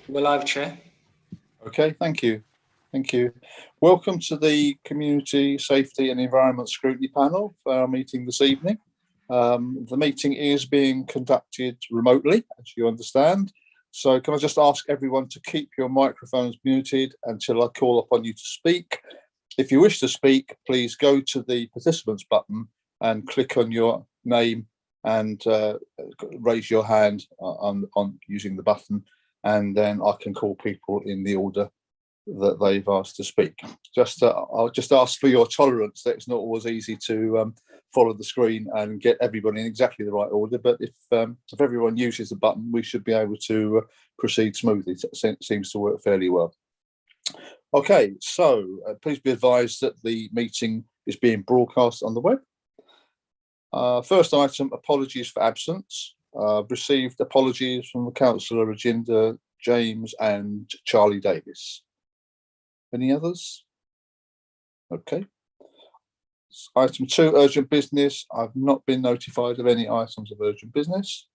We're live, Chair. Okay, thank you. Thank you. Welcome to the Community Safety and Environment Scrutiny panel for our meeting this evening. The meeting is being conducted remotely, as you understand. So can I just ask everyone to keep your microphones muted until I call upon you to speak. If you wish to speak, please go to the participants button and click on your name and raise your hand on using the button, and then I can call people in the order that they've asked to speak. I'll just ask for your tolerance that it's not always easy to follow the screen and get everybody in exactly the right order, but if everyone uses the button, we should be able to proceed smoothly. It seems to work fairly well. Okay, so please be advised that the meeting is being broadcast on the web. First item, apologies for absence. Received apologies from the Councillor Rajinder James and Charlie Davis. Any others? Okay. Item 2, urgent business. I've not been notified of any items of urgent business.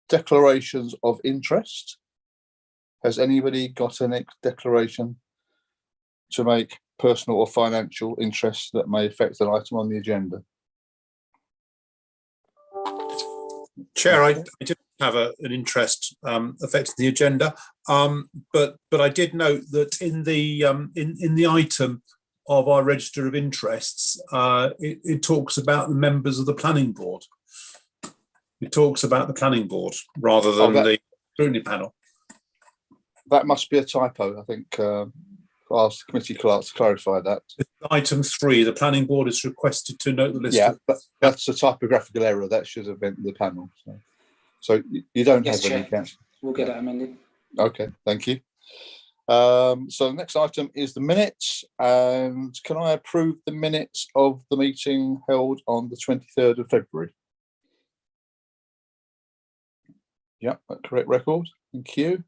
Declarations of interest. Has anybody got any declaration to make, personal or financial interest that may affect an item on the agenda? Chair, I didn't have an interest affecting the agenda, but I did note that in the item of our register of interests, it talks about the members of the planning board. It talks about the planning board rather than the scrutiny panel. That must be a typo. I think I'll ask the committee clerk to clarify that. Item 3, the planning board is requested to note the list. Yeah, that's a typographical error. That should have been the panel. So you don't have any, Councillor? We'll get it amended. Okay, thank you. So the next item is the minutes. And can I approve the minutes of the meeting held on the 23rd of February? Yeah, that correct record. Thank you.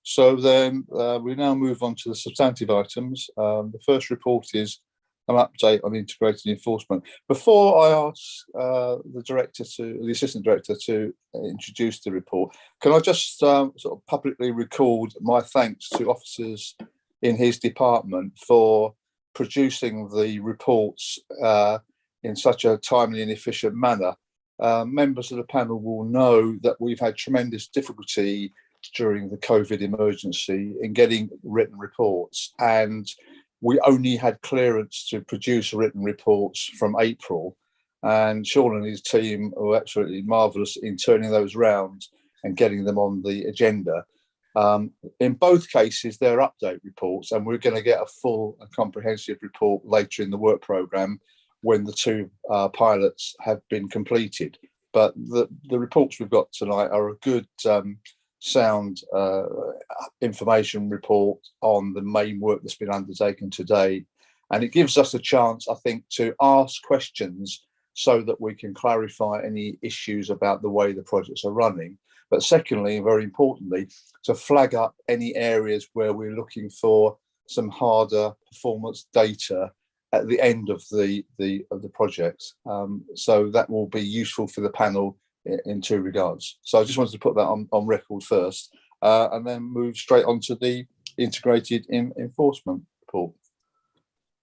So then we now move on to the substantive items. The first report is an update on integrated enforcement. Before I ask the assistant director to introduce the report, can I just sort of publicly record my thanks to officers in his department for producing the reports in such a timely and efficient manner. Members of the panel will know that we've had tremendous difficulty during the COVID emergency in getting written reports, and we only had clearance to produce written reports from April, and Sean and his team were absolutely marvellous in turning those round and getting them on the agenda. In both cases, they're update reports, and we're going to get a full and comprehensive report later in the work programme when the 2 pilots have been completed. But the reports we've got tonight are a good sound information report on the main work that's been undertaken today, and it gives us a chance, I think, to ask questions so that we can clarify any issues about the way the projects are running, but secondly, and very importantly, to flag up any areas where we're looking for some harder performance data at the end of the projects. So that will be useful for the panel in 2 regards. So I just wanted to put that on record first, and then move straight on to the integrated enforcement report.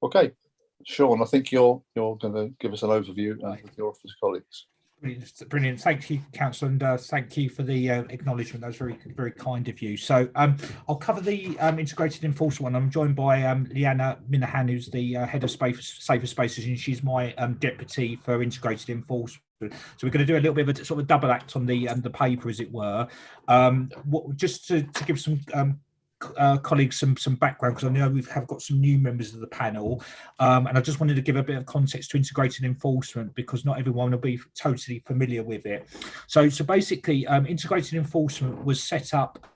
Okay, Sean, I think you're going to give us an overview with your office colleagues. Brilliant. Thank you, Councillor, and thank you for the acknowledgement. That was very, very kind of you. So I'll cover the integrated enforcement one. I'm joined by Leanna Minahan, who's the head of Safer Spaces, and she's my deputy for integrated enforcement. So we're going to do a little bit of a sort of double act on the paper, as it were. Just to give some colleagues some background, because I know we have got some new members of the panel, and I just wanted to give a bit of context to integrated enforcement because not everyone will be totally familiar with it. So basically, integrated enforcement was set up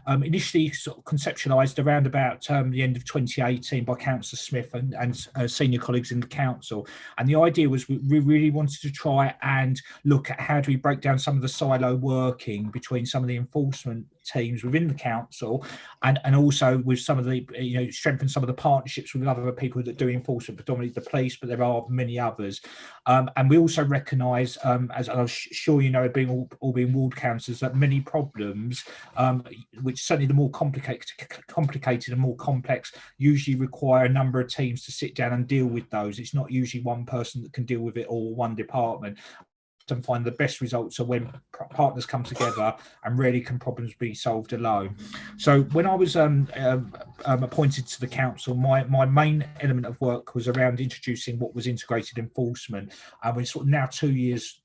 initially sort of conceptualised around about the end of 2018 by Councillor Smith and senior colleagues in the council, and the idea was we really wanted to try and look at how do we break down some of the silo working between some of the enforcement teams within the council, and also with some of the, strengthen some of the partnerships with other people that do enforcement, predominantly the police, but there are many others. And we also recognise, as I'm sure you know, being ward councillors, that many problems, which certainly the more complicated and more complex, usually require a number of teams to sit down and deal with those. It's not usually one person that can deal with it, or one department. And find the best results are when partners come together, and rarely can problems be solved alone. So when I was appointed to the council, my main element of work was around introducing what was integrated enforcement, and we're sort of now 2 years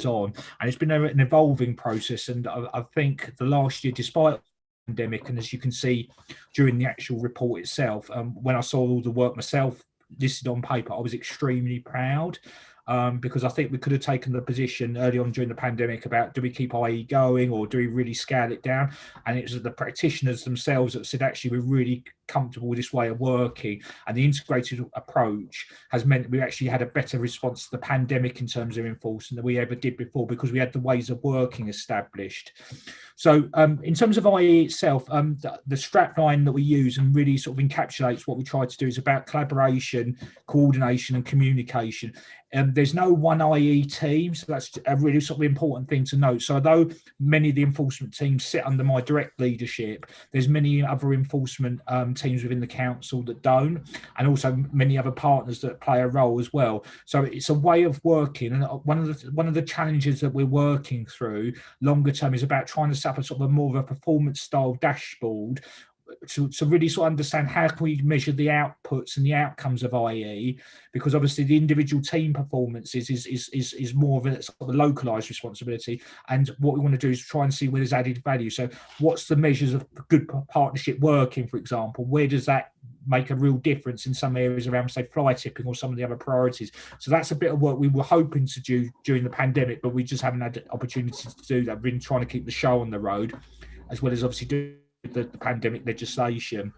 on, and it's been an evolving process. And I think the last year, despite the pandemic, and as you can see during the actual report itself, when I saw all the work myself listed on paper, I was extremely proud. Because I think we could have taken the position early on during the pandemic about, do we keep IE going, or do we really scale it down? And it was the practitioners themselves that said, actually, we're really comfortable with this way of working, and the integrated approach has meant we actually had a better response to the pandemic in terms of enforcement than we ever did before, because we had the ways of working established. So in terms of IE itself, the strapline that we use and really sort of encapsulates what we try to do is about collaboration, coordination and communication. There's no one IE team, so that's a really sort of important thing to note. So although many of the enforcement teams sit under my direct leadership, there's many other enforcement teams within the council that don't, and also many other partners that play a role as well. So it's a way of working, and one of the challenges that we're working through longer term is about trying to set up a sort of more of a performance style dashboard to really sort of understand how can we measure the outputs and the outcomes of IE, because obviously the individual team performances is more of a sort of a localized responsibility, and what we want to do is try and see where there's added value. So what's the measures of good partnership working, for example? Where does that make a real difference in some areas around, say, fly tipping or some of the other priorities? So that's a bit of what we were hoping to do during the pandemic, but we just haven't had the opportunity to do that. We've been trying to keep the show on the road, as well as obviously do the pandemic legislation.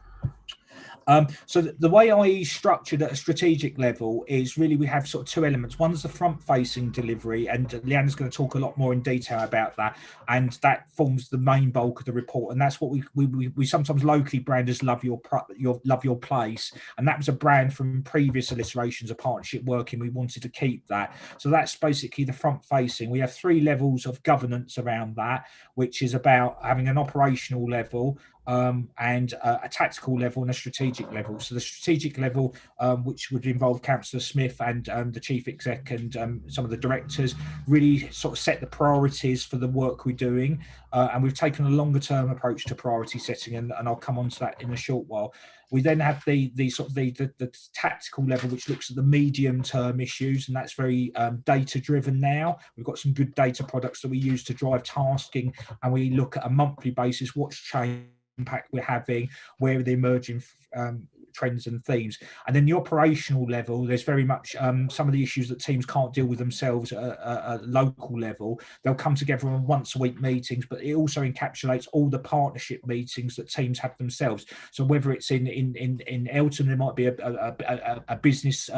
So the way IE is structured at a strategic level is really, we have sort of two elements. One is the front-facing delivery, and Leanne's going to talk a lot more in detail about that, and that forms the main bulk of the report. And that's what we sometimes locally brand as Love Your Place, and that was a brand from previous iterations of partnership working. We wanted to keep that. So that's basically the front-facing. We have 3 levels of governance around that, which is about having an operational level, and a tactical level and a strategic level. So the strategic level, which would involve Councillor Smith and the Chief Exec and some of the directors, really sort of set the priorities for the work we're doing. And we've taken a longer term approach to priority setting, and I'll come on to that in a short while. We then have the tactical level, which looks at the medium term issues, and that's very data driven now. We've got some good data products that we use to drive tasking, and we look at a monthly basis what's changed, impact we're having, where are the emerging trends and themes. And then the operational level, there's very much some of the issues that teams can't deal with themselves at a local level. They'll come together on once a week meetings, but it also encapsulates all the partnership meetings that teams have themselves. So whether it's in Elton, there might be a business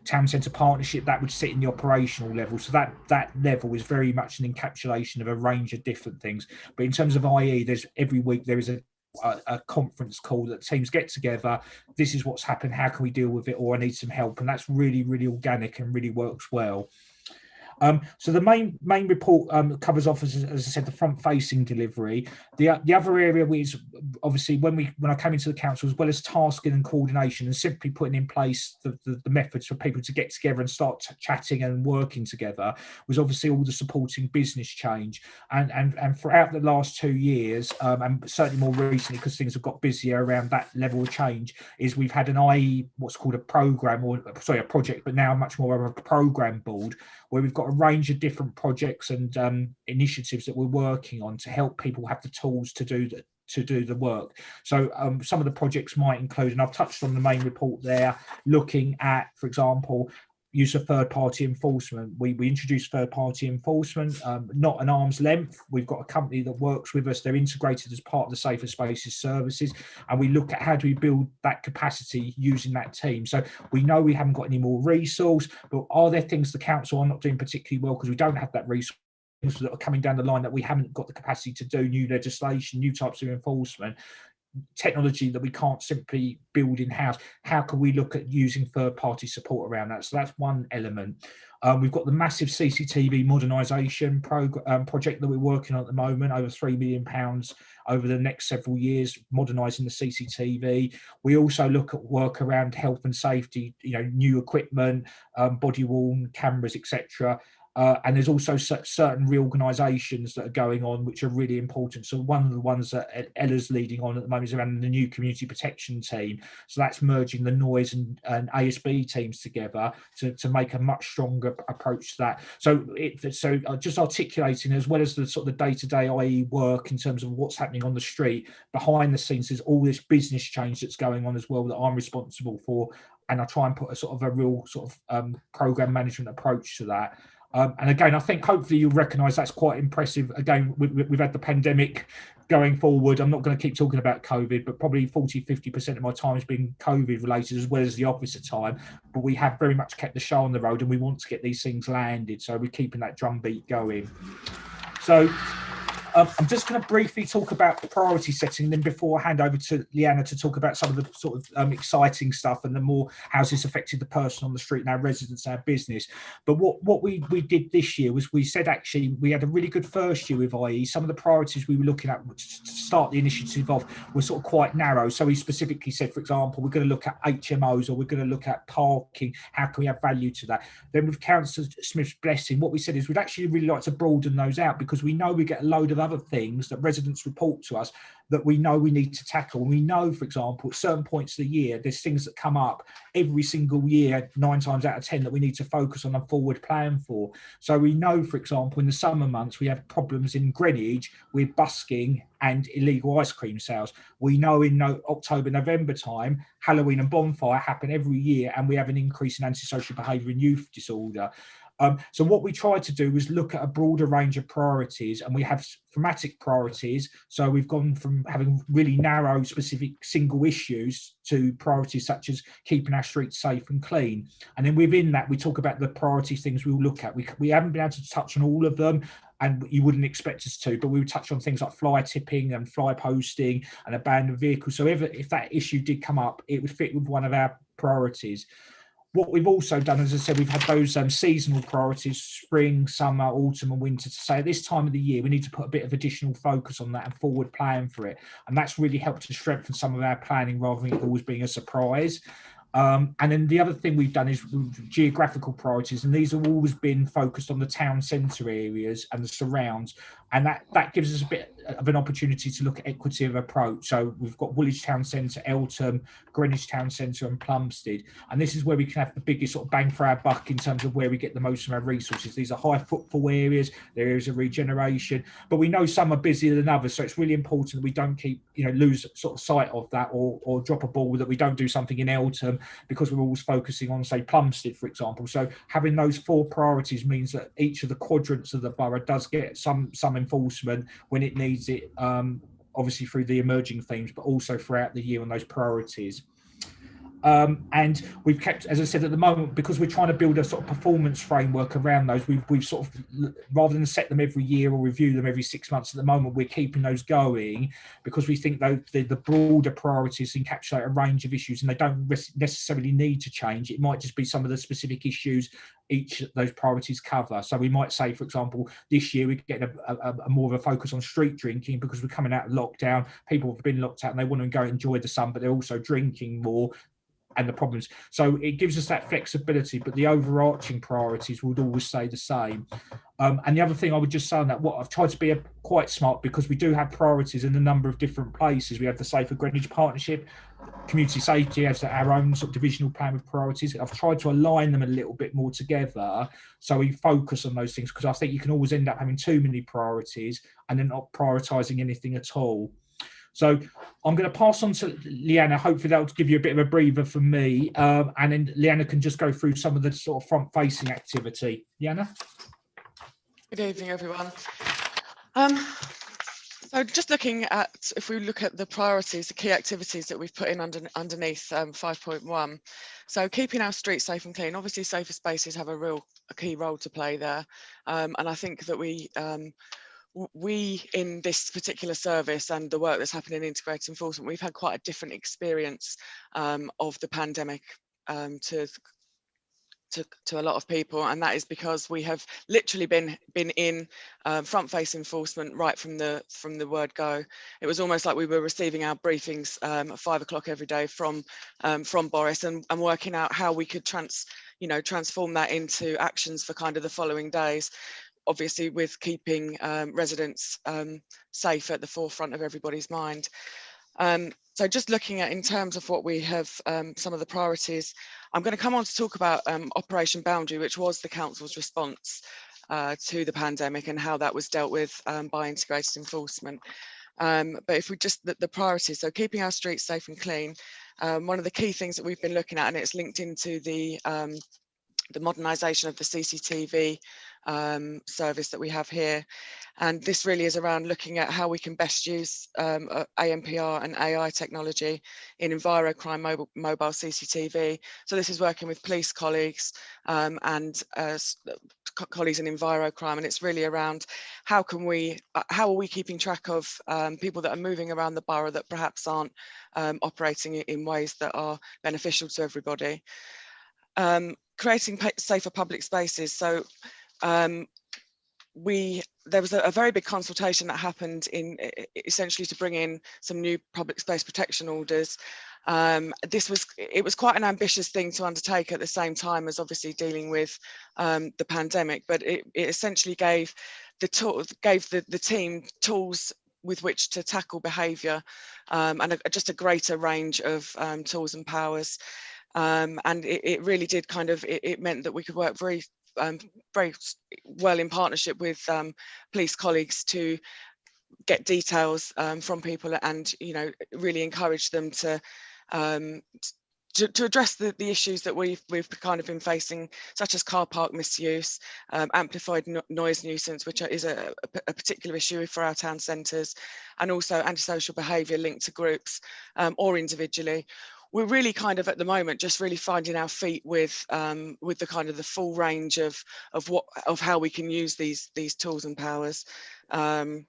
town centre partnership that would sit in the operational level. So that level is very much an encapsulation of a range of different things. But in terms of IE, there's every week there is a conference call that teams get together. This is what's happened, how can we deal with it, or I need some help, and that's really, really organic and really works well. So the main report covers off, as I said, the front-facing delivery. The other area is obviously when I came into the council, as well as tasking and coordination and simply putting in place the methods for people to get together and start chatting and working together, was obviously all the supporting business change. And throughout the last 2 years, and certainly more recently, because things have got busier around that level of change, is we've had an IE, what's called a project, but now much more of a program board, where we've got a range of different projects and initiatives that we're working on to help people have the tools to do the work. So some of the projects might include, and I've touched on the main report there, looking at, for example, use of third-party enforcement. We introduced third-party enforcement, not an arm's length. We've got a company that works with us. They're integrated as part of the Safer Spaces services, and we look at how do we build that capacity using that team. So we know we haven't got any more resource, but are there things the council are not doing particularly well because we don't have that resource? that are coming down the line that we haven't got the capacity to do, new legislation, new types of enforcement, technology that we can't simply build in-house. How can we look at using third-party support around that? So that's one element. We've got the massive CCTV Modernisation project that we're working on at the moment, over £3 million over the next several years, modernising the CCTV. We also look at work around health and safety, new equipment, body-worn cameras, etc. And there's also certain reorganisations that are going on, which are really important. So one of the ones that Ella's leading on at the moment is around the new community protection team. So that's merging the noise and ASB teams together to make a much stronger approach to that. So just articulating, as well as the sort of the day-to-day IE work in terms of what's happening on the street, behind the scenes there's all this business change that's going on as well that I'm responsible for. And I try and put a sort of a real sort of program management approach to that. And again, I think hopefully you'll recognise that's quite impressive. Again, we've had the pandemic going forward. I'm not going to keep talking about COVID, but probably 40-50% of my time has been COVID related, as well as the opposite time. But we have very much kept the show on the road, and we want to get these things landed. So we're keeping that drumbeat going. So I'm just going to briefly talk about priority setting, and then before I hand over to Leanna to talk about some of the sort of exciting stuff and the more how's this affected the person on the street and our residents, our business. But what we did this year was we said actually we had a really good first year with IE. Some of the priorities we were looking at to start the initiative off were sort of quite narrow. So we specifically said, for example, we're going to look at HMOs, or we're going to look at parking. How can we add value to that? Then with Councillor Smith's blessing, what we said is we'd actually really like to broaden those out, because we know we get a load of other things that residents report to us that we know we need to tackle. We know, for example, at certain points of the year, there's things that come up every single year, 9 times out of 10, that we need to focus on and forward plan for. So we know, for example, in the summer months, we have problems in Greenwich with busking and illegal ice cream sales. We know in October, November time, Halloween and bonfire happen every year, and we have an increase in antisocial behaviour and youth disorder. So what we tried to do was look at a broader range of priorities, and we have thematic priorities. So we've gone from having really narrow, specific single issues to priorities such as keeping our streets safe and clean. And then within that, we talk about the priority things we'll look at. We haven't been able to touch on all of them, and you wouldn't expect us to, but we would touch on things like fly tipping and fly posting and abandoned vehicles. So if that issue did come up, it would fit with one of our priorities. What we've also done, as I said, we've had those seasonal priorities, spring, summer, autumn and winter, to say at this time of the year, we need to put a bit of additional focus on that and forward plan for it. And that's really helped to strengthen some of our planning rather than it always being a surprise. And then the other thing we've done is geographical priorities, and these have always been focused on the town centre areas and the surrounds, and that gives us a bit of an opportunity to look at equity of approach. So we've got Woolwich Town Centre, Eltham, Greenwich Town Centre and Plumstead, and this is where we can have the biggest sort of bang for our buck in terms of where we get the most of our resources. These are high footfall areas, there is a regeneration, but we know some are busier than others, so it's really important that we don't keep lose sort of sight of that, or drop a ball, that we don't do something in Eltham because we're always focusing on, say, Plumstead, for example. So having those 4 priorities means that each of the quadrants of the borough does get some enforcement when it needs it, obviously through the emerging themes, but also throughout the year on those priorities. And we've kept, as I said, at the moment, because we're trying to build a sort of performance framework around those, we've sort of, rather than set them every year or review them every 6 months, at the moment we're keeping those going, because we think the broader priorities encapsulate a range of issues, and they don't necessarily need to change. It might just be some of the specific issues each of those priorities cover. So we might say, for example, this year we get a more of a focus on street drinking, because we're coming out of lockdown, people have been locked out and they want to go enjoy the sun, but they're also drinking more, and the problems. So it gives us that flexibility, but the overarching priorities would always stay the same. And the other thing I would just say on that, what I've tried to be quite smart, because we do have priorities in a number of different places. We have the Safer Greenwich Partnership, Community Safety has our own sort of divisional plan with priorities. I've tried to align them a little bit more together, so we focus on those things, because I think you can always end up having too many priorities and then not prioritising anything at all. So I'm going to pass on to Leanna. Hopefully that'll give you a bit of a breather from me, and then Leanna can just go through some of the sort of front-facing activity. Leanna? Good evening, everyone. So just looking at, if we look at the priorities, the key activities that we've put in underneath 5.1. So keeping our streets safe and clean. Obviously, safer spaces have a key role to play there. And I think that we in this particular service and the work that's happening in integrated enforcement, we've had quite a different experience of the pandemic to a lot of people, and that is because we have literally been in front-face enforcement right from the word go. It was almost like we were receiving our briefings at 5 o'clock every day from Boris, and working out how we could transform that into actions for kind of the following days. Obviously, with keeping residents safe at the forefront of everybody's mind. So just looking at, in terms of what we have, some of the priorities, I'm going to come on to talk about Operation Boundary, which was the council's response to the pandemic and how that was dealt with by integrated enforcement. But if we just, the priorities, so keeping our streets safe and clean, one of the key things that we've been looking at, and it's linked into the modernisation of the CCTV service that we have here. And this really is around looking at how we can best use ANPR and AI technology in envirocrime mobile CCTV. So this is working with police colleagues and colleagues in envirocrime, and it's really around how are we keeping track of people that are moving around the borough that perhaps aren't operating in ways that are beneficial to everybody. Creating safer public spaces. So there was a very big consultation that happened in essentially to bring in some new public space protection orders. It was quite an ambitious thing to undertake at the same time as obviously dealing with the pandemic, but it essentially gave the team tools with which to tackle behaviour and just a greater range of tools and powers. And it really did it meant that we could work very well in partnership with police colleagues to get details from people and really encourage them to address the issues that we've kind of been facing, such as car park misuse, amplified noise nuisance, which is a particular issue for our town centres, and also antisocial behaviour linked to groups or individually. We're really kind of at the moment just really finding our feet with the kind of the full range of how we can use these tools and powers. And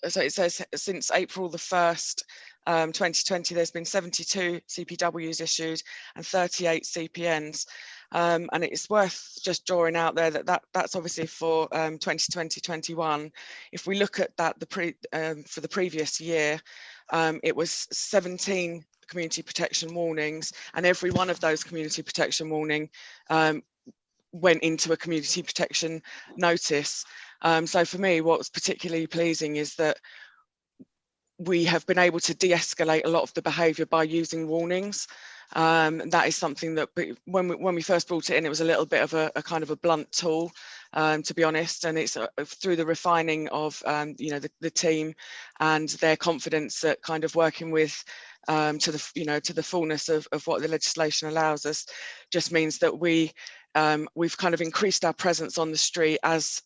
so it says since April the 1st, 2020, there's been 72 CPWs issued and 38 CPNs. And it's worth just drawing out there that's obviously for 2020-21. If we look at that for the previous year, it was 17 community protection warnings, and every one of those community protection warning went into a community protection notice. So for me, what's particularly pleasing is that we have been able to de-escalate a lot of the behaviour by using warnings. That is something that when we first brought it in, it was a little bit of a kind of a blunt tool, to be honest, and it's through the refining of the team and their confidence at kind of working with to the fullness of what the legislation allows us, just means that we've kind of increased our presence on the street as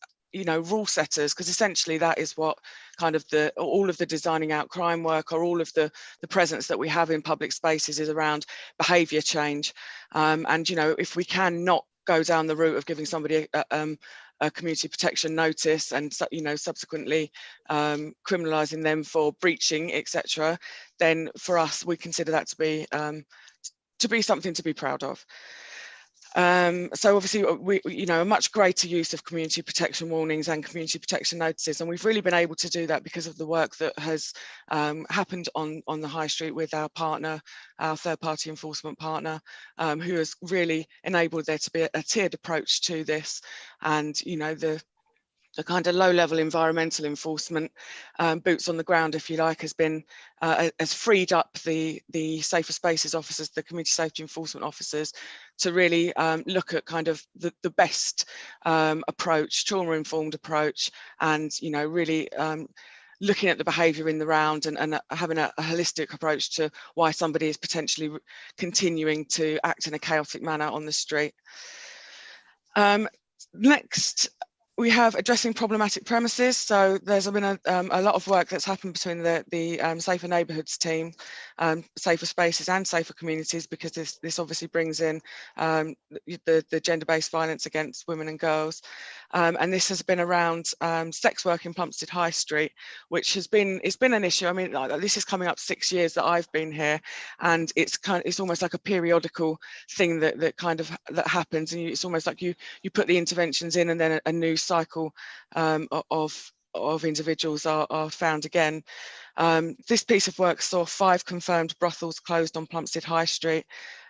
rule setters, because essentially that is what kind of all of the designing out crime work, or all of the presence that we have in public spaces is around behaviour change. And if we can not go down the route of giving somebody a community protection notice and subsequently criminalising them for breaching, etc., then for us we consider that to be something to be proud of. So obviously a much greater use of community protection warnings and community protection notices, and we've really been able to do that because of the work that has happened on the high street with our partner, our third-party enforcement partner, who has really enabled there to be a tiered approach to this, and the kind of low-level environmental enforcement, boots on the ground, if you like, has freed up the safer spaces officers, the community safety enforcement officers, to really look at kind of the best approach, trauma-informed approach, and really looking at the behaviour in the round and having a holistic approach to why somebody is potentially continuing to act in a chaotic manner on the street. Next, We have addressing problematic premises. So there's been a lot of work that's happened between the Safer Neighbourhoods team, Safer Spaces and Safer Communities, because this obviously brings in the gender-based violence against women and girls. And this has been around sex work in Plumstead High Street, which it's been an issue. I mean, this is coming up 6 years that I've been here, and it's almost like a periodical thing that happens, and it's almost like you put the interventions in, and then a new cycle of individuals are found again. This piece of work saw 5 confirmed brothels closed on Plumstead High Street,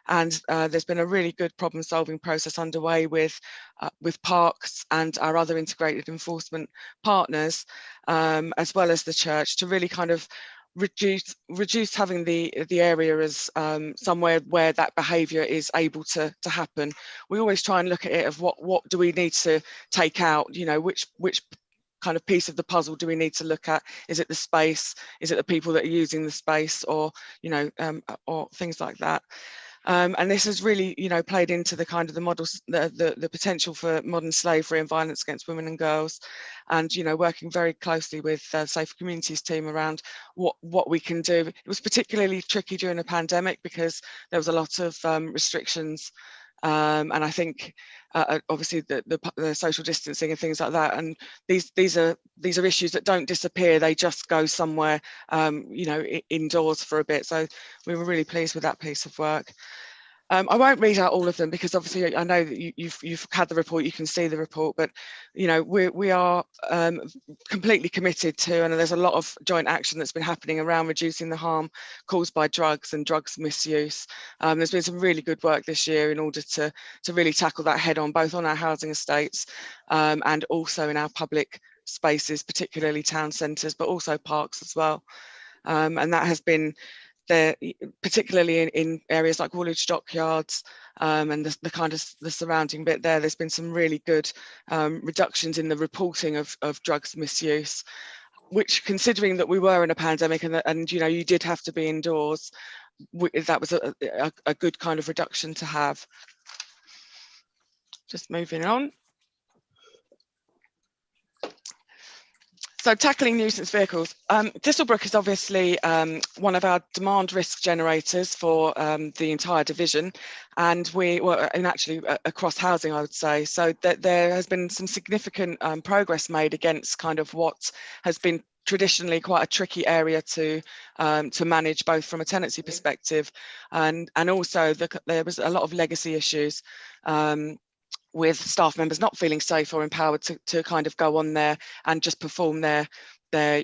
and there's been a really good problem-solving process underway with parks and our other integrated enforcement partners, as well as the church, to really kind of reduce having the area as somewhere where that behaviour is able to happen. We always try and look at it of what do we need to take out, you know, which kind of piece of the puzzle do we need to look at? Is it the space? Is it the people that are using the space, or, you know, or things like that? And this has really, you know, played into the kind of the models, the potential for modern slavery and violence against women and girls, and, you know, working very closely with Safer Communities team around what we can do. It was particularly tricky during the pandemic because there was a lot of restrictions, and I think obviously the social distancing and things like that. And these are issues that don't disappear; they just go somewhere, you know, indoors for a bit. So we were really pleased with that piece of work. I won't read out all of them because obviously I know that you've had the report, you can see the report, but, you know, we are completely committed to, and there's a lot of joint action that's been happening around reducing the harm caused by drugs and drugs misuse. There's been some really good work this year in order to really tackle that head on, both on our housing estates and also in our public spaces, particularly town centres, but also parks as well. And that has been there, particularly in areas like Woolwich Dockyards and the kind of the surrounding bit there. There's been some really good reductions in the reporting of drugs misuse, which, considering that we were in a pandemic and you know, you did have to be indoors, that was a good kind of reduction to have. Just moving on. So tackling nuisance vehicles. Thistlebrook is obviously one of our demand risk generators for the entire division, and actually across housing, I would say. So that there has been some significant progress made against kind of what has been traditionally quite a tricky area to manage, both from a tenancy perspective and also there was a lot of legacy issues with staff members not feeling safe or empowered to kind of go on there and just perform their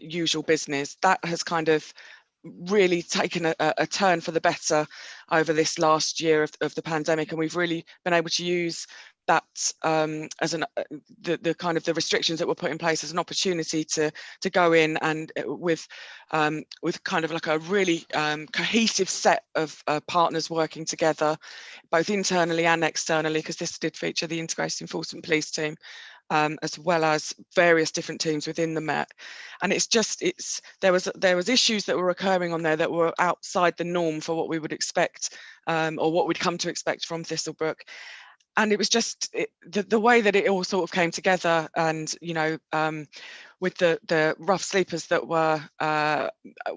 usual business. That has kind of really taken a turn for the better over this last year of the pandemic, and we've really been able to use that as the kind of the restrictions that were put in place as an opportunity to go in and with kind of like a really cohesive set of partners working together, both internally and externally, because this did feature the Integrated Enforcement Police team, as well as various different teams within the Met. And there was issues that were occurring on there that were outside the norm for what we would expect, or what we'd come to expect from Thistlebrook. And it was just the way that it all sort of came together, and, you know, with the rough sleepers that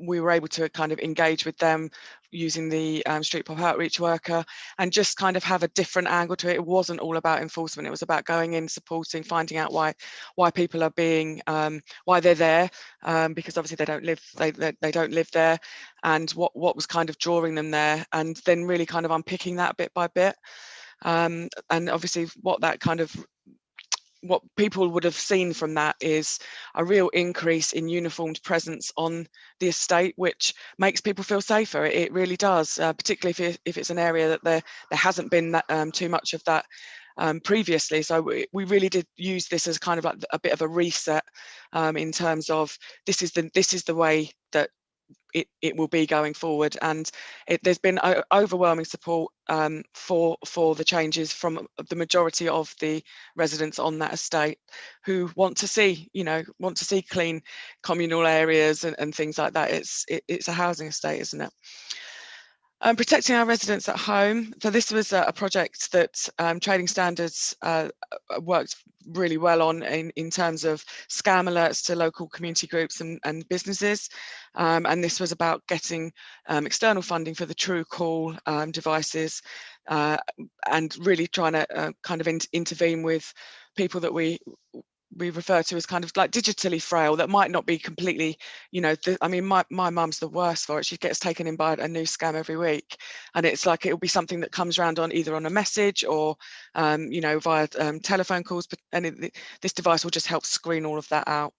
we were able to kind of engage with them using the street pop outreach worker and just kind of have a different angle to it. It wasn't all about enforcement. It was about going in, supporting, finding out why people are being, why they're there, because obviously they don't live there, and what was kind of drawing them there, and then really kind of unpicking that bit by bit. And obviously what people would have seen from that is a real increase in uniformed presence on the estate, which makes people feel safer. It really does, particularly if it's an area that there hasn't been that, too much of that previously. So we really did use this as kind of like a bit of a reset, in terms of this is the way that it will be going forward, and there's been overwhelming support for the changes from the majority of the residents on that estate, who want to see clean communal areas and things like that. It's a housing estate, isn't it? Protecting our residents at home. So this was a project that Trading Standards worked really well on in terms of scam alerts to local community groups and businesses. And this was about getting external funding for the True Call devices and really trying to kind of intervene with people that we refer to as kind of like digitally frail, that might not be completely, you know, I mean, my mum's the worst for it. She gets taken in by a new scam every week, and it's like it'll be something that comes around on either on a message or you know, via telephone calls, but this device will just help screen all of that out.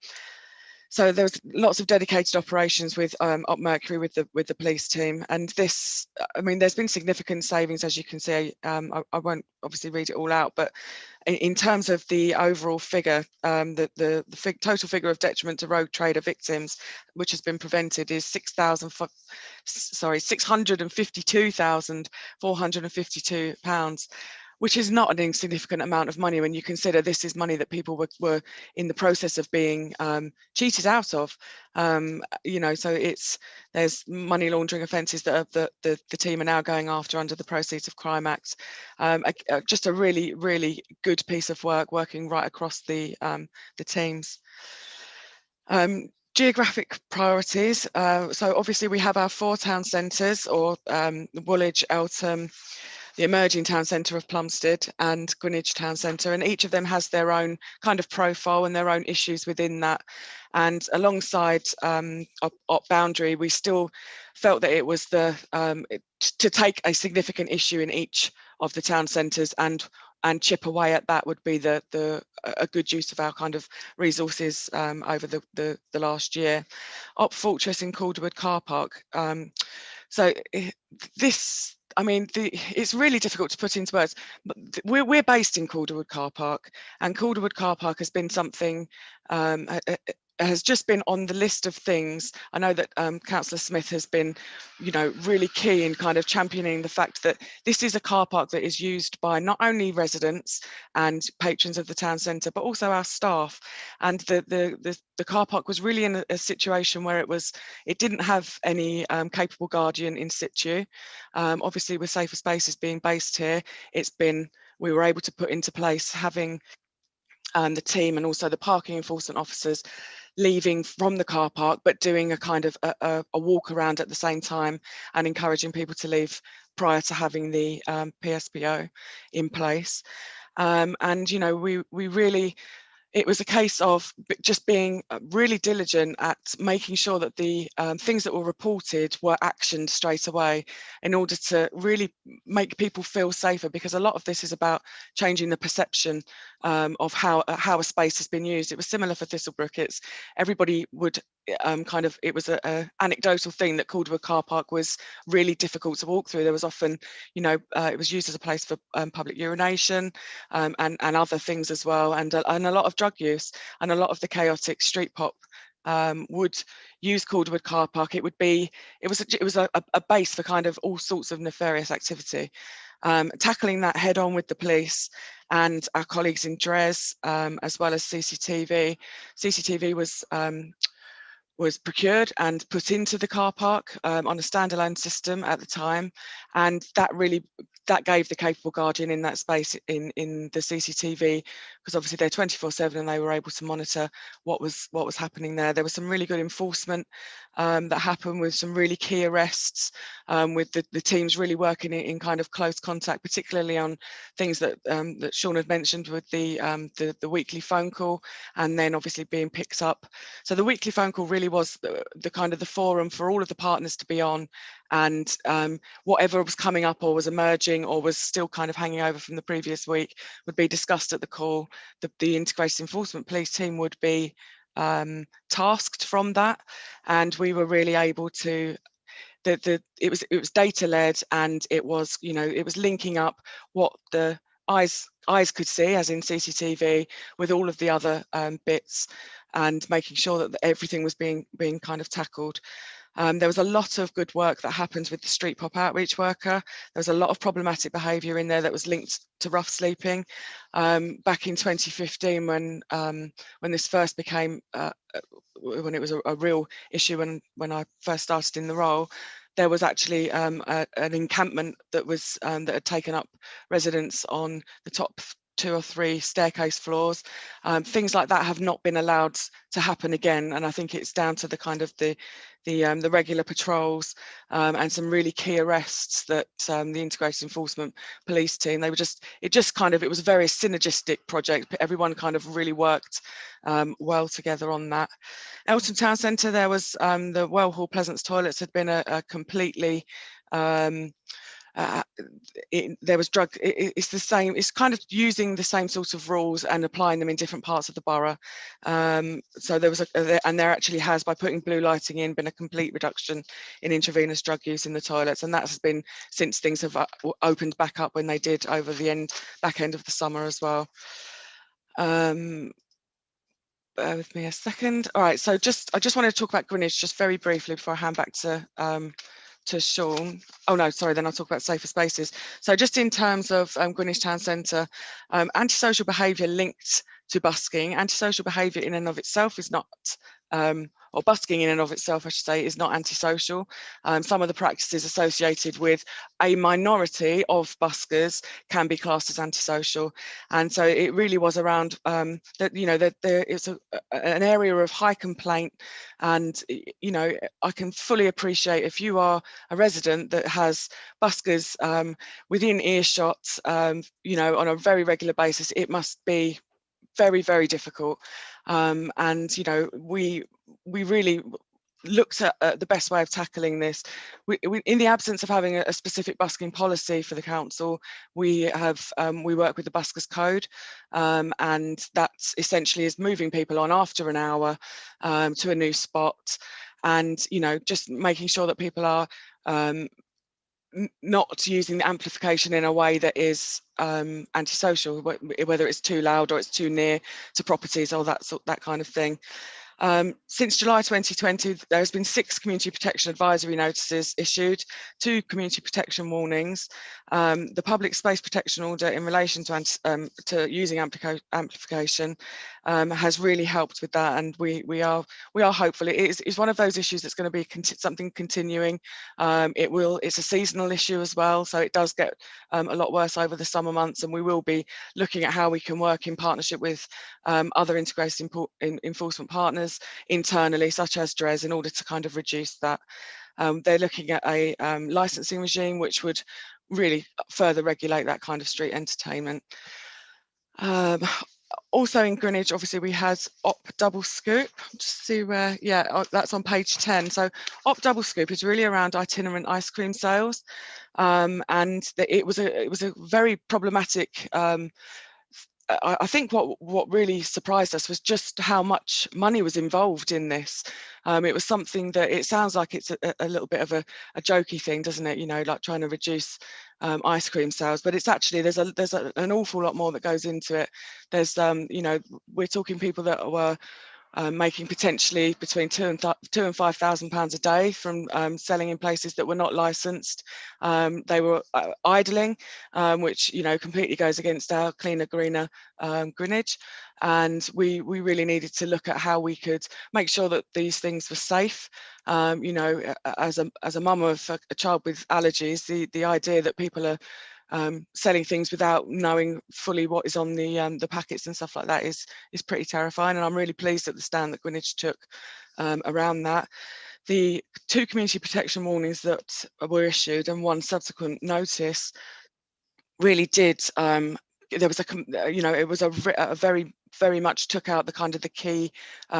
So there's lots of dedicated operations with Op Mercury with the police team, and this, I mean, there's been significant savings, as you can see. I won't obviously read it all out, but in terms of the overall figure, the total figure of detriment to rogue trader victims, which has been prevented, is £652,452, which is not an insignificant amount of money when you consider this is money that people were in the process of being cheated out of. You know, so there's money laundering offences that the team are now going after under the Proceeds of Crime Act. Just a really, really good piece of work, working right across the teams. Geographic priorities. So obviously we have our 4 town centres, or Woolwich, Eltham, the emerging town centre of Plumstead, and Greenwich town centre, and each of them has their own kind of profile and their own issues within that. And alongside Op Boundary, we still felt that it was to take a significant issue in each of the town centres and chip away at that would be a good use of our kind of resources over the last year. Op Fortress in Calderwood Car Park. So this, I mean, it's really difficult to put into words, but we're based in Calderwood Car Park, and Calderwood Car Park has been something, has just been on the list of things. I know that Councillor Smith has been, you know, really key in kind of championing the fact that this is a car park that is used by not only residents and patrons of the town centre, but also our staff. And the car park was really in a situation where it didn't have any capable guardian in situ. Obviously, with Safer Spaces being based here, we were able to put into place having the team and also the parking enforcement officers leaving from the car park, but doing a kind of a walk around at the same time and encouraging people to leave prior to having the PSPO in place. And, you know, we really, it was a case of just being really diligent at making sure that the things that were reported were actioned straight away in order to really make people feel safer, because a lot of this is about changing the perception of how a space has been used. It was similar for Thistlebrook. Everybody would it was an anecdotal thing that Calderwood Car Park was really difficult to walk through. There was often, you know, it was used as a place for public urination and other things as well, and a lot of drug use, and a lot of the chaotic street pop would use Calderwood Car Park. It was a base for kind of all sorts of nefarious activity. Tackling that head on with the police and our colleagues in DRES, as well as CCTV. CCTV was procured and put into the car park on a standalone system at the time, and that gave the capable guardian in that space in the CCTV, because obviously they're 24/7 and they were able to monitor what was happening there. There was some really good enforcement that happened, with some really key arrests, with the teams really working in kind of close contact, particularly on things that Sean had mentioned with the weekly phone call, and then obviously being picked up. So the weekly phone call really was the kind of the forum for all of the partners to be on, and whatever was coming up or was emerging or was still kind of hanging over from the previous week would be discussed at the call. The integrated enforcement police team would be tasked from that, and we were really able to, it was data led, and it was, you know, it was linking up what the eyes could see, as in CCTV, with all of the other bits, and making sure that everything was being kind of tackled. There was a lot of good work that happened with the street pop outreach worker. There was a lot of problematic behaviour in there that was linked to rough sleeping. Back in 2015, when this first became, when it was a real issue, when I first started in the role, there was actually an encampment that was that had taken up residence on the top 2 or 3 staircase floors. Things like that have not been allowed to happen again, and I think it's down to the kind of the regular patrols and some really key arrests that the Integrated Enforcement Police team, it was a very synergistic project. Everyone kind of really worked well together on that. Eltham Town Centre, there was the Well Hall Pleasance toilets had been a completely there was it's the same, it's kind of using the same sort of rules and applying them in different parts of the borough. So there was and there actually has, by putting blue lighting in, been a complete reduction in intravenous drug use in the toilets, and that's been since things have opened back up when they did over the back end of the summer as well. Bear with me a second. All right, so I just wanted to talk about Greenwich just very briefly before I hand back to Sean. Oh no, sorry, then I'll talk about safer spaces. So just in terms of Greenwich Town Centre, antisocial behaviour linked to busking. Antisocial behaviour in and of itself is not, or busking in and of itself, I should say, is not antisocial. Some of the practices associated with a minority of buskers can be classed as antisocial. And so it really was around that, you know, that it's an area of high complaint. And, you know, I can fully appreciate if you are a resident that has buskers within earshot, you know, on a very regular basis, it must be very, very difficult. And, you know, we really looked at the best way of tackling this. We, in the absence of having a specific busking policy for the council, we work with the Buskers Code, and that essentially is moving people on after an hour to a new spot, and, you know, just making sure that people are not using the amplification in a way that is antisocial, whether it's too loud or it's too near to properties or that kind of thing. Since July 2020, there has been 6 community protection advisory notices issued, 2 community protection warnings. The public space protection order in relation to using amplification has really helped with that, and we are hopeful. It's one of those issues that's going to be something continuing. It's a seasonal issue as well, so it does get a lot worse over the summer months, and we will be looking at how we can work in partnership with other integrated enforcement partners internally, such as DRES, in order to kind of reduce that. They're looking at a licensing regime which would really further regulate that kind of street entertainment. Also in Greenwich, obviously, we had Op Double Scoop. Just see where, yeah, that's on page 10. So Op Double Scoop is really around itinerant ice cream sales, and it was a very problematic. I think what really surprised us was just how much money was involved in this. It was something that, it sounds like it's a little bit of a jokey thing, doesn't it? You know, like trying to reduce ice cream sales, but it's actually, there's an awful lot more that goes into it. There's, you know, we're talking people that were making potentially between £2,000 and £5,000 a day from selling in places that were not licensed. They were idling, which, you know, completely goes against our cleaner, greener Greenwich. And we really needed to look at how we could make sure that these things were safe. You know, as a mum of a child with allergies, the idea that people are selling things without knowing fully what is on the packets and stuff like that is pretty terrifying, and I'm really pleased at the stand that Greenwich took around that. The 2 community protection warnings that were issued and 1 subsequent notice really did, there was you know, it was a very much took out the kind of the key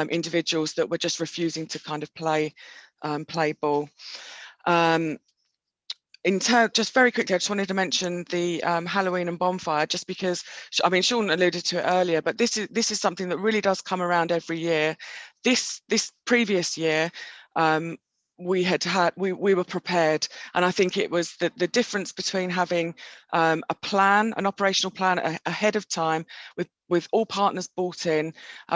individuals that were just refusing to kind of play ball. Just very quickly, I just wanted to mention the Halloween and bonfire, just because, I mean, Sean alluded to it earlier, but this is something that really does come around every year. This previous year, we were prepared, and I think it was the difference between having a plan, an operational plan ahead of time, with all partners bought in,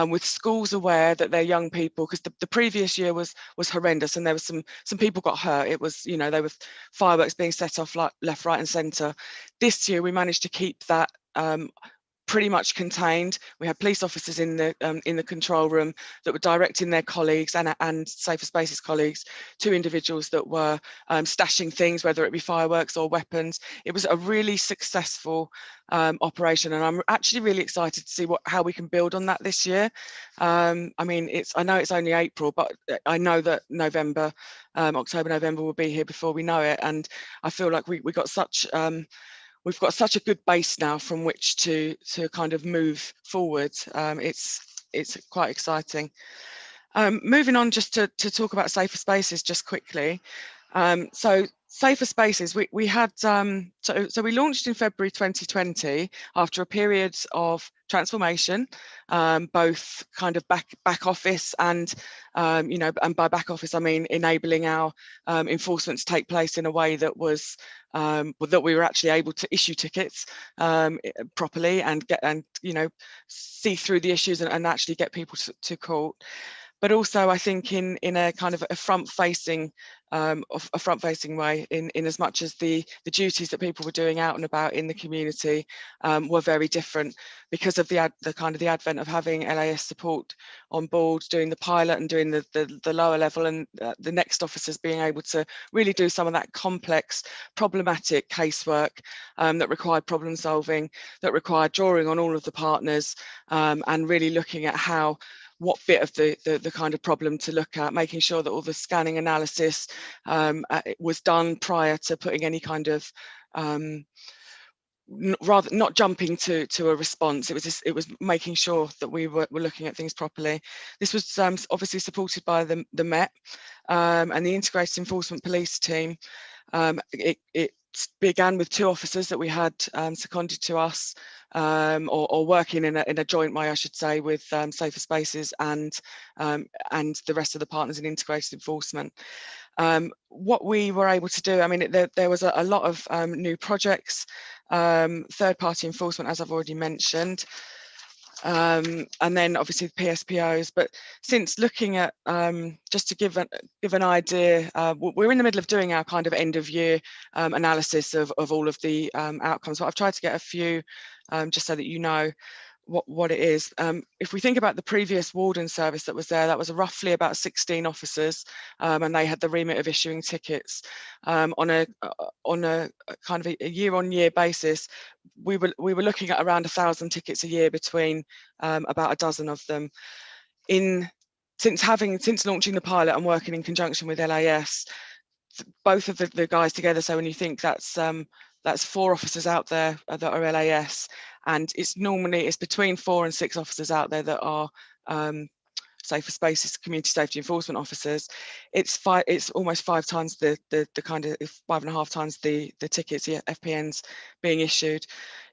with schools aware that they're young people, because the previous year was horrendous, and there was some people got hurt. It was, you know, there were fireworks being set off like left, right, and centre. This year we managed to keep that pretty much contained. We had police officers in the control room that were directing their colleagues and Safer Spaces colleagues to individuals that were stashing things, whether it be fireworks or weapons. It was a really successful operation, and I'm actually really excited to see how we can build on that this year. I mean, I know it's only April, but I know that November, October, November will be here before we know it, and I feel like we've got such a good base now from which to kind of move forward. It's quite exciting. Moving on just to talk about Safer Spaces just quickly. So Safer Spaces, we had, so we launched in February 2020 after a period of transformation, both kind of back office and, and by back office, I mean enabling our enforcement to take place in a way that was, that we were actually able to issue tickets properly and see through the issues and actually get people to court. But also, I think in a kind of a front-facing way, in as much as the duties that people were doing out and about in the community were very different because of the advent of having LAS support on board, doing the pilot and doing the lower level, and the next officers being able to really do some of that complex, problematic casework that required problem solving, that required drawing on all of the partners, and really looking at what bit of the kind of problem to look at, making sure that all the scanning analysis was done prior to putting any kind of rather not jumping to a response. It was making sure that we were looking at things properly. This was obviously supported by the Met and the Integrated Enforcement Police team. It began with 2 officers that we had seconded to us, or working in a joint way, I should say, with Safer Spaces and the rest of the partners in integrated enforcement. What we were able to do, I mean, there was a lot of new projects, third-party enforcement, as I've already mentioned, and then obviously the PSPOs. But since looking at, just to give an idea, we're in the middle of doing our kind of end of year analysis of all of the outcomes. But I've tried to get a few just so that you know what it is. If we think about the previous warden service that was there, that was roughly about 16 officers, and they had the remit of issuing tickets. On a kind of a year-on-year basis, we were looking at around 1,000 tickets a year between about a dozen of them. Since launching the pilot and working in conjunction with LAS, both of the guys together. So when you think that's 4 officers out there that are LAS, and it's between 4 and 6 officers out there that are Safer Spaces community safety enforcement officers. It's almost 5 times the kind of 5.5 times the tickets, the FPNs being issued.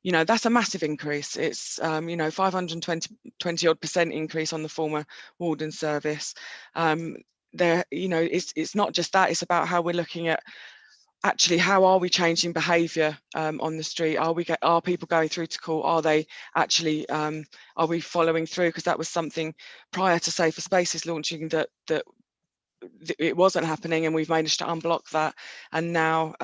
That's a massive increase. It's 520% increase on the former warden service. It's not just that, it's about how we're looking at actually how are we changing behaviour on the street. Are people going through to court? Are they actually are we following through? Because that was something prior to Safer Spaces launching that it wasn't happening, and we've managed to unblock that. And now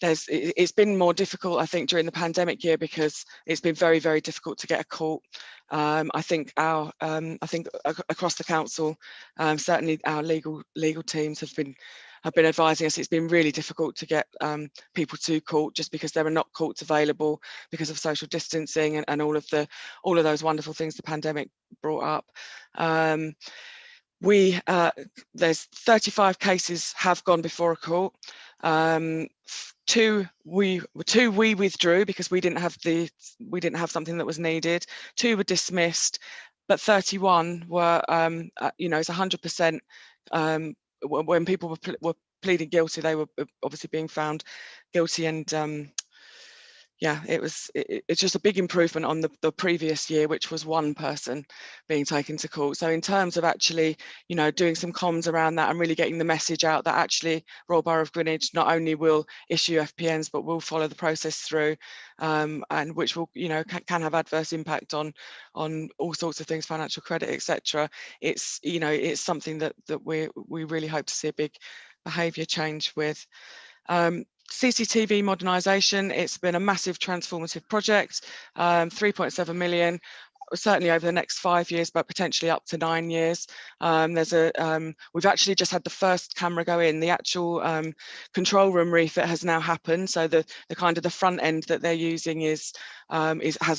it's been more difficult, I think, during the pandemic year, because it's been very, very difficult to get a court. I think across the council, certainly our legal teams have been advising us it's been really difficult to get people to court, just because there are not courts available because of social distancing and all of those wonderful things the pandemic brought up. There's 35 cases have gone before a court. 2 we withdrew because we didn't have something that was needed. 2 were dismissed, but 31 were it's 100%. When people were pleading guilty, they were obviously being found guilty, and it's just a big improvement on the previous year, which was 1 person being taken to court. So in terms of actually, doing some comms around that and really getting the message out that actually Royal Borough of Greenwich not only will issue FPNs, but will follow the process through, and which will, can have adverse impact on all sorts of things, financial credit, etc. It's something that we really hope to see a big behaviour change with. CCTV Modernisation, it's been a massive transformative project, 3.7 million. Certainly over the next 5 years, but potentially up to 9 years. We've actually just had the first camera go in. The actual control room refit has now happened. So the kind of the front end that they're using has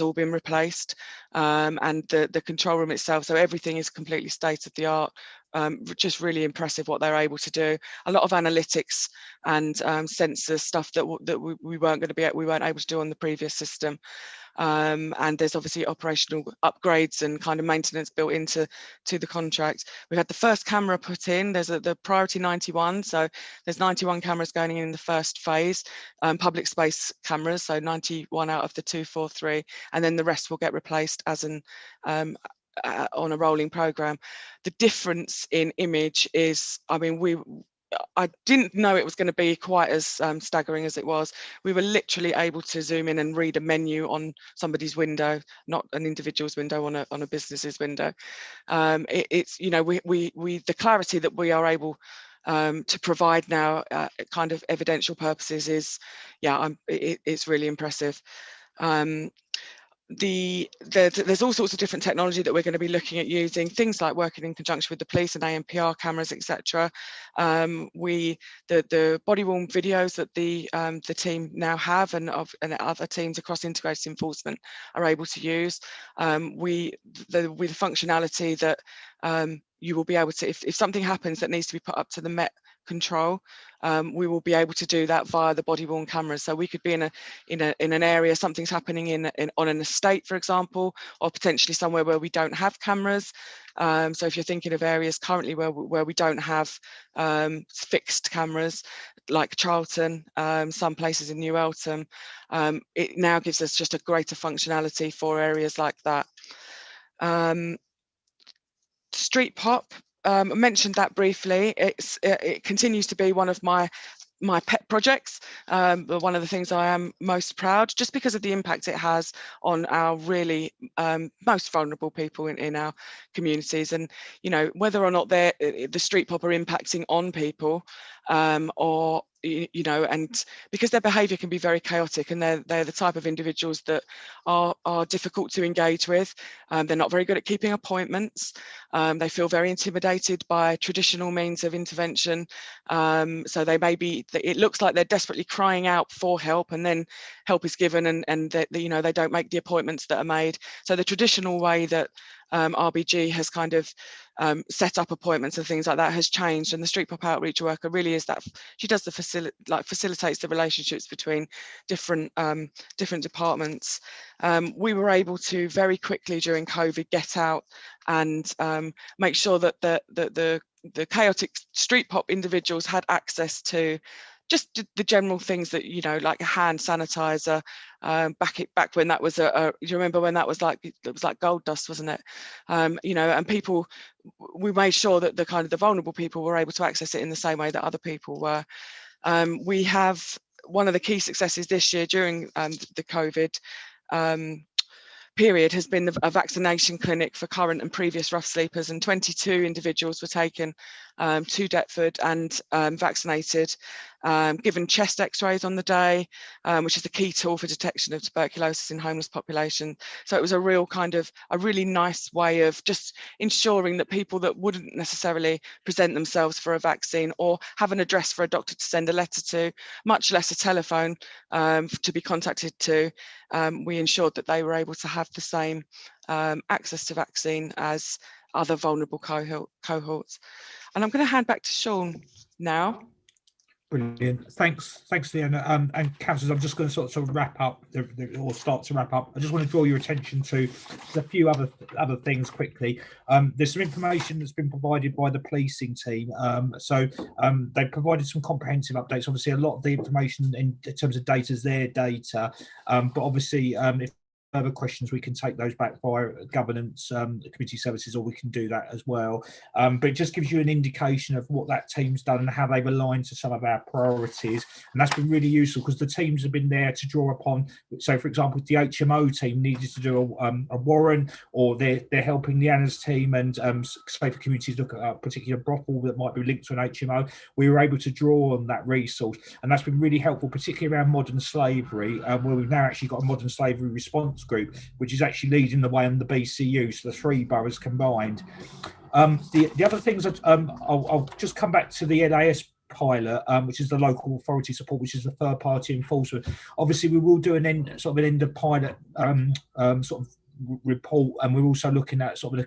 all been replaced, and the control room itself. So everything is completely state of the art. Just really impressive what they're able to do. A lot of analytics and sensor stuff that we weren't able to do on the previous system. And there's obviously operational upgrades and kind of maintenance built into the contract. We've had the first camera put in. There's the priority 91, so there's 91 cameras going in the first phase, public space cameras, so 91 out of the 243, and then the rest will get replaced as an on a rolling program. The difference in image is, I mean, I didn't know it was going to be quite as staggering as it was. We were literally able to zoom in and read a menu on somebody's window, not an individual's window, on a business's window. It's, you know, the clarity that we are able to provide now, kind of evidential purposes, is, yeah, it's really impressive. There's all sorts of different technology that we're going to be looking at using, things like working in conjunction with the police and ANPR cameras, etc. The body-worn videos that the team now have, and other teams across integrated enforcement are able to use, with functionality that you will be able to, if something happens that needs to be put up to the Met control, we will be able to do that via the body-worn cameras. So we could be in an area, something's happening on an estate, for example, or potentially somewhere where we don't have cameras. So if you're thinking of areas currently where we don't have fixed cameras, like Charlton, some places in New Eltham, it now gives us just a greater functionality for areas like that. Street pop, I mentioned that briefly. It continues to be one of my pet projects, but one of the things I am most proud, just because of the impact it has on our really most vulnerable people in our communities. And, you know, whether or not the street pop are impacting on people, or, you know, and because their behaviour can be very chaotic, and they're the type of individuals that are difficult to engage with. They're not very good at keeping appointments. They feel very intimidated by traditional means of intervention. So they may be, it looks like they're desperately crying out for help, and then help is given, and that, you know, they don't make the appointments that are made. So the traditional way that RBG has kind of set up appointments and things like that has changed, and the street pop outreach worker really is that she does the facilitates the relationships between different departments. We were able to very quickly during COVID get out and make sure that the chaotic street pop individuals had access to just the general things that, you know, like a hand sanitizer. Back when that was you remember when that was like, it was like gold dust, wasn't it? You know, and people, we made sure that the kind of the vulnerable people were able to access it in the same way that other people were. We have one of the key successes this year during the COVID period has been a vaccination clinic for current and previous rough sleepers, and 22 individuals were taken to Deptford and vaccinated, given chest x-rays on the day, which is the key tool for detection of tuberculosis in homeless population. So it was a real kind of a really nice way of just ensuring that people that wouldn't necessarily present themselves for a vaccine or have an address for a doctor to send a letter to, much less a telephone to be contacted to, we ensured that they were able to have the same access to vaccine as other vulnerable cohorts. And I'm going to hand back to Sean now. Brilliant. Thanks, Leona. And councillors, I'm just going to sort of wrap up, or start to wrap up. I just want to draw your attention to a few other things quickly. There's some information that's been provided by the policing team. So they've provided some comprehensive updates. Obviously, a lot of the information in terms of data is their data, but obviously, if further questions, we can take those back via governance, committee services, or we can do that as well. But it just gives you an indication of what that team's done and how they've aligned to some of our priorities. And that's been really useful because the teams have been there to draw upon. So, for example, if the HMO team needed to do a warrant, or they're helping Leanna's team and Safer Communities look at a particular brothel that might be linked to an HMO, we were able to draw on that resource. And that's been really helpful, particularly around modern slavery, where we've now actually got a modern slavery response group, which is actually leading the way on the BCU, so the 3 boroughs combined. The other things that I'll just come back to the NAS pilot, which is the local authority support, which is the third party enforcement. Obviously, we will do an end of pilot sort of report, and we're also looking at sort of the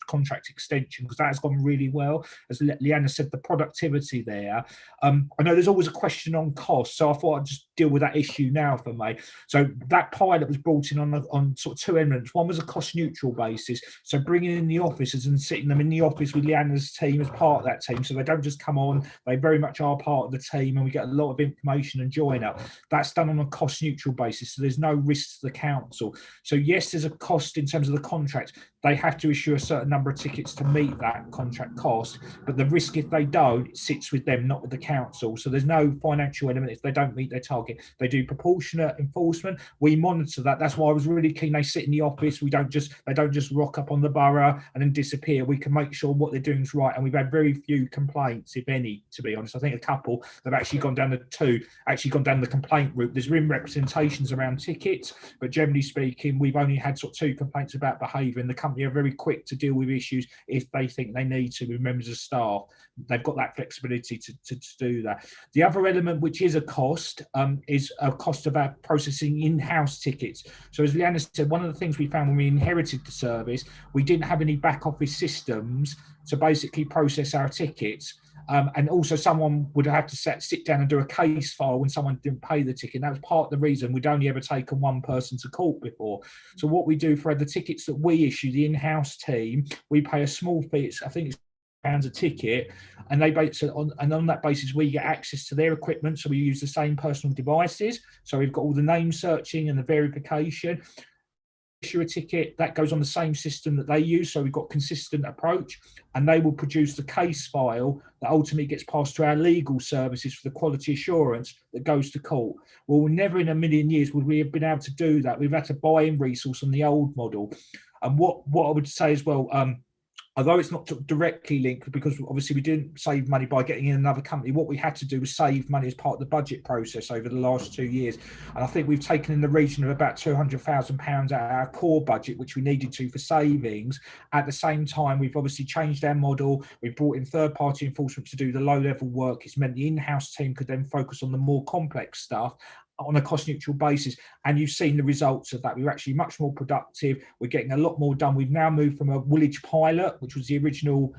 contract extension, because that has gone really well. As Leanna said, the productivity there. I know there's always a question on cost, so I thought I'd just deal with that issue now for me. So that pilot was brought in on sort of 2 elements. One was a cost neutral basis, so bringing in the officers and sitting them in the office with Leanna's team as part of that team, so they don't just come on, they very much are part of the team, and we get a lot of information and join up. That's done on a cost neutral basis, so there's no risk to the council. So yes, there's a cost in terms of the contract. They have to issue a certain number of tickets to meet that contract cost, but the risk if they don't sits with them, not with the council. So there's no financial element if they don't meet their target. They do proportionate enforcement. We monitor that. That's why I was really keen they sit in the office. They don't just rock up on the borough and then disappear. We can make sure what they're doing is right, and we've had very few complaints, if any, to be honest. I think a couple that have actually gone down the complaint route. There's been representations around tickets, but generally speaking, we've only had sort of 2 complaints about behaviour, and the company are very quick to deal with issues if they think they need to with members of staff. They've got that flexibility to do that. The other element, which is a cost, is a cost about processing in-house tickets. So as Leanna said, one of the things we found when we inherited the service, we didn't have any back office systems to basically process our tickets. And also someone would have to sit down and do a case file when someone didn't pay the ticket. And that was part of the reason we'd only ever taken 1 person to court before. So what we do for the tickets that we issue, the in-house team, we pay a small fee. I think it's £1 a ticket, and on that basis we get access to their equipment. So we use the same personal devices. So we've got all the name searching and the verification. Issue a ticket that goes on the same system that they use, so we've got consistent approach, and they will produce the case file that ultimately gets passed to our legal services for the quality assurance that goes to court. Well, never in a million years would we have been able to do that. We've had to buy in resource on the old model. And what I would say as well, although it's not directly linked, because obviously we didn't save money by getting in another company, what we had to do was save money as part of the budget process over the last 2 years. And I think we've taken in the region of about £200,000 out of our core budget, which we needed to for savings. At the same time, we've obviously changed our model. We've brought in third-party enforcement to do the low-level work. It's meant the in-house team could then focus on the more complex stuff on a cost neutral basis, and you've seen the results of that. We're actually much more productive. We're getting a lot more done. We've now moved from a Woolwich pilot, which was the original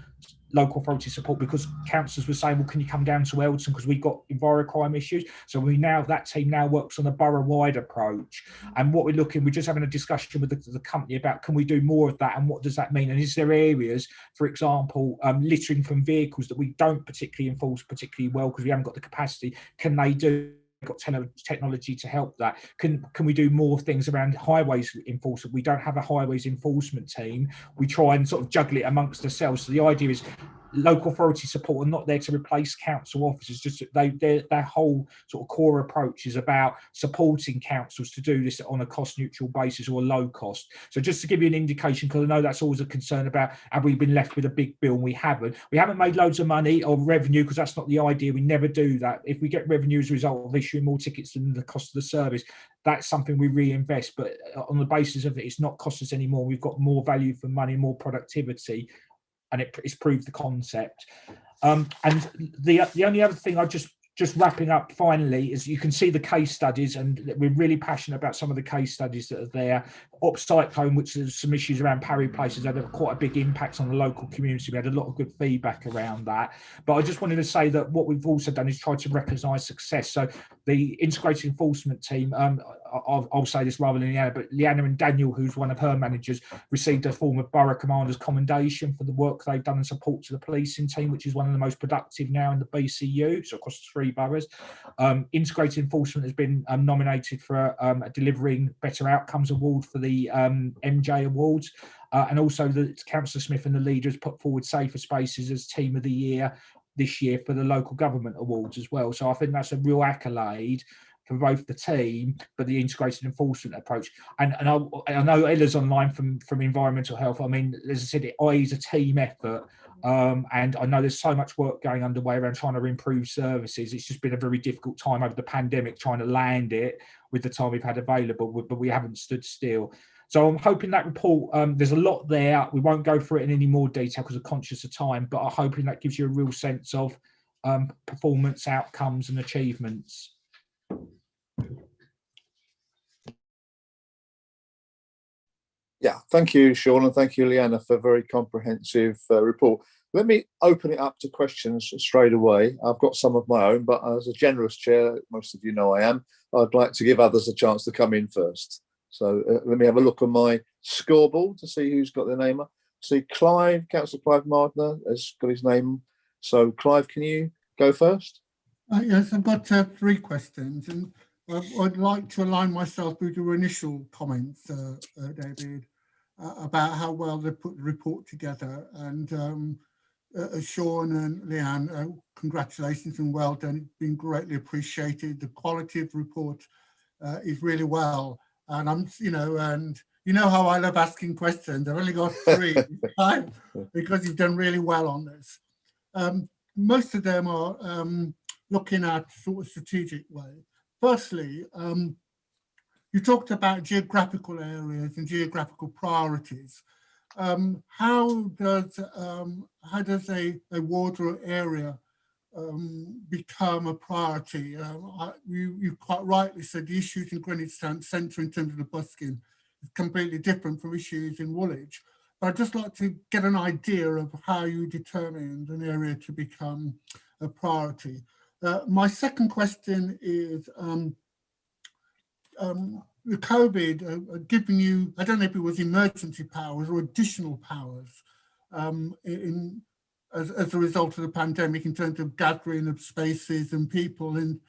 local authority support, because councillors were saying, well, can you come down to Eldon because we've got envirocrime issues. So that team now works on a borough-wide approach. And what we're just having a discussion with the company about, can we do more of that, and what does that mean? And is there areas, for example, littering from vehicles that we don't particularly enforce particularly well because we haven't got the capacity? Can they do? Got technology to help that? Can we do more things around highways enforcement? We don't have a highways enforcement team. We try and sort of juggle it amongst ourselves. So the idea is local authority support are not there to replace council officers. Just their whole sort of core approach is about supporting councils to do this on a cost neutral basis or a low cost. So just to give you an indication, because I know that's always a concern about, have we been left with a big bill? And we haven't made loads of money or revenue, because that's not the idea. We never do that. If we get revenue as a result of issuing more tickets than the cost of the service, that's something we reinvest. But on the basis of it's not cost us anymore, we've got more value for money, more productivity, and it's proved the concept. And the only other thing I just wrapping up finally is, you can see the case studies, and we're really passionate about some of the case studies that are there. Cyclone, which is some issues around Parry Place, has had quite a big impact on the local community. We had a lot of good feedback around that. But I just wanted to say that what we've also done is try to recognise success. So the integrated enforcement team, I'll say this rather than Leanna, but Leanna and Daniel, who's one of her managers, received a form of Borough Commander's Commendation for the work they've done in support to the policing team, which is one of the most productive now in the BCU, so across 3 boroughs. Integrated Enforcement has been nominated for a Delivering Better Outcomes Award for the MJ Awards. And also the Councillor Smith and the leader has put forward Safer Spaces as Team of the Year this year for the Local Government Awards as well. So I think that's a real accolade for both the team, but the integrated enforcement approach. And I know Ella's online from Environmental Health. I mean, as I said, it is a team effort. And I know there's so much work going underway around trying to improve services. It's just been a very difficult time over the pandemic trying to land it with the time we've had available, but we haven't stood still. So I'm hoping that report, there's a lot there. We won't go through it in any more detail because we're conscious of time, but I'm hoping that gives you a real sense of performance, outcomes and achievements. Yeah, thank you, Sean, and thank you, Leanna, for a very comprehensive report. Let me open it up to questions straight away. I've got some of my own, but as a generous chair, most of you know I am, I'd like to give others a chance to come in first. So let me have a look on my scoreboard to see who's got their name up. See, Clive, Councillor Clive Mardner has got his name. So Clive, can you go first? Yes, I've got 3 questions, and I'd like to align myself with your initial comments, David, about how well they put the report together. And Sean and Leanne, congratulations and well done. It's been greatly appreciated. The quality of the report is really well. And I'm, and you know how I love asking questions. I've only got 3 this time because you've done really well on this. Most of them are looking at sort of strategic way. Firstly, you talked about geographical areas and geographical priorities. How does a ward or area become a priority? You quite rightly said the issues in Greenwich Town Centre in terms of the busking is completely different from issues in Woolwich. But I'd just like to get an idea of how you determined an area to become a priority. My second question is, the COVID giving you, I don't know if it was emergency powers or additional powers as a result of the pandemic in terms of gathering of spaces and people. And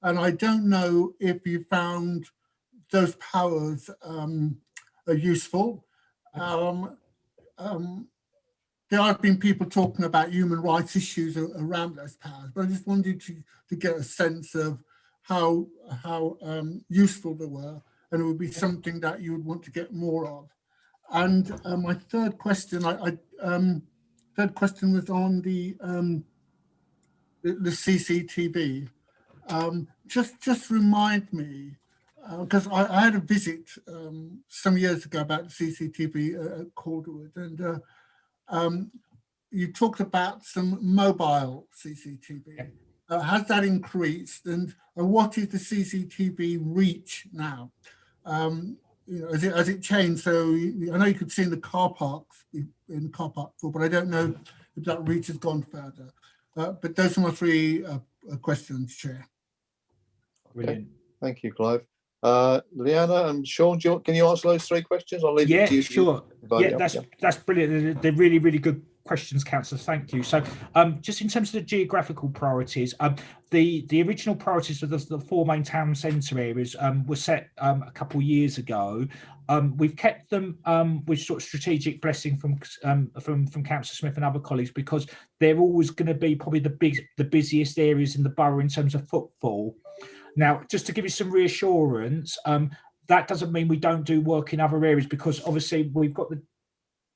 I don't know if you found those powers are useful. There have been people talking about human rights issues around those powers, but I just wanted to get a sense of how useful they were, and it would be something that you would want to get more of. And my third question, third question was on the CCTV. Just remind me, because I had a visit some years ago about the CCTV at Calderwood, and you talked about some mobile CCTV. Has that increased, and what is the CCTV reach now? Has it changed? So I know you could see in the car parks, but I don't know if that reach has gone further. But those are my 3 questions, Chair. Brilliant. Thank you, Clive. Leanna and Sean, can you answer those 3 questions? I'll leave it to you. Sure. Yeah, that's brilliant. They're really, really good questions, Councillor. Thank you. So just in terms of the geographical priorities, the original priorities of the 4 main town centre areas were set a couple of years ago. We've kept them with sort of strategic blessing from Councillor Smith and other colleagues, because they're always going to be probably the busiest areas in the borough in terms of footfall. Now, just to give you some reassurance, that doesn't mean we don't do work in other areas, because obviously we've got the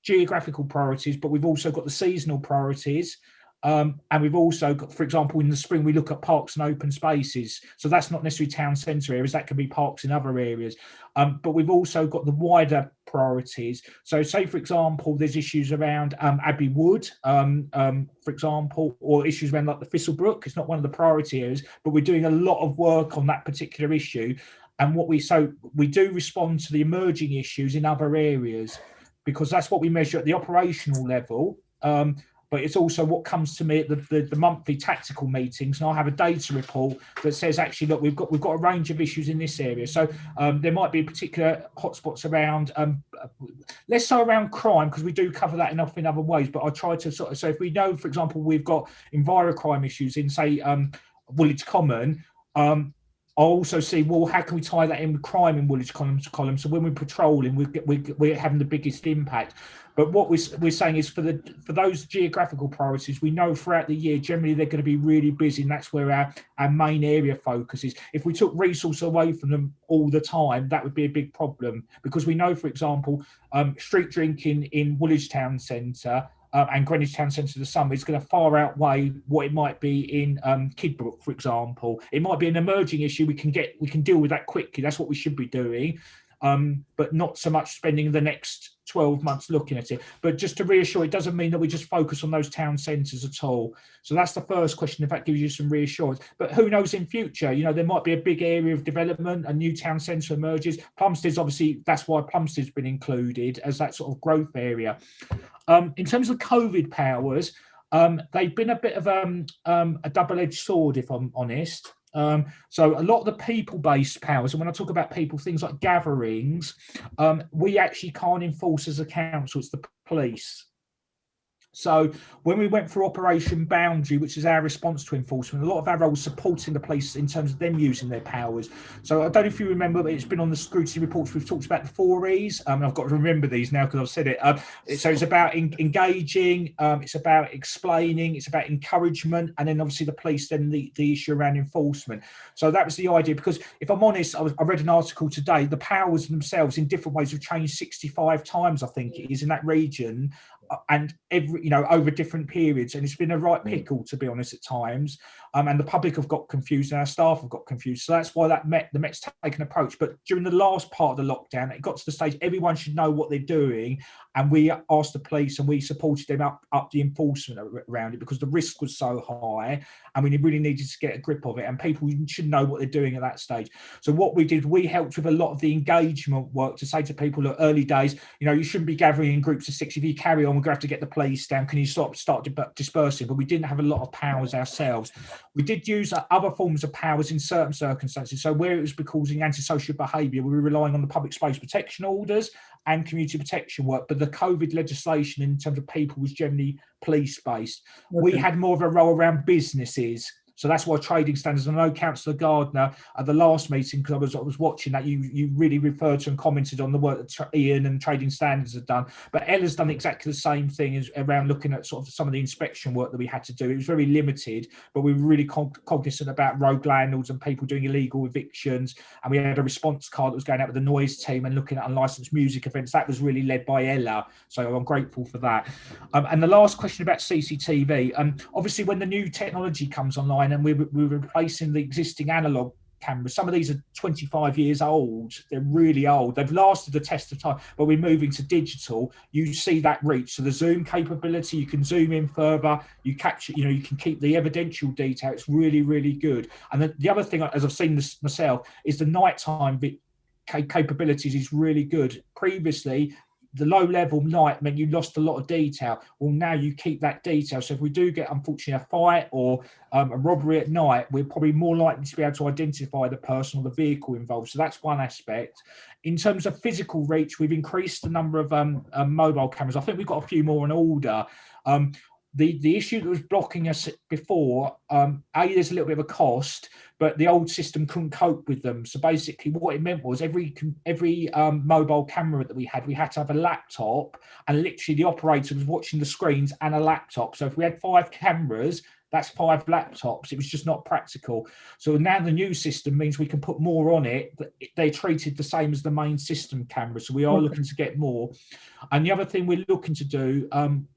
geographical priorities, but we've also got the seasonal priorities. And we've also got, for example, in the spring, we look at parks and open spaces. So that's not necessarily town centre areas, that can be parks in other areas. But we've also got the wider priorities. So say, for example, there's issues around Abbey Wood, for example, or issues around like the Thistlebrook. It's not one of the priority areas, but we're doing a lot of work on that particular issue. And we do respond to the emerging issues in other areas, because that's what we measure at the operational level. but it's also what comes to me at the monthly tactical meetings, and I have a data report that says, actually, look, we've got a range of issues in this area. So there might be particular hotspots around, less so around crime, because we do cover that enough in other ways, but I try to sort of, so if we know, for example, we've got envirocrime issues in, say, Woolwich Common, I'll also see, well, how can we tie that in with crime in Woolwich Common? So when we're patrolling, we're having the biggest impact. But what we're saying is, for those geographical priorities, we know throughout the year, generally they're going to be really busy, and that's where our main area focus is. If we took resource away from them all the time, that would be a big problem, because we know, for example, street drinking in Woolwich Town Centre and Greenwich Town Centre this summer is going to far outweigh what it might be in Kidbrooke, for example. It might be an emerging issue. We can deal with that quickly. That's what we should be doing, but not so much spending the next 12 months looking at it. But just to reassure, it doesn't mean that we just focus on those town centres at all. So that's the first question, if that gives you some reassurance. But who knows in future, you know, there might be a big area of development, a new town centre emerges. Plumstead's obviously, that's why Plumstead's been included as that sort of growth area. In terms of COVID powers, they've been a bit of a double-edged sword, if I'm honest. So a lot of the people-based powers, and when I talk about people, things like gatherings, we actually can't enforce as a council, it's the police. So when we went through Operation Boundary, which is our response to enforcement, a lot of our role was supporting the police in terms of them using their powers. So I don't know if you remember, but it's been on the Scrutiny reports, we've talked about the 4 E's. I've got to remember these now because I've said it. So it's about engaging, it's about explaining, it's about encouragement, and then obviously the police, then the issue around enforcement. So that was the idea, because if I'm honest, I read an article today, the powers themselves in different ways have changed 65 times, I think it is, in that region. And over different periods, and it's been a right pickle, to be honest, at times, and the public have got confused and our staff have got confused. So that's why the Met's taken an approach. But during the last part of the lockdown, it got to the stage everyone should know what they're doing, and we asked the police and we supported them up the enforcement around it, because the risk was so high and we really needed to get a grip of it, and people should know what they're doing at that stage. So what we did, we helped with a lot of the engagement work to say to people, look, early days, you shouldn't be gathering in groups of 6. If you carry on, we're going to have to get the police down. Can you start dispersing? But we didn't have a lot of powers ourselves. We did use other forms of powers in certain circumstances. So where it was causing antisocial behaviour, we were relying on the public space protection orders and community protection work. But the COVID legislation in terms of people was generally police-based. Okay. We had more of a role around businesses. So that's why trading standards, I know Councillor Gardner at the last meeting, because I was watching that, you really referred to and commented on the work that Ian and trading standards have done. But Ella's done exactly the same thing as around looking at sort of some of the inspection work that we had to do. It was very limited, but we were really cognizant about rogue landlords and people doing illegal evictions. And we had a response card that was going out with the noise team and looking at unlicensed music events. That was really led by Ella. So I'm grateful for that. And the last question about CCTV, obviously when the new technology comes online, and we're replacing the existing analog cameras. Some of these are 25 years old. They're really old. They've lasted the test of time, but we're moving to digital. You see that reach. So the zoom capability, you can zoom in further, you capture, you can keep the evidential detail. It's really, really good. And then the other thing, as I've seen this myself, is the nighttime capabilities is really good. Previously, the low level night meant you lost a lot of detail. Well, now you keep that detail. So if we do get, unfortunately, a fight or a robbery at night, we're probably more likely to be able to identify the person or the vehicle involved. So that's one aspect. In terms of physical reach, we've increased the number of mobile cameras. I think we've got a few more in order. The issue that was blocking us before, there's a little bit of a cost, but the old system couldn't cope with them. So basically what it meant was every mobile camera that we had to have a laptop, and literally the operator was watching the screens and a laptop. So if we had 5 cameras, that's 5 laptops. It was just not practical. So now the new system means we can put more on it, but they're treated the same as the main system camera. So we are looking to get more. And the other thing we're looking to do, and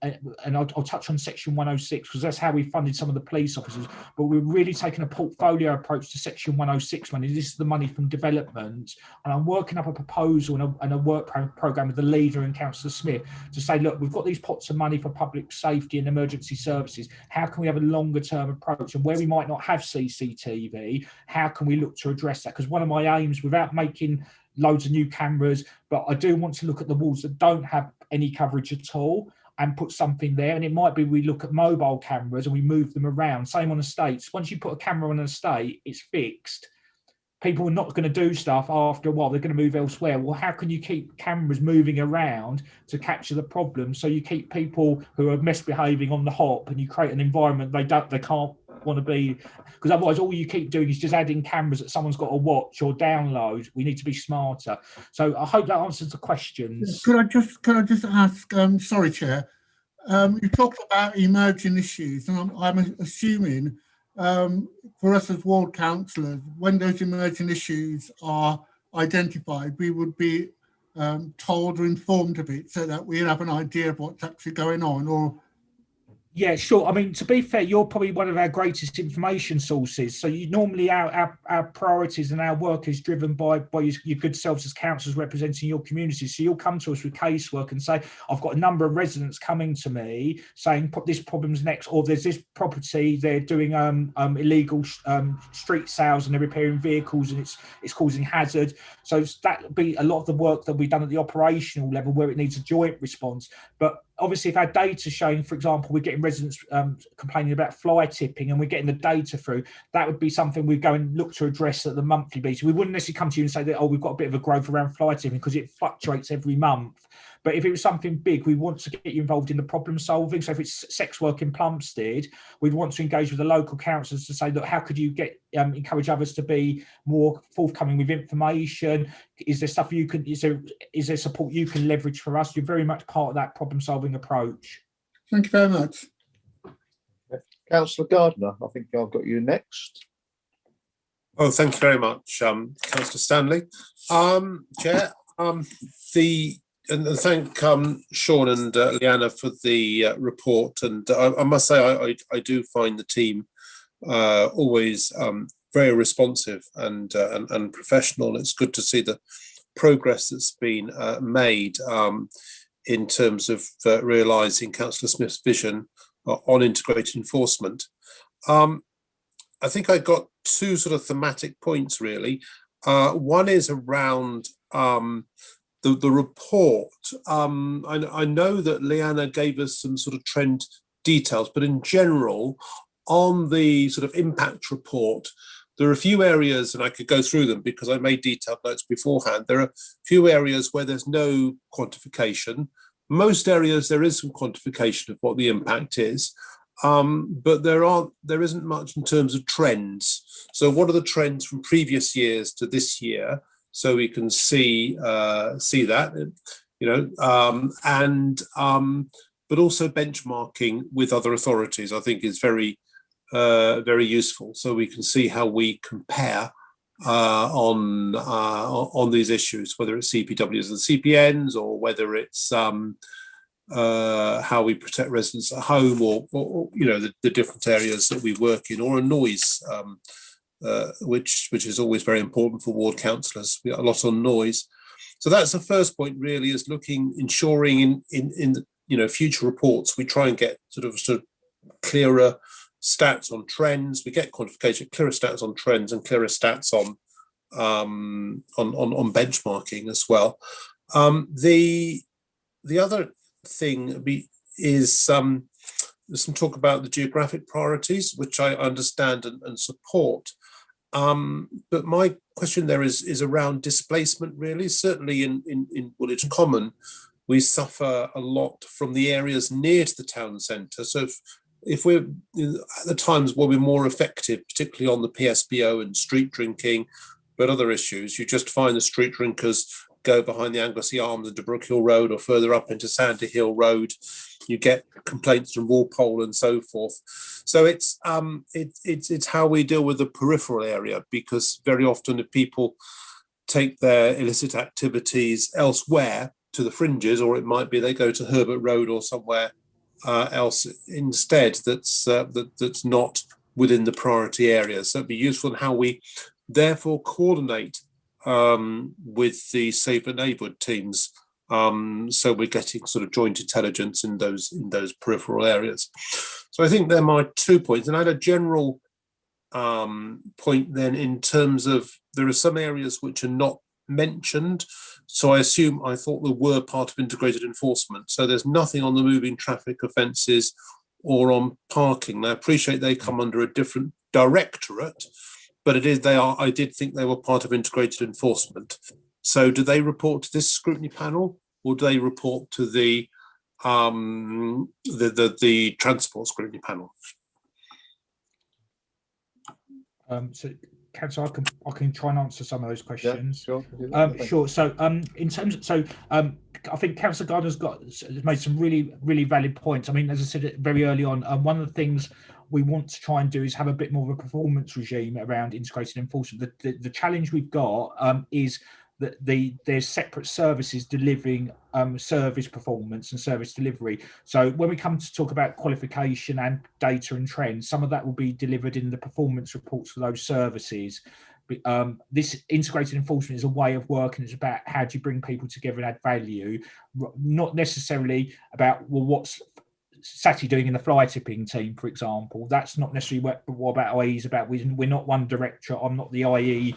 I'll touch on Section 106, because that's how we funded some of the police officers, but we're really taking a portfolio approach to Section 106 money. This is the money from development. And I'm working up a proposal and a work programme with the leader and Councillor Smith to say, look, we've got these pots of money for public safety and emergency services. How can we have a longer term approach? And where we might not have CCTV, how can we look to address that? Because one of my aims, without making loads of new cameras, but I do want to look at the wards that don't have any coverage at all. and put something there. And it might be we look at mobile cameras and we move them around. Same on estates. Once you put a camera on an estate, it's fixed. People are not going to do stuff after a while. They're going to move elsewhere. Well, how can you keep cameras moving around to capture the problem? So you keep people who are misbehaving on the hop, and you create an environment they can't want to be, because otherwise all you keep doing is just adding cameras that someone's got to watch or download. We need to be smarter. So I hope that answers the questions. Could I just ask? Sorry, Chair. You talked about emerging issues, and I'm assuming for us as ward councillors, when those emerging issues are identified, we would be told or informed of it so that we have an idea of what's actually going on. Or yeah, sure. I mean, to be fair, you're probably one of our greatest information sources. So you normally our priorities and our work is driven by your good selves as councillors representing your community. So you'll come to us with casework and say, I've got a number of residents coming to me saying this problem's next, or there's this property, they're doing illegal street sales and they're repairing vehicles and it's causing hazard. So that would be a lot of the work that we've done at the operational level where it needs a joint response. But obviously, if our data showing, for example, we're getting residents complaining about fly tipping and we're getting the data through, that would be something we'd go and look to address at the monthly basis. We wouldn't necessarily come to you and say that, oh, we've got a bit of a growth around fly tipping, because it fluctuates every month. But if it was something big, we want to get you involved in the problem solving. So if it's sex work in Plumstead, we'd want to engage with the local councils to say, look, how could you encourage others to be more forthcoming with information? Is there stuff you can, is there support you can leverage for us? You're very much part of that problem solving approach. thank you very much. Councillor Gardner, I think I've got you next. Oh, thank you very much, Councillor Stanley. Chair, and thank Sean and Leanna for the report. And I must say, I do find the team always very responsive and professional. It's good to see the progress that's been made in terms of realising Councillor Smith's vision on integrated enforcement. I think I got two sort of thematic points really. One is around the report. I know that Leanna gave us some sort of trend details, but in general, on the sort of impact report, there are a few areas, and I could go through them because I made detailed notes beforehand. There are a few areas where there's no quantification. Most areas there is some quantification of what the impact is, but there isn't much in terms of trends. So what are the trends from previous years to this year? So we can see that, you know, but also benchmarking with other authorities, I think is very useful. So we can see how we compare on these issues, whether it's CPWs and CPNs, or whether it's how we protect residents at home, or you know, the different areas that we work in, or a noise, which is always very important for ward councillors. We got a lot on noise. So that's the first point really, is ensuring in the, you know, future reports we try and get sort of clearer stats on trends. We get quantification, clearer stats on trends, and clearer stats on benchmarking as well. The other thing is there's some talk about the geographic priorities, which I understand and support. But my question there is around displacement really. Certainly in Woolwich Common, we suffer a lot from the areas near to the town centre. So if we're at the times where we're more effective, particularly on the PSBO and street drinking, but other issues, you just find the street drinkers go behind the Anglesey Arms into Brook Hill Road, or further up into Sandy Hill Road. You get complaints from Walpole and so forth. So it's how we deal with the peripheral area, because very often if people take their illicit activities elsewhere to the fringes, or it might be they go to Herbert Road or somewhere else instead that's not within the priority areas. So it'd be useful in how we therefore coordinate with the safer neighbourhood teams, so we're getting sort of joint intelligence in those peripheral areas. So I think they're my 2 points. And I had a general point then in terms of there are some areas which are not mentioned. So I thought they were part of integrated enforcement. So there's nothing on the moving traffic offences or on parking. Now, I appreciate they come under a different directorate, but I did think they were part of integrated enforcement. So do they report to this scrutiny panel, or do they report to the transport scrutiny panel? So, Councillor, I can try and answer some of those questions. Sure. Sure. So, in terms of, I think Councillor Gardner's made some really valid points. I mean, as I said very early on, one of the things we want to try and do is have a bit more of a performance regime around integrated enforcement. The challenge we've got is that there's separate services delivering service performance and service delivery. So when we come to talk about qualification and data and trends, some of that will be delivered in the performance reports for those services. This integrated enforcement is a way of working. It's about how do you bring people together and add value, not necessarily about, well, what's Sati doing in the fly tipping team, for example. That's not necessarily what about IE is about. We're not one director. I'm not the IE,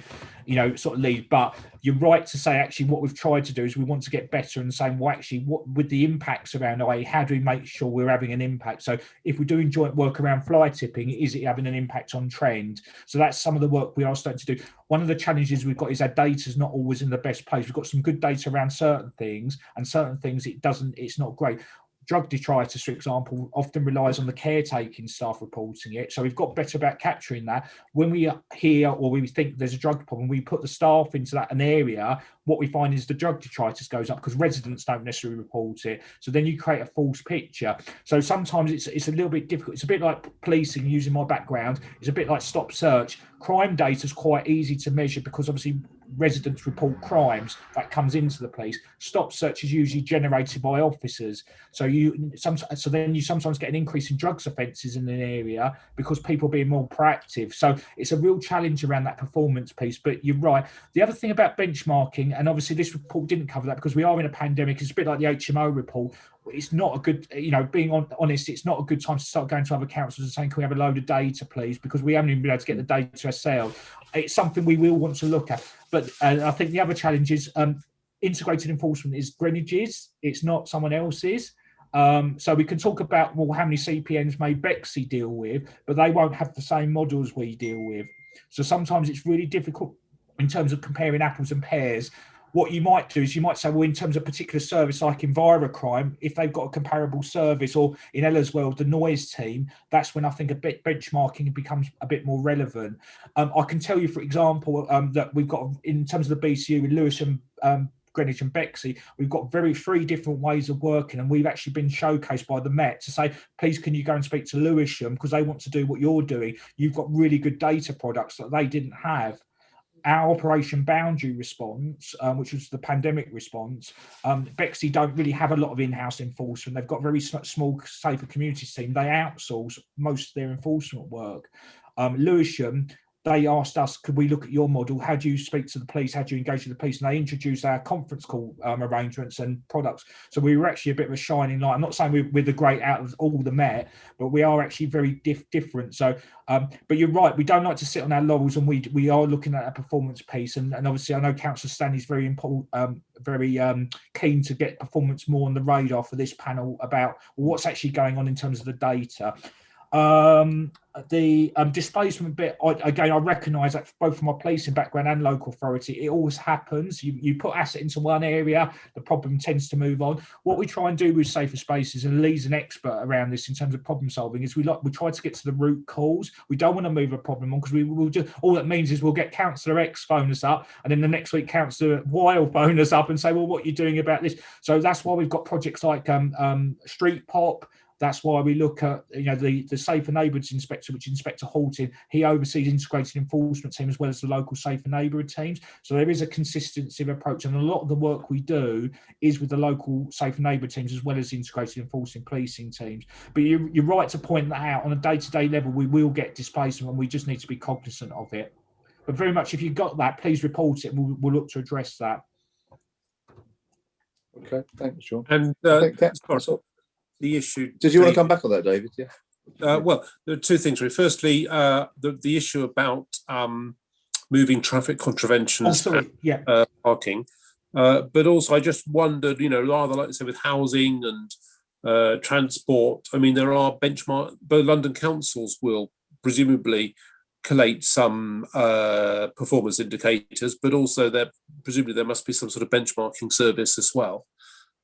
sort of lead. But you're right to say, actually, what we've tried to do is we want to get better and saying, well, actually, what with the impacts around IE, how do we make sure we're having an impact? So if we're doing joint work around fly tipping, is it having an impact on trend? So that's some of the work we are starting to do. One of the challenges we've got is our data is not always in the best place. We've got some good data around certain things, and certain things it's not great. Drug detritus, for example, often relies on the caretaking staff reporting it. So we've got better about capturing that. When we hear or we think there's a drug problem, we put the staff into an area, what we find is the drug detritus goes up because residents don't necessarily report it. So then you create a false picture. So sometimes it's a little bit difficult. It's a bit like policing, using my background. It's a bit like stop search. Crime data is quite easy to measure because obviously residents report crimes that comes into the police. Stop search is usually generated by officers. So then you sometimes get an increase in drugs offences in an area because people are being more proactive. So it's a real challenge around that performance piece. But you're right. The other thing about benchmarking, and obviously this report didn't cover that because we are in a pandemic, it's a bit like the HMO report. It's not a good, being honest, it's not a good time to start going to other councils and saying, can we have a load of data, please? Because we haven't even been able to get the data ourselves. It's something we will want to look at. But I think the other challenge is integrated enforcement is Greenwich's. It's not someone else's. So we can talk about, well, how many CPNs may Bexley deal with, but they won't have the same models we deal with. So sometimes it's really difficult in terms of comparing apples and pears. What you might do is you might say, well, in terms of particular service like EnviroCrime, if they've got a comparable service, or in Ella's world, the noise team, that's when I think a bit benchmarking becomes a bit more relevant. I can tell you, for example, that we've got, in terms of the BCU with Lewisham, Greenwich and Bexley, we've got three different ways of working, and we've actually been showcased by the Met to say, please, can you go and speak to Lewisham because they want to do what you're doing. You've got really good data products that they didn't have. Our Operation Boundary response, which was the pandemic response, Bexley don't really have a lot of in-house enforcement. They've got a very small, safer communities team. They outsource most of their enforcement work. Lewisham, they asked us, could we look at your model? How do you speak to the police? How do you engage with the police? And they introduced our conference call arrangements and products. So we were actually a bit of a shining light. I'm not saying we're the great out of all the Met, but we are actually very different. So, but you're right, we don't like to sit on our laurels, and we are looking at a performance piece. And obviously, I know Councillor Stanley's very important, very keen to get performance more on the radar for this panel about what's actually going on in terms of the data. The displacement bit, I recognise that both from my policing background and local authority, it always happens. You put asset into one area, the problem tends to move on. What we try and do with Safer Spaces, and Lee's an expert around this in terms of problem solving, is we try to get to the root cause. We don't want to move a problem on because we will just, all that means is we'll get Councillor X phone us up, and then the next week Councillor Y will phone us up and say, well, what are you doing about this? So that's why we've got projects like Street Pop. That's why we look at, the Safer Neighbourhoods Inspector, which Inspector Halton, he oversees integrated enforcement team as well as the local Safer Neighbourhood teams. So there is a consistency of approach, and a lot of the work we do is with the local Safer Neighbourhood teams as well as integrated enforcement policing teams. But you're right to point that out. On a day-to-day level, we will get displacement, and we just need to be cognizant of it. But very much, if you've got that, please report it, and we'll look to address that. Okay, thanks, John. And the issue. Did you want to come back on that, David? Yeah. Well, there are two things. Really. Firstly, the issue about moving traffic contraventions, parking. But also, I just wondered, rather like I said, with housing and transport, I mean, there are benchmark. Both London councils will presumably collate some performance indicators, but also presumably there must be some sort of benchmarking service as well,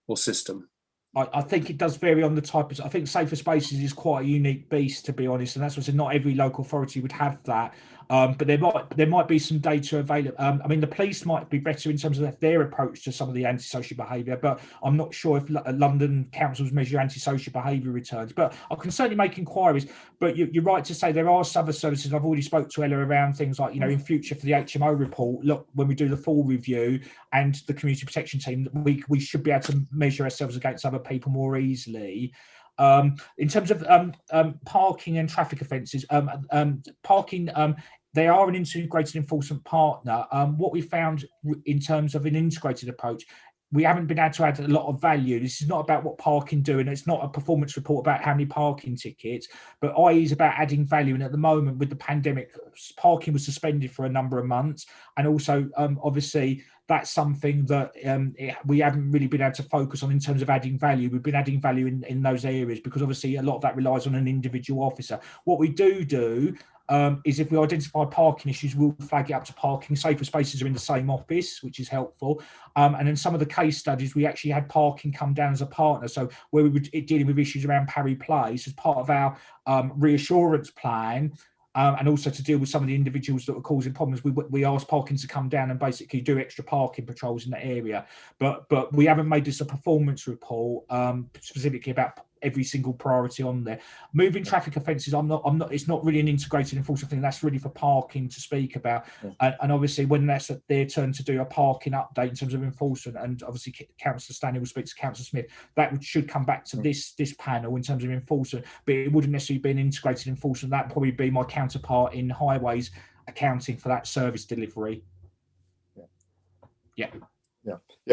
or system. I think it does vary on the type of. I think safer spaces is quite a unique beast, to be honest, and that's what's not every local authority would have that. But there might be some data available. I mean, the police might be better in terms of their approach to some of the antisocial behaviour, but I'm not sure if London councils measure antisocial behaviour returns. But I can certainly make inquiries. But you're right to say there are some other services. I've already spoke to Ella around things like, in future for the HMO report, look, when we do the full review and the community protection team, we should be able to measure ourselves against other people more easily. In terms of parking and traffic offences, parking, they are an integrated enforcement partner. What we found in terms of an integrated approach, we haven't been able to add a lot of value. This is not about what parking doing. It's not a performance report about how many parking tickets, but IE is about adding value. And at the moment, with the pandemic, parking was suspended for a number of months. And also, obviously, that's something that we haven't really been able to focus on in terms of adding value. We've been adding value in those areas because obviously a lot of that relies on an individual officer. What we do is if we identify parking issues, we'll flag it up to parking. Safer spaces are in the same office, which is helpful. And in some of the case studies, we actually had parking come down as a partner. So where we were dealing with issues around Parry Place as part of our reassurance plan, and also to deal with some of the individuals that were causing problems, we asked parking to come down and basically do extra parking patrols in that area. But we haven't made this a performance report specifically about every single priority on there. Moving traffic offences, it's not really an integrated enforcement thing. That's really for parking to speak about. And obviously when that's their turn to do a parking update in terms of enforcement, and obviously Councillor Stanley will speak to Councillor Smith, that should come back to this panel in terms of enforcement, but it wouldn't necessarily be an integrated enforcement. That'd probably be my counterpart in highways accounting for that service delivery. Yeah.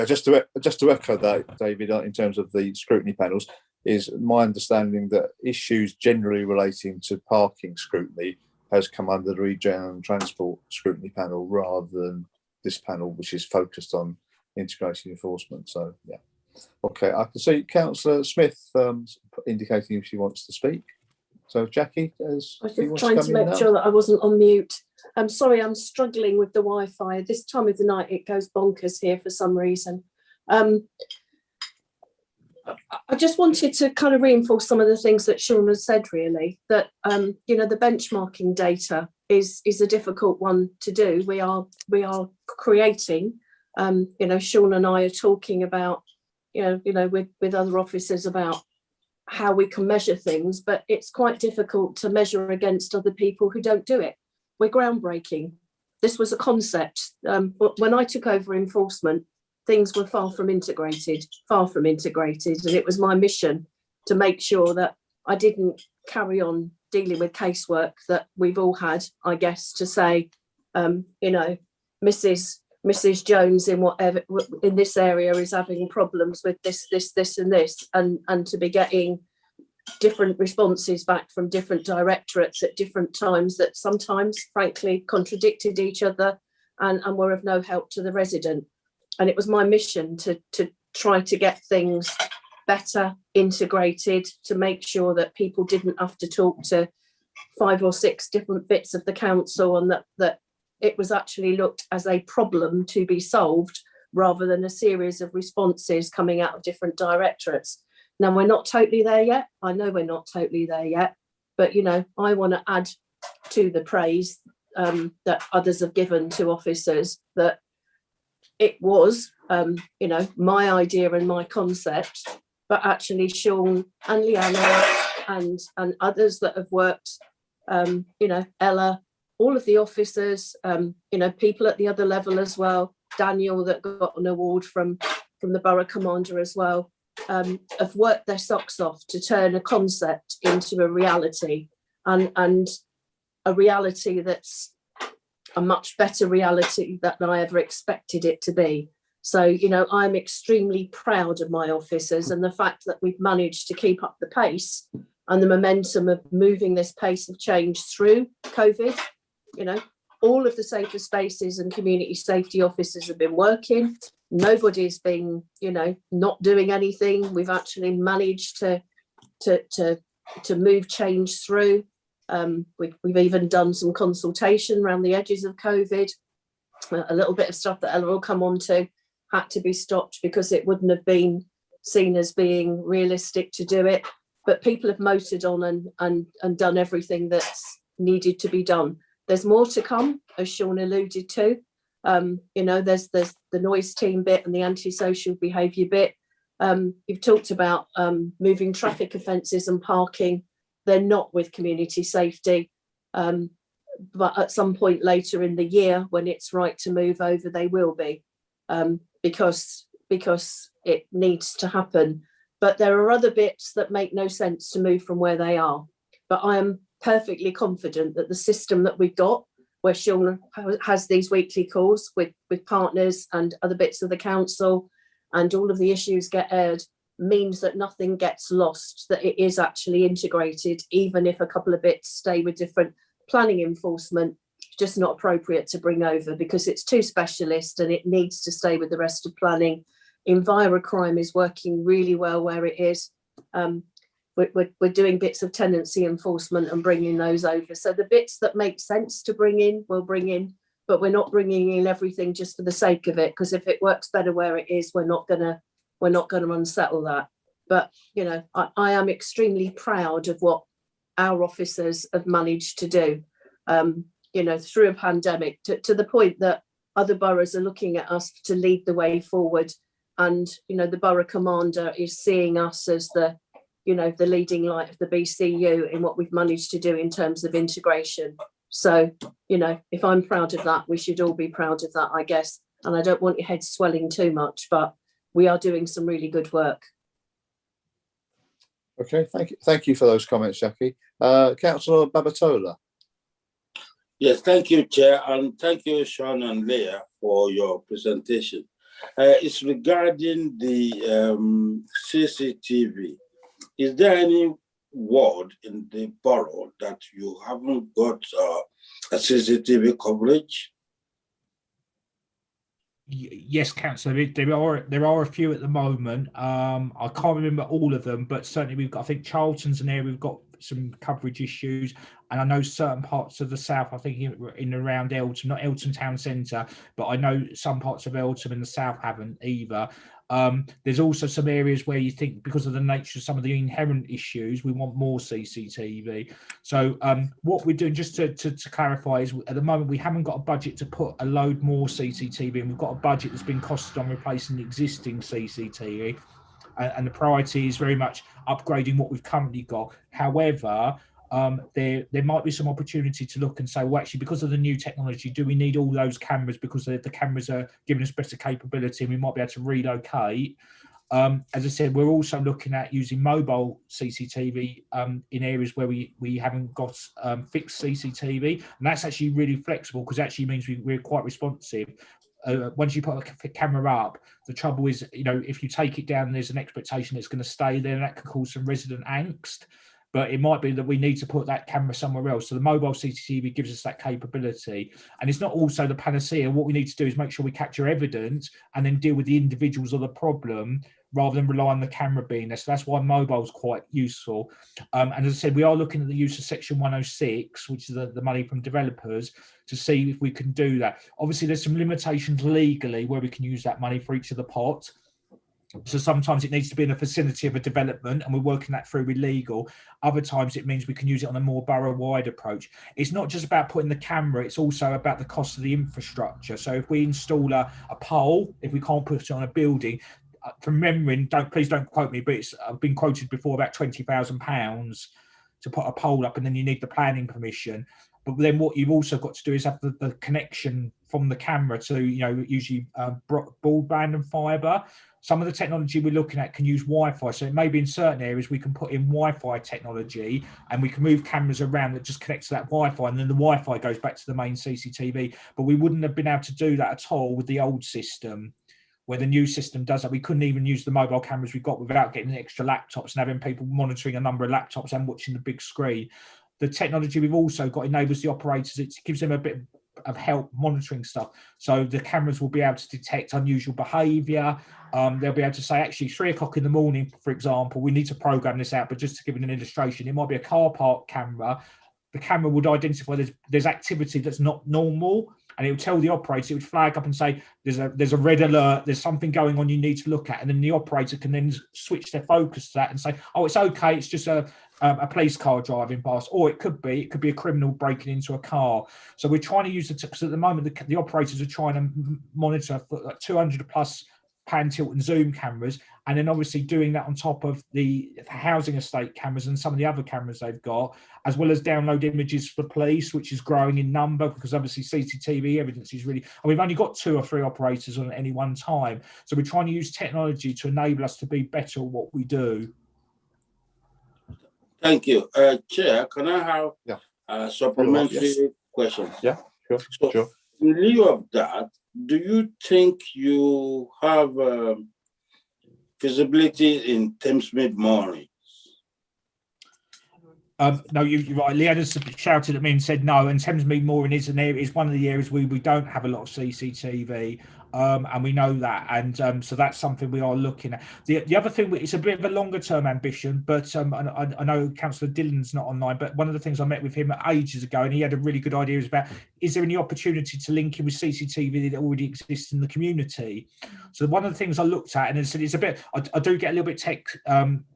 Just to echo that, David, in terms of the scrutiny panels, is my understanding that issues generally relating to parking scrutiny has come under the Region and Transport Scrutiny Panel rather than this panel, which is focused on integrated enforcement. So, yeah. Okay, I can see Councillor Smith indicating if she wants to speak. So, Jackie, I was just trying to make sure that I wasn't on mute. I'm sorry, I'm struggling with the Wi-Fi. This time of the night, it goes bonkers here for some reason. I just wanted to kind of reinforce some of the things that Sean has said, really, that, the benchmarking data is a difficult one to do. We are creating, Sean and I are talking about, with other officers about how we can measure things, but it's quite difficult to measure against other people who don't do it. We're groundbreaking. This was a concept. When I took over enforcement, things were far from integrated, and it was my mission to make sure that I didn't carry on dealing with casework that we've all had, I guess, to say, Mrs. Jones in this area is having problems with this, and this, and to be getting different responses back from different directorates at different times that sometimes, frankly, contradicted each other and were of no help to the resident. And it was my mission to try to get things better integrated, to make sure that people didn't have to talk to 5 or 6 different bits of the council, and that it was actually looked as a problem to be solved rather than a series of responses coming out of different directorates. Now, we're not totally there yet. I know we're not totally there yet, but, I want to add to the praise that others have given to officers, that it was, my idea and my concept, but actually Sean and Leanna and others that have worked, Ella, all of the officers, people at the other level as well, Daniel that got an award from the borough commander as well, have worked their socks off to turn a concept into a reality, and a reality that's a much better reality than I ever expected it to be. So, I'm extremely proud of my officers and the fact that we've managed to keep up the pace and the momentum of moving this pace of change through COVID. all of the safer spaces and community safety officers have been working. Nobody's been, not doing anything. We've actually managed to move change through. We've even done some consultation around the edges of COVID. A little bit of stuff that Ella will come on to had to be stopped because it wouldn't have been seen as being realistic to do it. But people have motored on and done everything that's needed to be done. There's more to come, as Sean alluded to. There's the noise team bit and the antisocial behaviour bit. You've talked about moving traffic offences and parking. They're not with community safety. But at some point later in the year, when it's right to move over, they will be, because it needs to happen. But there are other bits that make no sense to move from where they are. But I am perfectly confident that the system that we've got, where Sean has these weekly calls with partners and other bits of the council, and all of the issues get aired, means that nothing gets lost, that it is actually integrated, even if a couple of bits stay with different planning enforcement, just not appropriate to bring over because it's too specialist and it needs to stay with the rest of planning. Envirocrime is working really well where it is. We're doing bits of tenancy enforcement and bringing those over. So the bits that make sense to bring in, we'll bring in, but we're not bringing in everything just for the sake of it, because if it works better where it is, we're not gonna unsettle that. But I am extremely proud of what our officers have managed to do, through a pandemic, to the point that other boroughs are looking at us to lead the way forward. And, the borough commander is seeing us as the leading light of the BCU in what we've managed to do in terms of integration. So, if I'm proud of that, we should all be proud of that, I guess. And I don't want your head swelling too much, but we are doing some really good work. Okay, thank you for those comments, Jackie. Councillor Babatola. Yes, thank you, Chair, and thank you, Sean and Leah, for your presentation. It's regarding the CCTV. Is there any ward in the borough that you haven't got a CCTV coverage? Yes, Councillor, there are a few at the moment. I can't remember all of them, but certainly we've got, I think Charlton's an area we've got some coverage issues, and I know certain parts of the south, I think in around Eltham, not Eltham town centre, but I know some parts of Eltham in the south haven't either. There's also some areas where you think, because of the nature of some of the inherent issues, we want more CCTV. So what we're doing, just to clarify, is at the moment we haven't got a budget to put a load more CCTV in. We've got a budget that's been costed on replacing the existing CCTV, and the priority is very much upgrading what we've currently got. However, there might be some opportunity to look and say, well, actually, because of the new technology, do we need all those cameras, because the cameras are giving us better capability and we might be able to relocate. As I said, we're also looking at using mobile CCTV in areas where we haven't got fixed CCTV, and that's actually really flexible, because it actually means we're quite responsive. Once you put a camera up, the trouble is, if you take it down, there's an expectation it's going to stay there, and that can cause some resident angst. But it might be that we need to put that camera somewhere else. So the mobile CCTV gives us that capability. And it's not also the panacea. What we need to do is make sure we capture evidence and then deal with the individuals of the problem, rather than rely on the camera being there. So that's why mobile is quite useful. And as I said, we are looking at the use of Section 106, which is the money from developers, to see if we can do that. Obviously, there's some limitations legally where we can use that money for each of the pot. So sometimes it needs to be in a vicinity of a development, and we're working that through with legal. Other times it means we can use it on a more borough-wide approach. It's not just about putting the camera, it's also about the cost of the infrastructure. So if we install a pole, if we can't put it on a building, from memory, please don't quote me, but I've been quoted before about £20,000 to put a pole up, and then you need the planning permission. But then what you've also got to do is have the connection from the camera to, usually broadband and fibre. Some of the technology we're looking at can use Wi-Fi. So it may be in certain areas we can put in Wi-Fi technology, and we can move cameras around that just connect to that Wi-Fi, and then the Wi-Fi goes back to the main CCTV. But we wouldn't have been able to do that at all with the old system. Where the new system does that, we couldn't even use the mobile cameras we've got without getting extra laptops and having people monitoring a number of laptops and watching the big screen. The technology we've also got enables the operators, it gives them a bit of help monitoring stuff. So the cameras will be able to detect unusual behaviour. They'll be able to say, actually, 3 o'clock in the morning, for example, we need to program this out. But just to give it an illustration, it might be a car park camera. The camera would identify there's activity that's not normal, and it would tell the operator, it would flag up and say, there's a red alert, there's something going on you need to look at. And then the operator can then switch their focus to that and say, oh, it's okay, it's just a police car driving past, or it could be a criminal breaking into a car. So we're trying to use because at the moment the operators are trying to monitor for like 200 plus pan, tilt and zoom cameras, and then obviously doing that on top of the housing estate cameras and some of the other cameras they've got, as well as download images for police, which is growing in number because obviously CCTV evidence is really, and we've only got 2 or 3 operators on at any one time. So we're trying to use technology to enable us to be better at what we do. Thank you. Chair, can I have a supplementary question? Yeah, sure. So, sure. in lieu of that, do you think you have visibility in Thamesmead Morning? No, you're right. Leanna's shouted at me and said no, and Thamesmead Mooring is one of the areas we don't have a lot of CCTV, and we know that, and so that's something we are looking at. The other thing, it's a bit of a longer term ambition, but I know Councillor Dillon's not online, but one of the things I met with him ages ago, and he had a really good idea, is about, is there any opportunity to link in with CCTV that already exists in the community? So one of the things I looked at, and it's a bit, I do get a little bit tech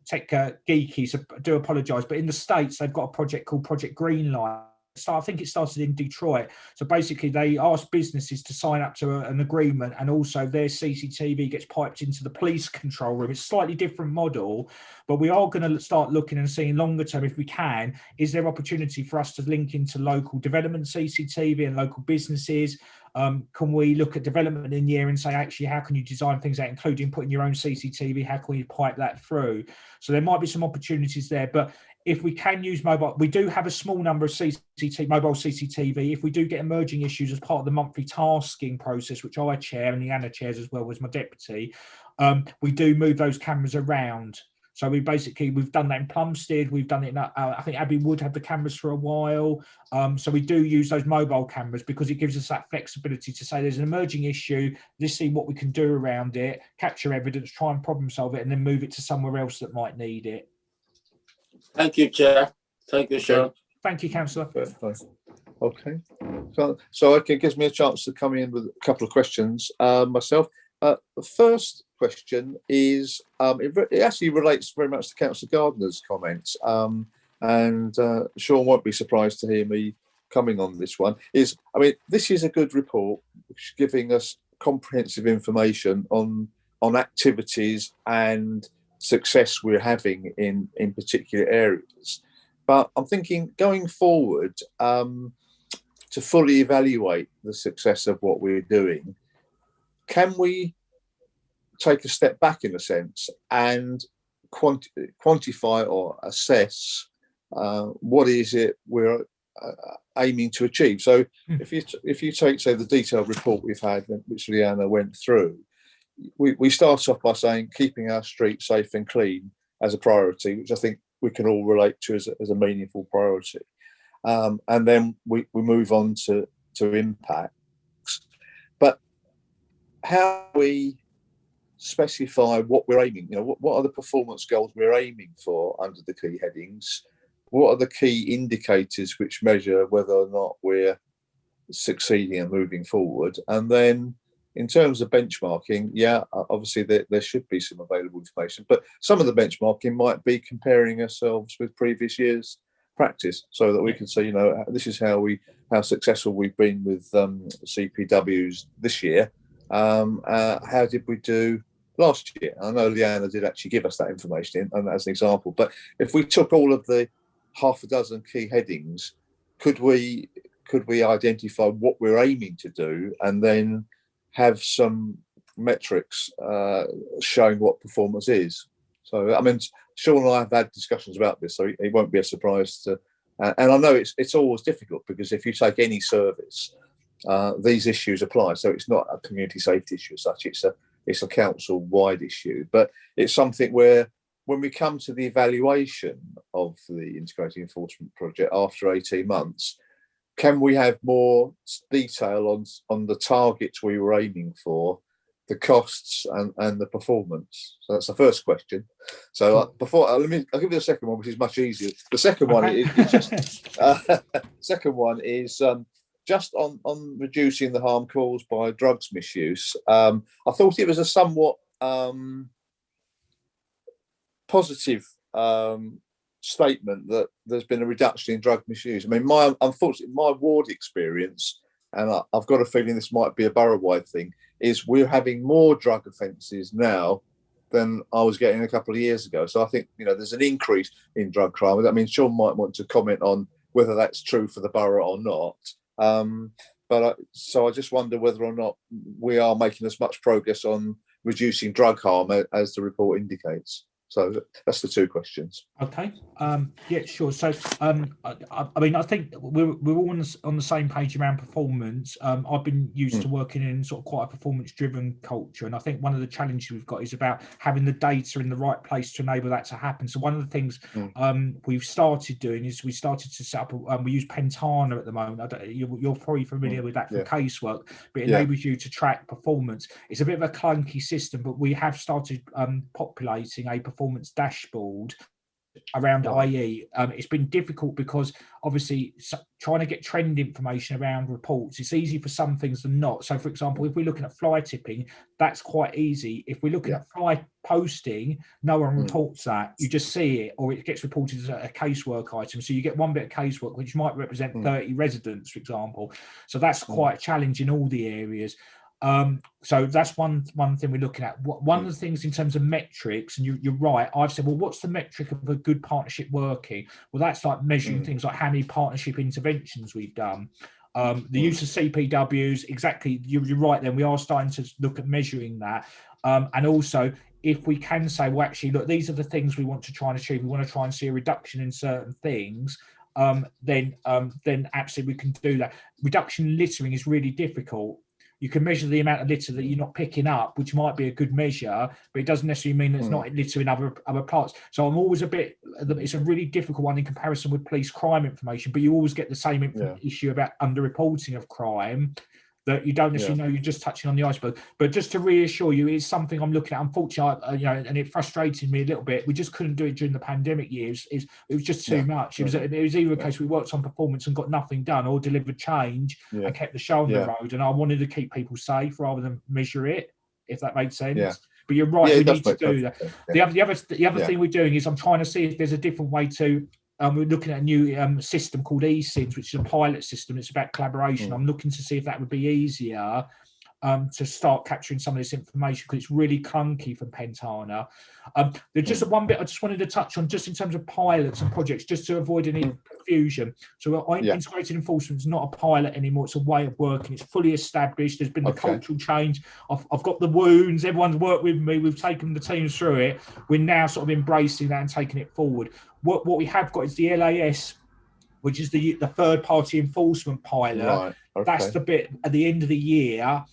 geeky, so I do apologise, but in the States, they've got a project called Project Greenlight. So I think it started in Detroit. So basically they ask businesses to sign up to an agreement, and also their CCTV gets piped into the police control room. It's a slightly different model, but we are going to start looking and seeing longer term, if we can, is there opportunity for us to link into local development CCTV and local businesses? Can we look at development in the year and say, actually, how can you design things out, including putting your own CCTV? How can we pipe that through? So there might be some opportunities there, but if we can use mobile, we do have a small number of mobile CCTV. If we do get emerging issues as part of the monthly tasking process, which I chair and Leanna chairs as well as my deputy, we do move those cameras around. So we've done that in Plumstead. We've done it in, I think Abbey Wood had the cameras for a while. So we do use those mobile cameras because it gives us that flexibility to say there's an emerging issue, let's see what we can do around it, capture evidence, try and problem solve it, and then move it to somewhere else that might need it. Thank you, Chair. Thank you, Sean. Thank you, Councillor. Okay. So it gives me a chance to come in with a couple of questions myself. The first question is, it actually relates very much to Councillor Gardner's comments, and Sean won't be surprised to hear me coming on this one. This is a good report, which is giving us comprehensive information on activities and success we're having in particular areas. But I'm thinking going forward, to fully evaluate the success of what we're doing, can we take a step back in a sense and quantify or assess what is it we're aiming to achieve? So if you take, say, the detailed report we've had, which Leanna went through, we start off by saying keeping our streets safe and clean as a priority, which I think we can all relate to as a meaningful priority. And then we move on to impacts. But how we specify what we're aiming, what are the performance goals we're aiming for under the key headings? What are the key indicators which measure whether or not we're succeeding and moving forward? And then in terms of benchmarking, obviously there should be some available information, but some of the benchmarking might be comparing ourselves with previous years' practice, so that we can say, this is how successful we've been with CPWs this year. How did we do last year? I know Leanna did actually give us that information and as an example, but if we took all of the half a dozen key headings, could we identify what we're aiming to do and then have some metrics showing what performance is? So, Sean and I have had discussions about this, so it won't be a surprise to, and I know it's always difficult because if you take any service, these issues apply. So it's not a community safety issue as such, it's a council-wide issue, but it's something where when we come to the evaluation of the integrated enforcement project after 18 months, can we have more detail on the targets we were aiming for, the costs and the performance? So that's the first question. So before I'll give you the second one, which is much easier. The second one is just second one is just on reducing the harm caused by drugs misuse. I thought it was a somewhat positive statement that there's been a reduction in drug misuse. I mean, unfortunately, my ward experience, and I've got a feeling this might be a borough-wide thing, is we're having more drug offences now than I was getting a couple of years ago. So I think, there's an increase in drug crime. I mean, Sean might want to comment on whether that's true for the borough or not. So I just wonder whether or not we are making as much progress on reducing drug harm as the report indicates. So that's the two questions. Okay. Yeah, sure. So, I mean, I think we're all on the same page around performance. I've been used to working in sort of quite a performance-driven culture, and I think one of the challenges we've got is about having the data in the right place to enable that to happen. So one of the things we've started doing is we started to set up. We use Pentana at the moment. You're probably familiar with that for casework, but it enables you to track performance. It's a bit of a clunky system, but we have started populating a performance dashboard around IE. It's been difficult because obviously trying to get trend information around reports, it's easy for some things than not. So for example, if we're looking at fly tipping, that's quite easy. If we're looking at fly posting, no one reports that. You just see it, or it gets reported as a casework item. So you get one bit of casework which might represent 30 residents, for example. So that's quite a challenge in all the areas. So that's one thing we're looking at. One of the things in terms of metrics, and you're right, I've said, well, what's the metric of a good partnership working? Well, that's like measuring things like how many partnership interventions we've done, the use of CPWs. Exactly, you're right. Then we are starting to look at measuring that, and also if we can say, well, actually, look, these are the things we want to try and achieve. We want to try and see a reduction in certain things. Then absolutely we can do that. Reduction in littering is really difficult. You can measure the amount of litter that you're not picking up, which might be a good measure, but it doesn't necessarily mean that it's not litter in other parts. So I'm always it's a really difficult one in comparison with police crime information, but you always get the same issue about underreporting of crime, that you don't necessarily know, you're just touching on the iceberg. But just to reassure you, it's something I'm looking at. Unfortunately, and it frustrated me a little bit. We just couldn't do it during the pandemic years. It was just too much. It was either a case we worked on performance and got nothing done, or delivered change and kept the show on the road. And I wanted to keep people safe rather than measure it, if that made sense. But you're right, we need to do that. The other thing we're doing is I'm trying to see if there's a different way to. We're looking at a new system called eSINs, which is a pilot system. It's about collaboration. I'm looking to see if that would be easier to start capturing some of this information, because it's really clunky from Pentana. There's just one bit I just wanted to touch on, just in terms of pilots and projects, just to avoid any confusion. So integrated enforcement is not a pilot anymore. It's a way of working. It's fully established. There's been the cultural change. I've got the wounds. Everyone's worked with me. We've taken the teams through it. We're now sort of embracing that and taking it forward. What we have got is the LAS, which is the third party enforcement pilot. That's the bit at the end of the year.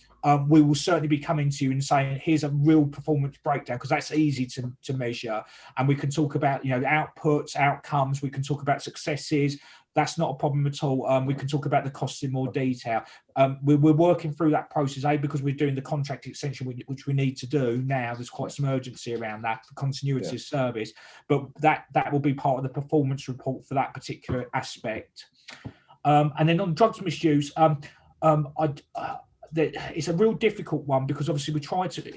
We will certainly be coming to you and saying, here's a real performance breakdown, because that's easy to measure. And we can talk about, outputs, outcomes. We can talk about successes. That's not a problem at all. We can talk about the costs in more detail. We're working through that process, because we're doing the contract extension, which we need to do now. There's quite some urgency around that for continuity of service. But that will be part of the performance report for that particular aspect. And then on drugs misuse, it's a real difficult one, because obviously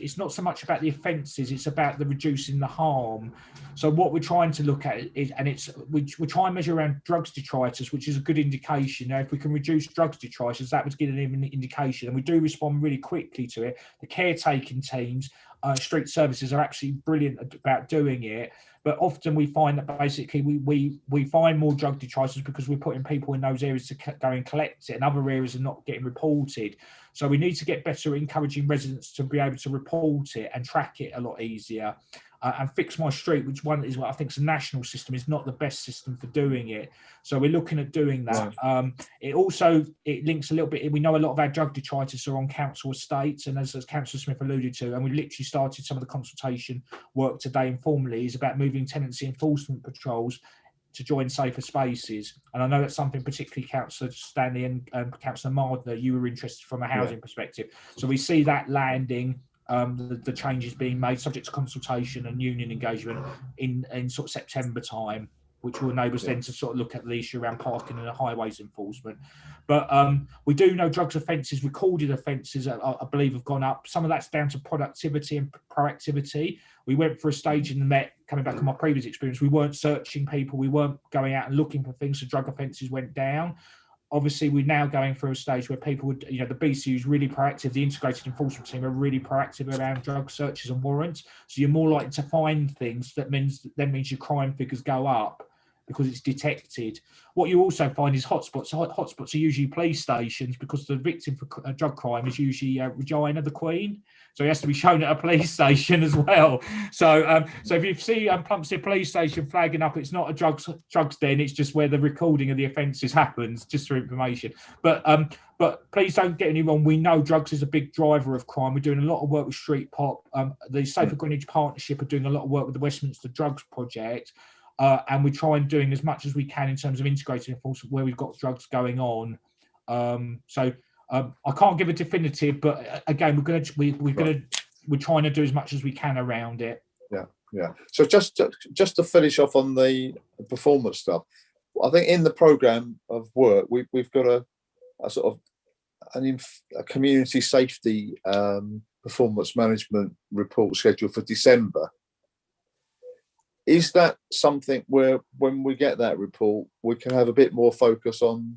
it's not so much about the offences, it's about the reducing the harm. So what we're trying to look at is, and we try and measure around drugs detritus, which is a good indication. Now, if we can reduce drugs detritus, that would give an indication, and we do respond really quickly to it. The caretaking teams, street services are absolutely brilliant about doing it. But often we find that basically we find more drug detritus because we're putting people in those areas to go and collect it, and other areas are not getting reported. So we need to get better at encouraging residents to be able to report it and track it a lot easier. And Fix My Street, which one is what I think is a national system, is not the best system for doing it. So we're looking at doing that. It links a little bit. We know a lot of our drug detritus are on council estates, and as Councillor Smith alluded to, and we literally started some of the consultation work today informally, is about moving tenancy enforcement patrols to join safer spaces. And I know that's something particularly Councillor Stanley and Councillor Mardner, you were interested from a housing perspective. So we see that landing, the changes being made subject to consultation and union engagement in sort of September time, which will enable us then to sort of look at the issue around parking and the highways enforcement. But we do know drugs offences, recorded offences, I believe, have gone up. Some of that's down to productivity and proactivity. We went for a stage in the Met, coming back on my previous experience, we weren't searching people, we weren't going out and looking for things, so drug offences went down. Obviously, we're now going through a stage where people would, the BCU is really proactive, the integrated enforcement team are really proactive around drug searches and warrants. So you're more likely to find things. That means your crime figures go up because it's detected. What you also find is hotspots. Hotspots are usually police stations because the victim for drug crime is usually Regina, the Queen. So he has to be shown at a police station as well. So so if you see Plumstead police station flagging up, it's not a drugs den, it's just where the recording of the offences happens, just for information. But please don't get me wrong, we know drugs is a big driver of crime. We're doing a lot of work with Street Pop. The Safer Greenwich Partnership are doing a lot of work with the Westminster Drugs Project. And we try and doing as much as we can in terms of integrated enforcement where we've got drugs going on. I can't give a definitive, but again, we're trying to do as much as we can around it. Yeah. So just to finish off on the performance stuff, I think in the programme of work we've got a sort of a community safety performance management report scheduled for December. Is that something where, when we get that report, we can have a bit more focus on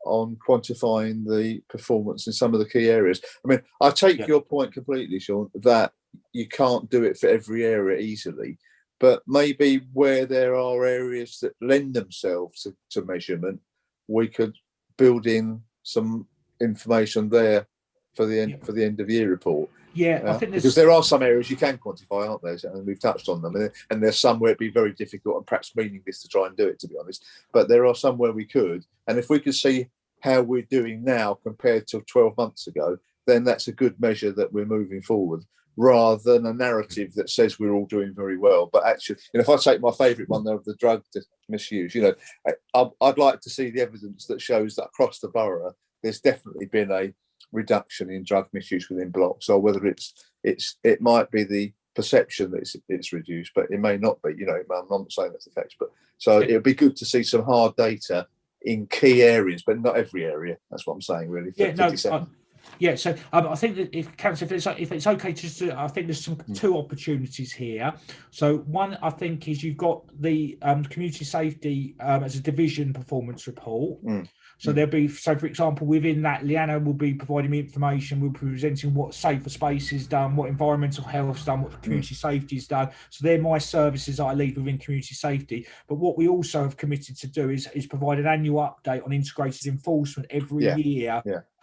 quantifying the performance in some of the key areas? I mean, I take your point completely, Sean, that you can't do it for every area easily, but maybe where there are areas that lend themselves to measurement, we could build in some information there for the end of year report. I think because there are some areas you can quantify, aren't there? And we've touched on them, and there's some where it'd be very difficult and perhaps meaningless to try and do it, to be honest. But there are some where we could, and if we could see how we're doing now compared to 12 months ago, then that's a good measure that we're moving forward, rather than a narrative that says we're all doing very well. But actually, if I take my favourite one there of the drug misuse, I'd like to see the evidence that shows that across the borough there's definitely been a reduction in drug misuse within blocks, or whether it might be the perception that it's reduced, but it may not be. I'm not saying that's the fact, but so it would be good to see some hard data in key areas, but not every area. That's what I'm saying, really. So I think that if it's okay to, I think there's two opportunities here. So one, I think, is you've got the community safety as a division performance report. So there'll be, so for example, within that, Leanna will be providing me information, we'll be presenting what safer space is done, what environmental health's done, what community safety is done. So they're my services that I lead within community safety. But what we also have committed to do is provide an annual update on integrated enforcement every year.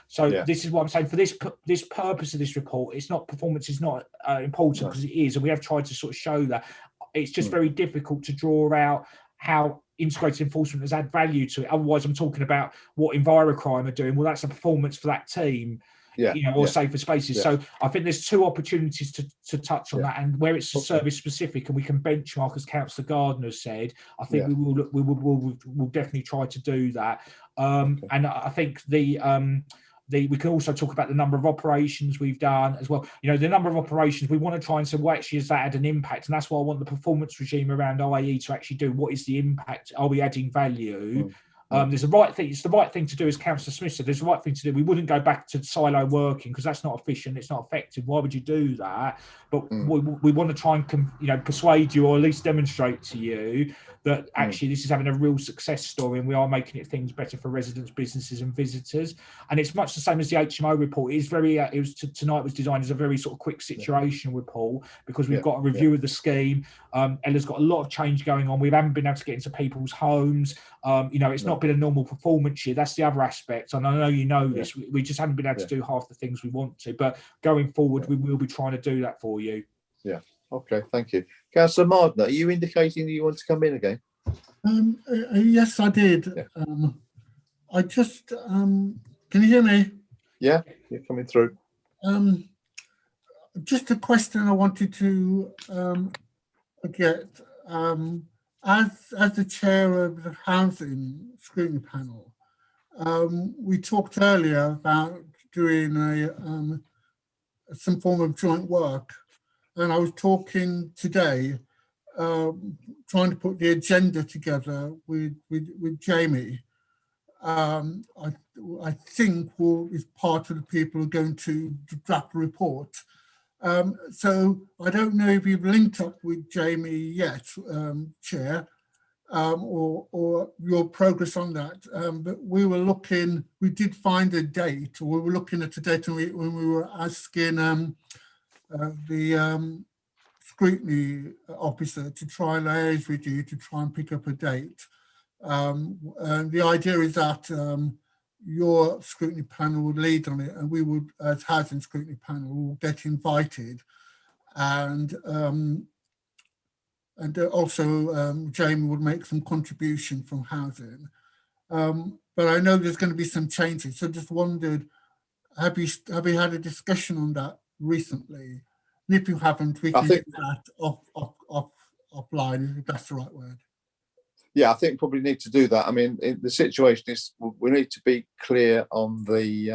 So this is what I'm saying. For this purpose of this report, it's not, performance is not important, because it is, and we have tried to sort of show that. It's just very difficult to draw out how integrated enforcement has added value to it. Otherwise, I'm talking about what EnviroCrime are doing. Well, that's a performance for that team, or safer spaces. So I think there's two opportunities to touch on that, and where it's service specific and we can benchmark, as Councillor Gardner said, I think we'll definitely try to do that. And I think we can also talk about the number of operations we've done as well. The number of operations, we want to try and say, well, actually, has that had an impact? And that's why I want the performance regime around IE to actually do. What is the impact? Are we adding value? There's the right thing. It's the right thing to do, as Councillor Smith said. There's the right thing to do. We wouldn't go back to silo working, because that's not efficient. It's not effective. Why would you do that? But we want to try and persuade you, or at least demonstrate to you, that actually this is having a real success story, and we are making things better for residents, businesses, and visitors. And it's much the same as the HMO report. It is very. Tonight was designed as a very sort of quick situation report, because we've got a review of the scheme. Ella's got a lot of change going on. We haven't been able to get into people's homes. It's not been a normal performance year. That's the other aspect, and I know you know this. We just haven't been able to do half the things we want to. But going forward, we will be trying to do that for you. Yeah. Okay, thank you. Councillor Mardner, are you indicating that you want to come in again? Yes, I did. I just, can you hear me? Yeah, you're coming through. Just a question I wanted to get. as the chair of the housing scrutiny panel, we talked earlier about doing some form of joint work, and I was talking today, trying to put the agenda together with Jamie. I think is part of the people who are going to draft a report. So I don't know if you've linked up with Jamie yet, Chair, or your progress on that. But we did find a date, or we were looking at a date when we were asking the scrutiny officer to try and liaise with you to try and pick up a date. And the idea is that your scrutiny panel would lead on it, and we would, as housing scrutiny panel, will get invited, and also Jamie would make some contribution from housing. But I know there's going to be some changes, so just wondered, have you had a discussion on that recently? And if you haven't, we can get that offline, if that's the right word. Yeah, I think probably need to do that. I mean, the situation is we need to be clear on the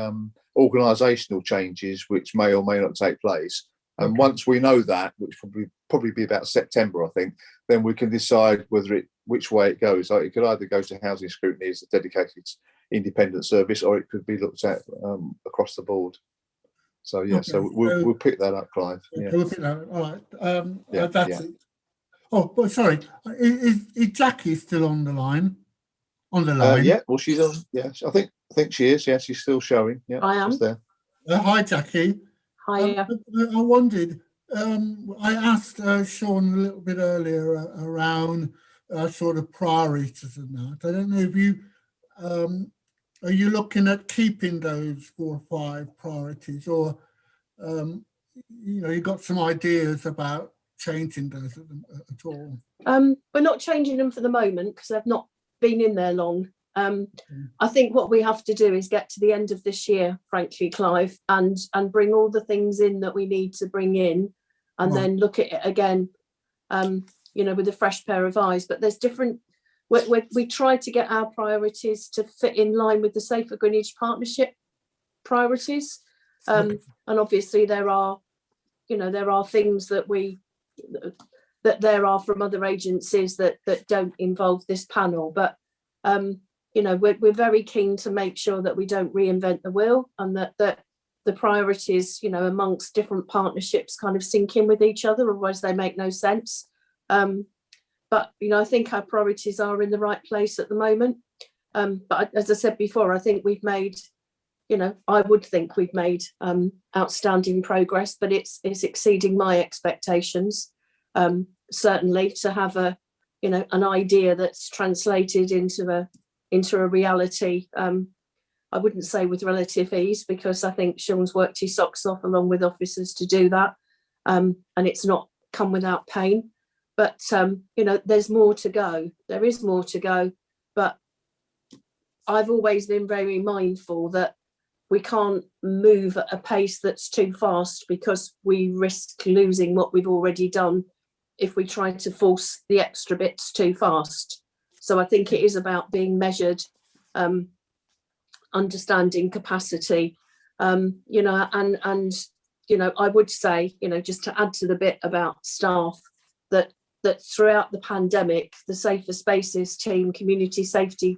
organisational changes which may or may not take place. And Okay. once we know that, which probably be about September, I think, then we can decide which way it goes. Like, it could either go to housing scrutiny as a dedicated independent service, or it could be looked at across the board. So yeah, Okay, so we'll pick that up, Clive. Yeah. We'll pick that up. All right. Yeah, That's it. Oh, but sorry, is Jackie still on the line? Yeah, well, she's on. Yeah, I think she is. Yeah, she's still showing. Yeah, I am. she's there. Hi, Jackie. Hi. I wondered, I asked Sean a little bit earlier around sort of priorities and that. I don't know if you, are you looking at keeping those 4 or 5 priorities, or, you got some ideas about changing those at all? We're not changing them for the moment because they've not been in there long. I think what we have to do is get to the end of this year, frankly, Clive, and bring all the things in that we need to bring in, and then look at it again, with a fresh pair of eyes. But there's different. We try to get our priorities to fit in line with the Safer Greenwich Partnership priorities, and obviously there are things that there are from other agencies that don't involve this panel, but we're very keen to make sure that we don't reinvent the wheel, and that the priorities amongst different partnerships kind of sync in with each other, otherwise they make no sense. But I think our priorities are in the right place at the moment, but as I said before, I think we've made I would think we've made outstanding progress, but it's exceeding my expectations. Certainly to have an idea that's translated into a reality. I wouldn't say with relative ease, because I think Sean's worked his socks off along with officers to do that, and it's not come without pain. But there's more to go. There is more to go, but I've always been very mindful that we can't move at a pace that's too fast, because we risk losing what we've already done if we try to force the extra bits too fast. So I think it is about being measured, understanding capacity, and I would say, just to add to the bit about staff, that throughout the pandemic, the Safer Spaces team, community safety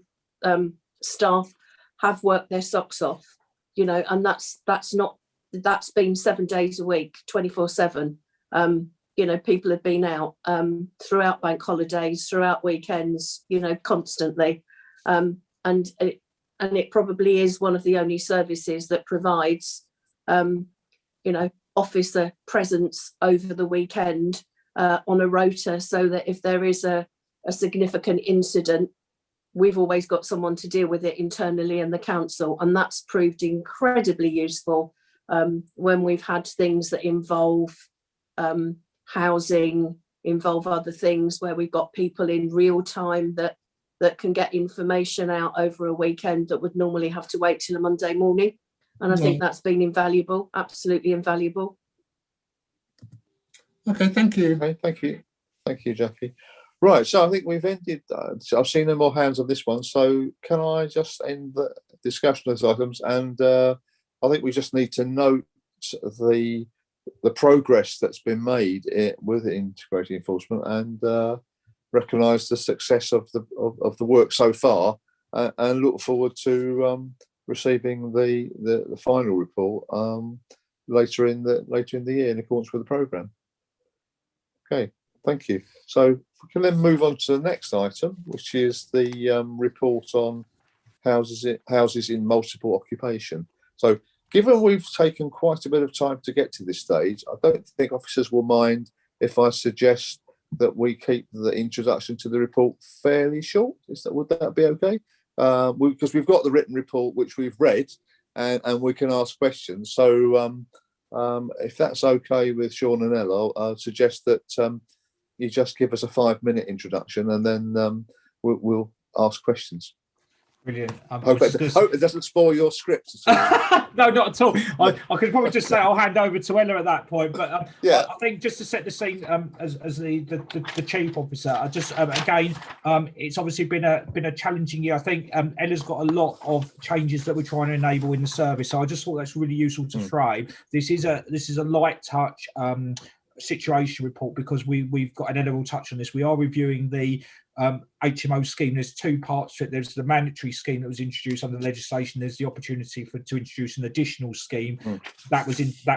staff have worked their socks off, and that's been 7 days a week, 24/7. People have been out throughout bank holidays, throughout weekends, constantly, and it probably is one of the only services that provides officer presence over the weekend on a rota, so that if there is a significant incident, we've always got someone to deal with it internally in the council, and that's proved incredibly useful when we've had things that involve housing, involve other things, where we've got people in real time that can get information out over a weekend that would normally have to wait till a Monday morning. And I think that's been invaluable, absolutely invaluable. Okay, thank you. Okay, thank you, Jackie. Right, so I think we've ended. I've seen no more hands on this one, so can I just end the discussion of those items? And I think we just need to note the progress that's been made with integrated enforcement, and recognise the success of the work so far, and look forward to receiving the final report later in the year in accordance with the programme. Okay. Thank you. So we can then move on to the next item, which is the report on houses in multiple occupation. So given we've taken quite a bit of time to get to this stage, I don't think officers will mind if I suggest that we keep the introduction to the report fairly short. Would that be okay? Because we've got the written report which we've read, and we can ask questions. So if that's okay with Sean and Ella, I'll suggest that you just give us a 5-minute introduction, and then we'll ask questions. Brilliant. Hope it doesn't spoil your script. No, not at all. I could probably just say I'll hand over to Ella at that point. But yeah, I think just to set the scene, as the chief officer, I just again, it's obviously been a challenging year. I think Ella's got a lot of changes that we're trying to enable in the service. So I just thought that's really useful to frame. This is a light touch situation report, because we've got, an Ella will touch on this. We are reviewing the HMO scheme. There's two parts to it. There's the mandatory scheme that was introduced under the legislation. There's the opportunity to introduce an additional scheme. That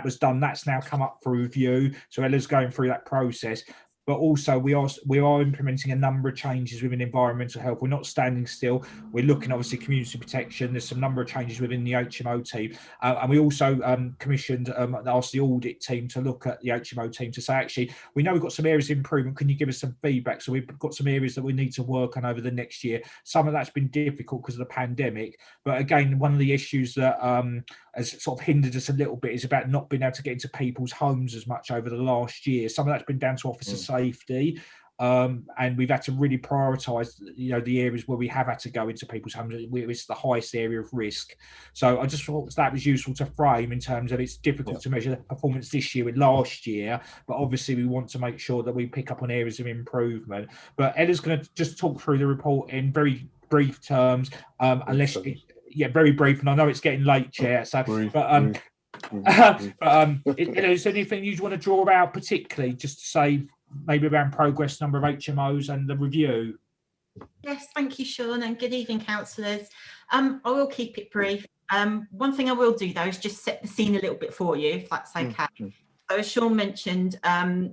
was done. That's now come up for review. So Ella's going through that process. But also we are implementing a number of changes within environmental health. We're not standing still. We're looking, obviously, community protection. There's some number of changes within the HMO team, and we also commissioned, asked the audit team to look at the HMO team to say, actually, we know we've got some areas of improvement. Can you give us some feedback? So we've got some areas that we need to work on over the next year. Some of that's been difficult because of the pandemic, but again, one of the issues that has sort of hindered us a little bit is about not being able to get into people's homes as much over the last year. Some of that's been down to officer safety, and we've had to really prioritise, the areas where we have had to go into people's homes. It's the highest area of risk. So I just thought that was useful to frame in terms of it's difficult to measure the performance this year and last year, but obviously we want to make sure that we pick up on areas of improvement. But Ella's going to just talk through the report in very brief terms, very brief, and I know it's getting late, Chair. So, is there anything you want to draw out particularly, just to say maybe around progress, number of HMOs, and the review? Yes, thank you, Sean, and good evening, councillors. I will keep it brief. One thing I will do, though, is just set the scene a little bit for you, if that's okay. So, as Sean mentioned,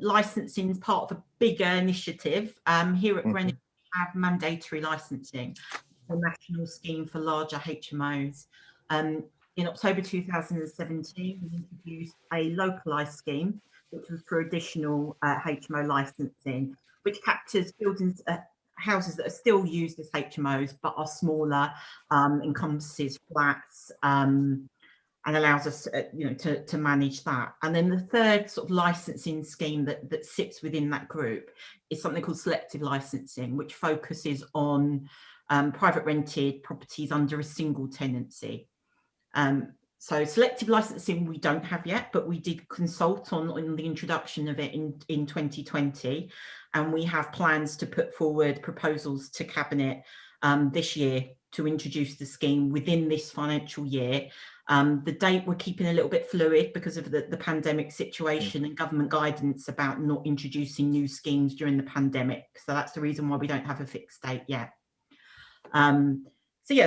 licensing is part of a bigger initiative. Here at Greenwich, we have mandatory licensing, a national scheme for larger HMOs. In October 2017, we introduced a localised scheme, which was for additional HMO licensing, which captures buildings, houses that are still used as HMOs but are smaller, encompasses flats, and allows us, to manage that. And then the third sort of licensing scheme that sits within that group is something called selective licensing, which focuses on private rented properties under a single tenancy. So selective licensing we don't have yet, but we did consult on the introduction of it in 2020, and we have plans to put forward proposals to Cabinet this year to introduce the scheme within this financial year. The date we're keeping a little bit fluid because of the pandemic situation and government guidance about not introducing new schemes during the pandemic. So that's the reason why we don't have a fixed date yet.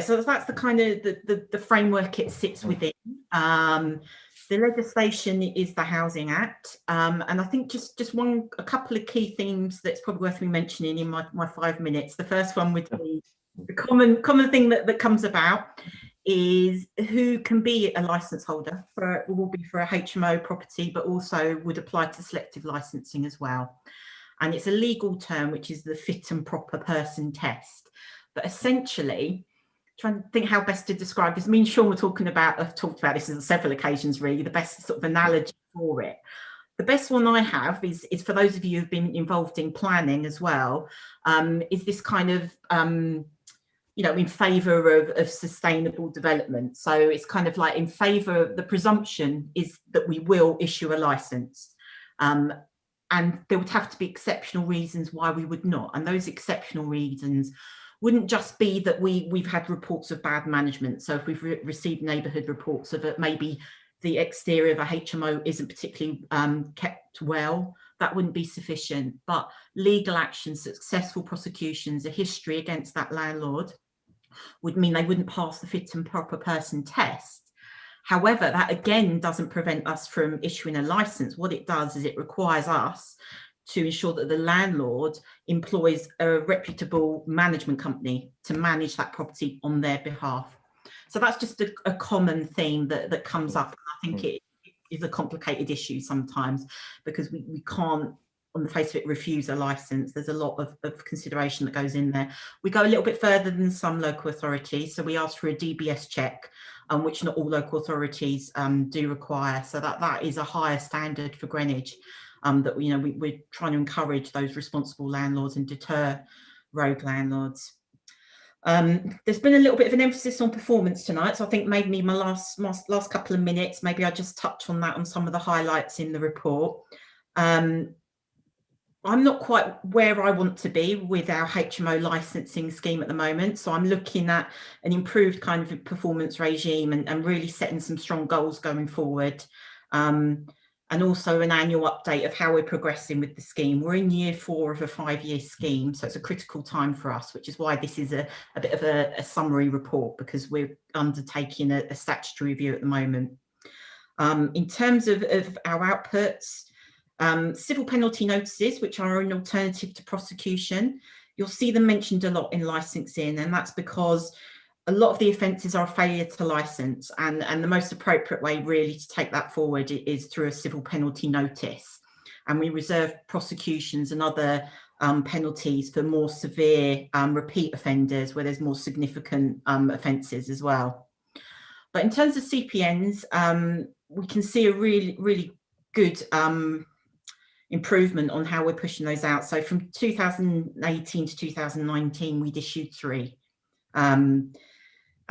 So that's the kind of the framework it sits within. The legislation is the Housing Act, and I think just a couple of key themes that's probably worth me mentioning in my 5 minutes. The first one would be the common thing that comes about is who can be a licence holder will be for a HMO property, but also would apply to selective licensing as well. And it's a legal term, which is the fit and proper person test. But essentially, trying to think how best to describe this. Me and Sean were talked about this on several occasions, really, the best sort of analogy for it. The best one I have is for those of you who've been involved in planning as well, is this kind of, in favour of sustainable development. So it's kind of like in favour of the presumption is that we will issue a licence. and there would have to be exceptional reasons why we would not. And those exceptional reasons wouldn't just be that we've had reports of bad management. So if we've received neighbourhood reports of it, maybe the exterior of a HMO isn't particularly kept well, that wouldn't be sufficient. But legal action, successful prosecutions, a history against that landlord would mean they wouldn't pass the fit and proper person test. However, that again doesn't prevent us from issuing a licence. What it does is it requires us to ensure that the landlord employs a reputable management company to manage that property on their behalf. So that's just a common theme that comes up. I think it is a complicated issue sometimes, because we can't, on the face of it, refuse a licence. There's a lot of consideration that goes in there. We go a little bit further than some local authorities. So we ask for a DBS check, which not all local authorities do require. So that is a higher standard for Greenwich, that we're trying to encourage those responsible landlords and deter rogue landlords. There's been a little bit of an emphasis on performance tonight, so I think maybe my last couple of minutes, maybe I just touch on that, on some of the highlights in the report. I'm not quite where I want to be with our HMO licensing scheme at the moment, so I'm looking at an improved kind of performance regime and really setting some strong goals going forward. And also an annual update of how we're progressing with the scheme. We're in year 4 of a 5-year scheme, so it's a critical time for us, which is why this is a bit of a summary report, because we're undertaking a statutory review at the moment. In terms of our outputs, civil penalty notices, which are an alternative to prosecution, you'll see them mentioned a lot in licensing, and that's because a lot of the offences are a failure to licence, and the most appropriate way really to take that forward is through a civil penalty notice. And we reserve prosecutions and other penalties for more severe repeat offenders where there's more significant offences as well. But in terms of CPNs, we can see a really good improvement on how we're pushing those out. So from 2018 to 2019, we'd issued 3.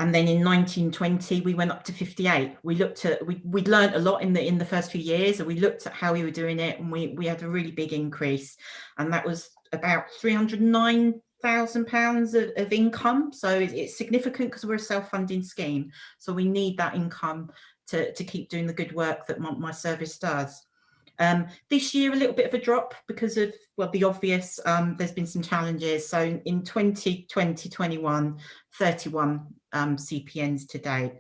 And then in 1920, we went up to 58. We looked at, we'd learned a lot in the first few years, and we looked at how we were doing it, and we had a really big increase. And that was about £309,000 of income. So it's significant because we're a self-funding scheme. So we need that income to keep doing the good work that my service does. This year, a little bit of a drop because of, well, the obvious, there's been some challenges. So in 2020-21, 31 CPNs to date.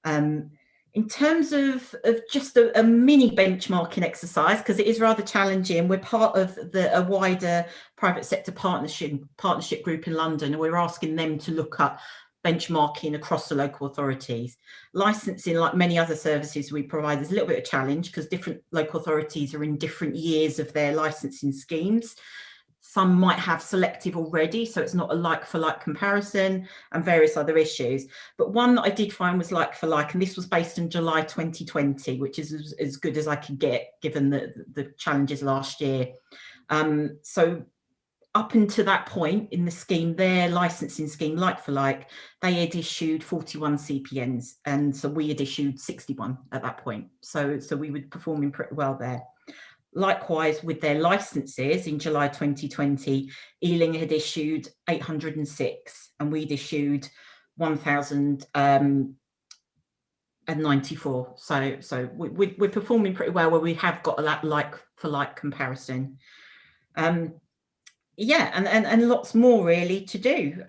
In terms of just a mini benchmarking exercise, because it is rather challenging, we're part of a wider private sector partnership group in London, and we're asking them to look at benchmarking across the local authorities. Licensing, like many other services we provide, is a little bit of a challenge because different local authorities are in different years of their licensing schemes. Some might have selective already, so it's not a like-for-like comparison, and various other issues. But one that I did find was like-for-like, and this was based in July 2020, which is as good as I could get given the challenges last year. So up until that point in the scheme, their licensing scheme, like-for-like, they had issued 41 CPNs, and so we had issued 61 at that point. So we were performing pretty well there. Likewise, with their licenses in July 2020, Ealing had issued 806 and we'd issued 1,094. So we're performing pretty well where we have got a like-for-like comparison. Yeah, and lots more really to do.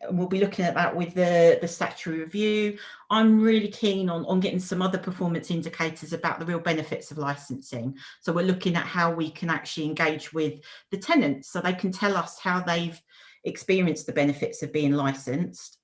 We'll be looking at that with the statutory review. I'm really keen on getting some other performance indicators about the real benefits of licensing. So we're looking at how we can actually engage with the tenants so they can tell us how they've experienced the benefits of being licensed.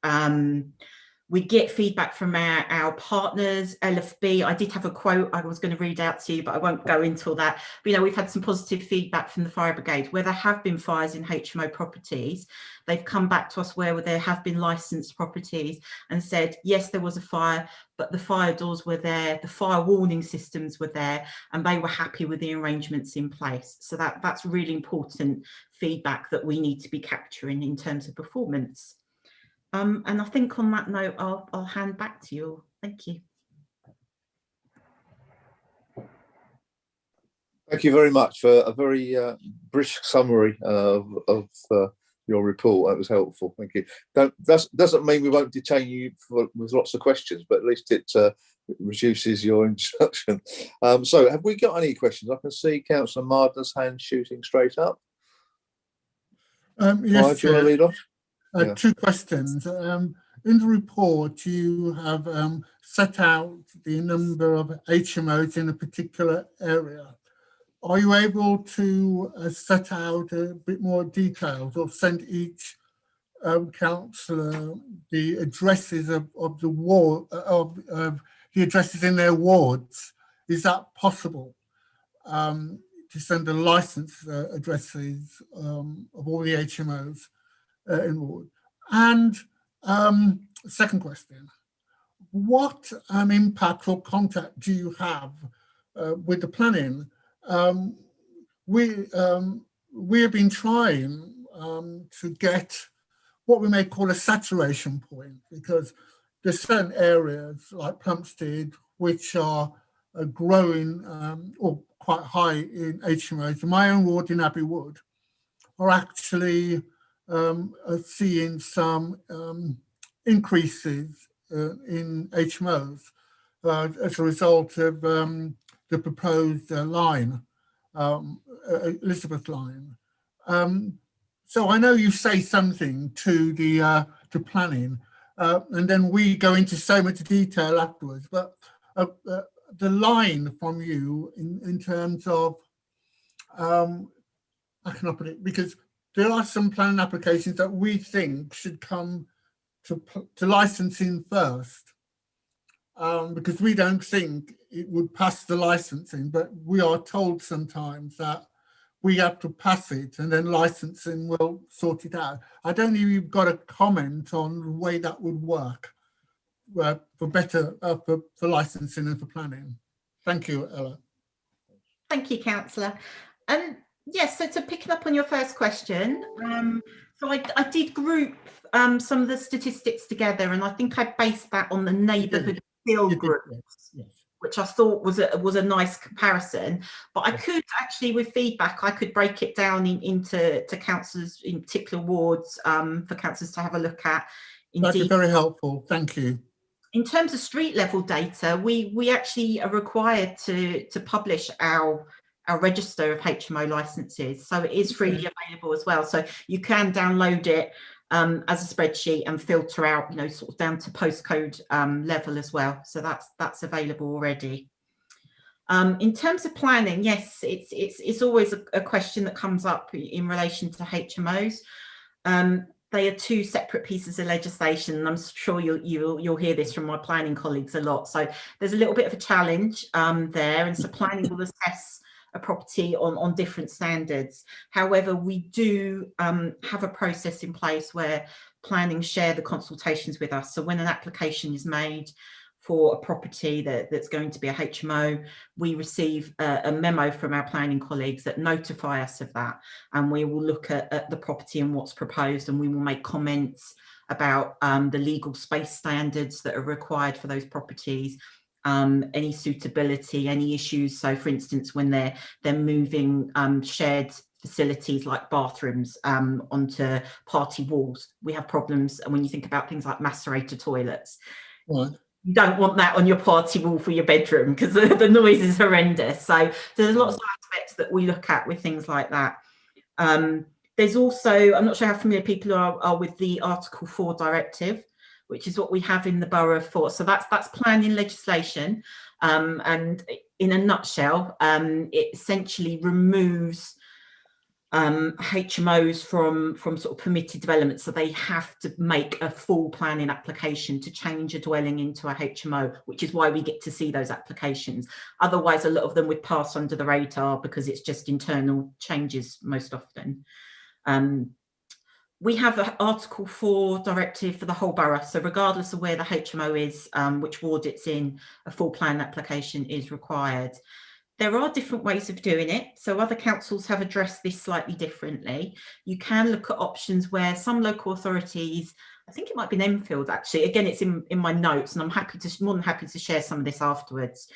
We get feedback from our partners, LFB. I did have a quote I was going to read out to you, but I won't go into all that. But, we've had some positive feedback from the fire brigade where there have been fires in HMO properties. They've come back to us where there have been licensed properties and said, yes, there was a fire, but the fire doors were there, the fire warning systems were there, and they were happy with the arrangements in place. So that's really important feedback that we need to be capturing in terms of performance. And I think on that note, I'll hand back to you all. Thank you. Thank you very much for a very brisk summary of your report. That was helpful. Thank you. Doesn't mean we won't detain you with lots of questions, but at least it reduces your introduction. So have we got any questions? I can see Councillor Marden's hand shooting straight up. Yes, do you want to lead off? Yeah. 2 questions. In the report, you have set out the number of HMOs in a particular area. Are you able to set out a bit more details or send each councillor the addresses of the ward the addresses in their wards? Is that possible? To send the license addresses of all the HMOs in ward. And second question: what impact or contact do you have with the planning? We have been trying to get what we may call a saturation point, because there's certain areas like Plumstead which are growing or quite high in HMOs. My own ward in Abbey Wood are actually seeing some increases in HMOs as a result of the proposed line, Elizabeth line. So I know you say something to the to planning, and then we go into so much detail afterwards. But the line from you in terms of I cannot put it, because there are some planning applications that we think should come to licensing first, because we don't think it would pass the licensing, but we are told sometimes that we have to pass it and then licensing will sort it out. I don't know if you've got a comment on the way that would work for better for licensing and for planning. Thank you, Ella. Thank you, Councillor. Yes, so to pick up on your first question, so I did group some of the statistics together, and I think I based that on the neighbourhood field groups, yes, which I thought was a nice comparison. But I could actually, with feedback, I could break it down into councillors in particular wards for councillors to have a look at. That'd be very helpful. Thank you. In terms of street level data, we actually are required to publish our register of HMO licenses, so it is freely available as well. So you can download it as a spreadsheet and filter out, sort of down to postcode level as well. So that's available already. In terms of planning, yes, it's always a question that comes up in relation to HMOs. They are 2 separate pieces of legislation, and I'm sure you'll hear this from my planning colleagues a lot. So there's a little bit of a challenge there, and so planning will assess a property on different standards. However, we do have a process in place where planning share the consultations with us. So when an application is made for a property that's going to be a HMO, we receive a memo from our planning colleagues that notify us of that, and we will look at the property and what's proposed, and we will make comments about the legal space standards that are required for those properties, any suitability, any issues. So for instance, when they're moving shared facilities like bathrooms onto party walls, we have problems. And when you think about things like macerator toilets, right, you don't want that on your party wall for your bedroom because the noise is horrendous. So there's lots of aspects that we look at with things like that. There's also, I'm not sure how familiar people are with the Article 4 directive, which is what we have in the Borough of Forth. So that's planning legislation. And in a nutshell, it essentially removes HMOs from sort of permitted development. So they have to make a full planning application to change a dwelling into a HMO, which is why we get to see those applications. Otherwise, a lot of them would pass under the radar because it's just internal changes most often. We have an Article 4 directive for the whole borough. So regardless of where the HMO is, which ward it's in, a full plan application is required. There are different ways of doing it. So other councils have addressed this slightly differently. You can look at options where some local authorities, I think it might be in Enfield actually, again, it's in my notes, and I'm more than happy to share some of this afterwards.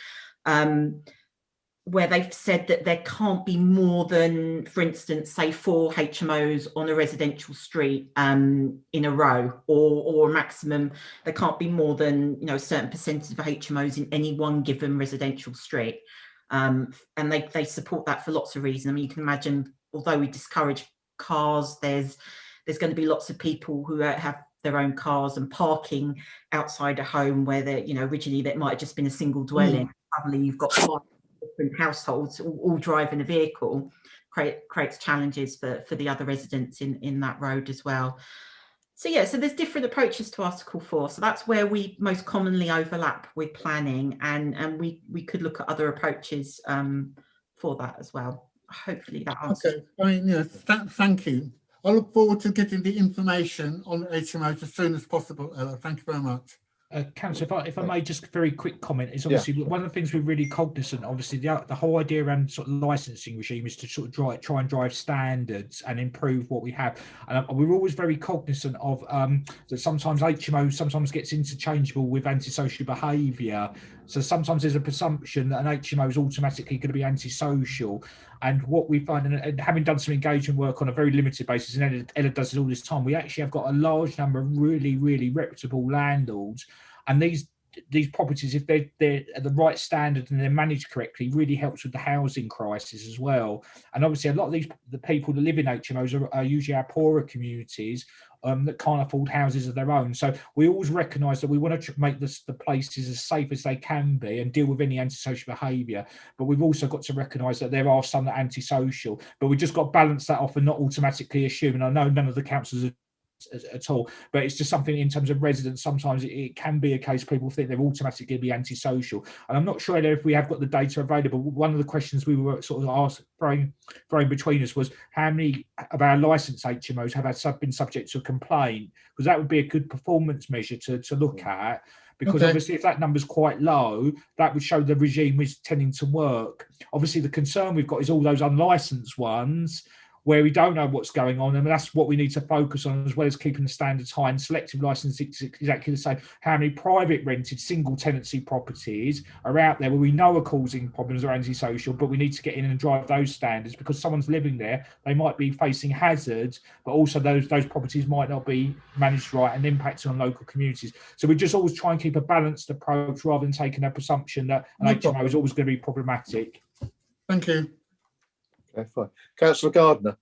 where they've said that there can't be more than, for instance, say 4 HMOs on a residential street in a row, or a maximum, there can't be more than, you know, a certain percentage of HMOs in any one given residential street. And they support that for lots of reasons. I mean, you can imagine, although we discourage cars, there's going to be lots of people who have their own cars, and parking outside a home where they, you know, originally that might have just been a single dwelling. Suddenly you've got 5 different households all driving a vehicle, creates challenges for the other residents in that road as well. So yeah, so there's different approaches to Article 4. So that's where we most commonly overlap with planning, and we could look at other approaches for that as well. Hopefully that answers. Okay, I mean, yes, thank you. I look forward to getting the information on HMOs as soon as possible, Ella. Thank you very much. Councillor, if I may, just a very quick comment, is obviously one of the things we're really cognizant, obviously the whole idea around sort of licensing regime is to sort of try and drive standards and improve what we have. And we're always very cognizant of that sometimes HMO sometimes gets interchangeable with antisocial behaviour. So sometimes there's a presumption that an HMO is automatically going to be antisocial. And what we find, and having done some engagement work on a very limited basis, and Ella does it all this time, we actually have got a large number of really, really reputable landlords. And these properties, if they're at the right standard and they're managed correctly, really helps with the housing crisis as well. And obviously a lot of the people that live in HMOs are usually our poorer communities that can't afford houses of their own. So we always recognise that we want to make the places as safe as they can be and deal with any antisocial behaviour. But we've also got to recognise that there are some that are antisocial. But we've just got to balance that off and not automatically assume. And I know none of the councillors at all, but it's just something in terms of residents. Sometimes it can be a case people think they're automatically going to be antisocial, and I'm not sure if we have got the data available. One of the questions we were sort of asked, throwing between us, was how many of our licensed HMOs have been subject to a complaint, because that would be a good performance measure to look at. Because obviously if that number's quite low, that would show the regime is tending to work. Obviously the concern we've got is all those unlicensed ones where we don't know what's going on, and that's what we need to focus on, as well as keeping the standards high. And selective licensing is exactly the same. How many private rented single tenancy properties are out there where we know are causing problems or antisocial, but we need to get in and drive those standards, because someone's living there, they might be facing hazards, but also those properties might not be managed right and impacting on local communities. So we just always try and keep a balanced approach rather than taking a presumption that an HMO is always going to be problematic. Thank you. Okay, fine. Councillor Gardner.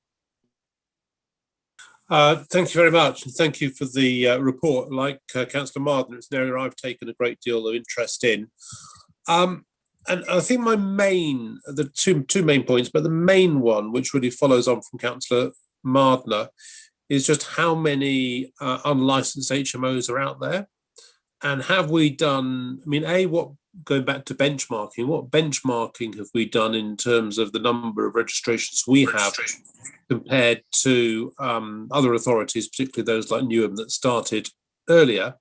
Thank you very much, and thank you for the report. Like Councillor Marden, it's an area I've taken a great deal of interest in. And I think the two main points, but the main one, which really follows on from Councillor Mardner, is just how many unlicensed HMOs are out there, and have we done, I mean, going back to benchmarking, what benchmarking have we done in terms of the number of registrations we have compared to other authorities, particularly those like Newham that started earlier?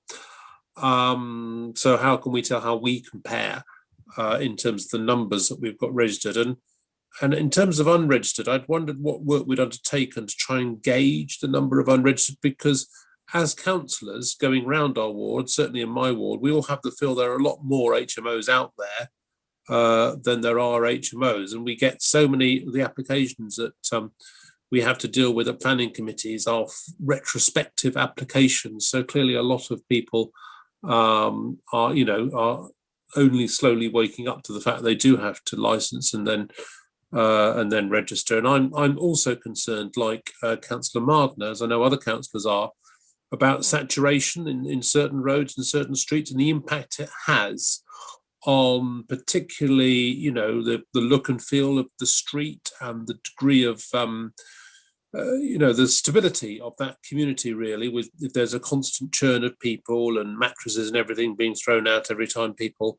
So how can we tell how we compare in terms of the numbers that we've got registered? And in terms of unregistered, I'd wondered what work we'd undertaken to try and gauge the number of unregistered, because as councillors going round our ward, certainly in my ward, we all have the feel there are a lot more HMOs out there than there are HMOs. And we get so many of the applications that we have to deal with at planning committees are retrospective applications. So clearly a lot of people are only slowly waking up to the fact they do have to license and then register. And I'm also concerned, like Councillor Mardner, as I know other councillors are, about saturation in certain roads and certain streets, and the impact it has on particularly, the look and feel of the street and the degree of, the stability of that community, really, if there's a constant churn of people and mattresses and everything being thrown out every time people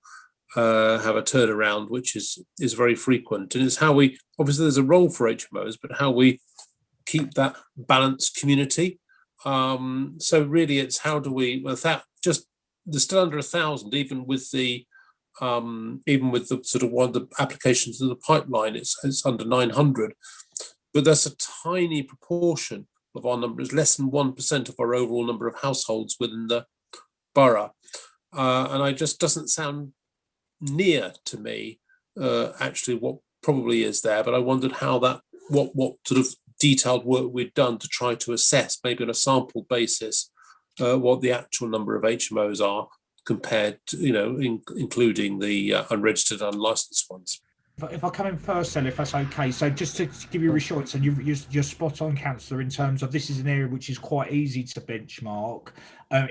have a turnaround, which is very frequent. And it's how we, obviously there's a role for HMOs, but how we keep that balanced community. So really it's how do we, without just, there's still under 1,000, even with the sort of one of the applications in the pipeline, it's under 900, but that's a tiny proportion of our numbers, less than 1% of our overall number of households within the borough. And I just doesn't sound near to me actually what probably is there, but I wondered how that, what sort of detailed work we'd done to try to assess, maybe on a sample basis, what the actual number of HMOs are compared to, you know, including the unregistered, unlicensed ones. If I come in first, Ella, if that's okay. So just to give you reassurance, and you're spot on, Councillor, in terms of this is an area which is quite easy to benchmark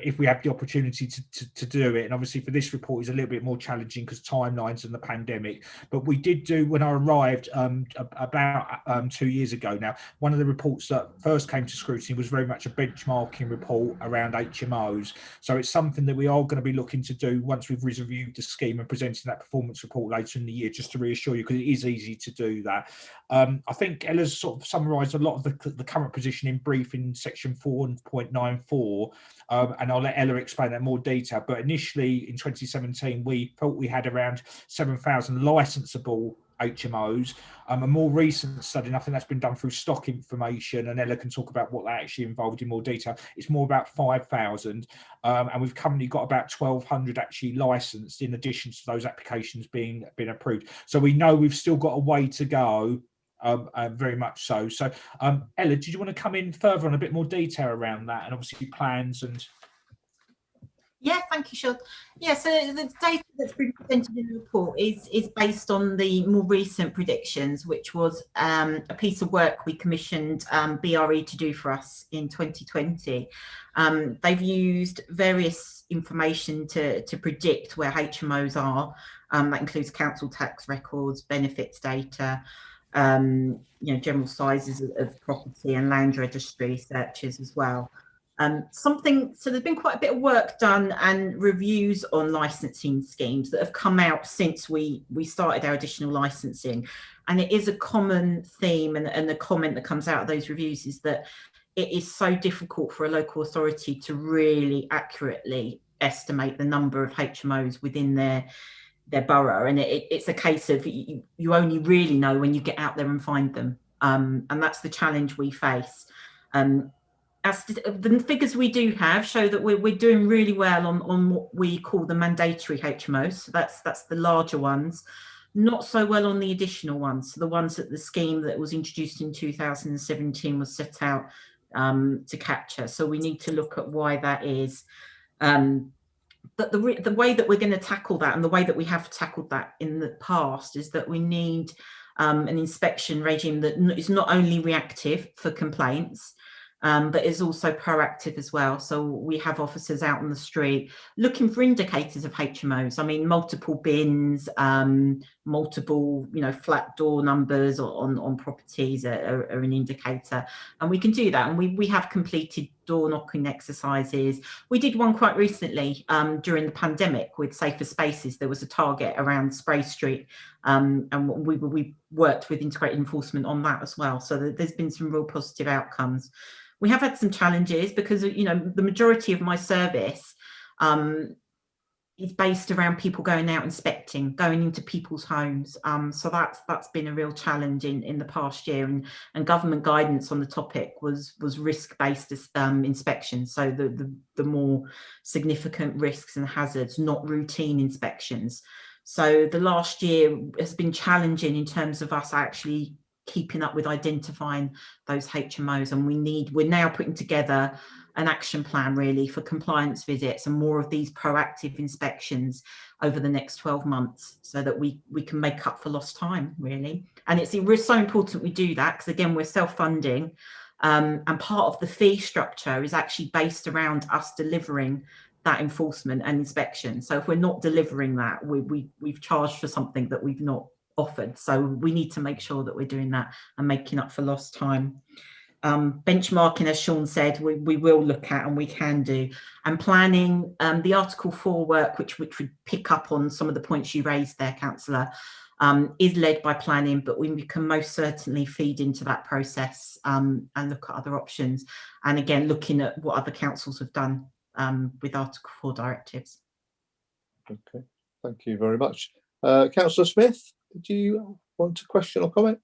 if we have the opportunity to do it. And obviously for this report is a little bit more challenging because timelines and the pandemic. But we did do, when I arrived about 2 years ago now, one of the reports that first came to Scrutiny was very much a benchmarking report around HMOs. So it's something that we are going to be looking to do once we've reviewed the scheme and presenting that performance report later in the year, just to reassure you, because it is easy to do that. I think Ella's sort of summarised a lot of the current position in brief in section 4.94, and I'll let Ella explain that in more detail. But initially in 2017, we thought we had around 7,000 licensable HMOs. A more recent study, and I think that's been done through stock information, and Ella can talk about what that actually involved in more detail. It's more about 5,000, and we've currently got about 1,200 actually licensed, in addition to those applications being approved. So we know we've still got a way to go, very much so. So Ella, did you want to come in further on a bit more detail around that, and obviously plans and... Yeah, thank you, Sean. Yeah, so the data that's been presented in the report is based on the more recent predictions, which was a piece of work we commissioned BRE to do for us in 2020. They've used various information to predict where HMOs are. That includes council tax records, benefits data, you know, general sizes of property and land registry searches as well. So there's been quite a bit of work done and reviews on licensing schemes that have come out since we started our additional licensing. And it is a common theme, and the comment that comes out of those reviews is that it is so difficult for a local authority to really accurately estimate the number of HMOs within their borough. And it's a case of you only really know when you get out there and find them. And that's the challenge we face. As the figures we do have show that we're doing really well on what we call the mandatory HMOs. So that's the larger ones, not so well on the additional ones. So the ones that the scheme that was introduced in 2017 was set out to capture. So we need to look at why that is. But the way that we're going to tackle that, and the way that we have tackled that in the past, is that we need an inspection regime that is not only reactive for complaints, but is also proactive as well. So we have officers out on the street looking for indicators of HMOs. I mean, multiple bins, multiple, you know, flat door numbers on properties are an indicator, and we can do that. And we have completed door knocking exercises. We did one quite recently during the pandemic with Safer Spaces. There was a target around Spray Street, and we worked with integrated enforcement on that as well. So there's been some real positive outcomes. We have had some challenges because, you know, the majority of my service is based around people going out inspecting, going into people's homes. So that's been a real challenge in the past year, and government guidance on the topic was risk-based inspections. So the more significant risks and hazards, not routine inspections. So the last year has been challenging in terms of us actually keeping up with identifying those HMOs, and we're now putting together an action plan really for compliance visits and more of these proactive inspections over the next 12 months so that we can make up for lost time really. And it's so important we do that, because again, we're self-funding, and part of the fee structure is actually based around us delivering that enforcement and inspection. So if we're not delivering that, we've charged for something that we've not offered. So we need to make sure that we're doing that and making up for lost time. Benchmarking, as Sean said, we will look at and we can do. And planning, the Article 4 work, which would pick up on some of the points you raised there, Councillor, is led by planning, but we can most certainly feed into that process and look at other options. And again, looking at what other councils have done with Article 4 directives. Okay, thank you very much. Councillor Smith, do you want to question or comment?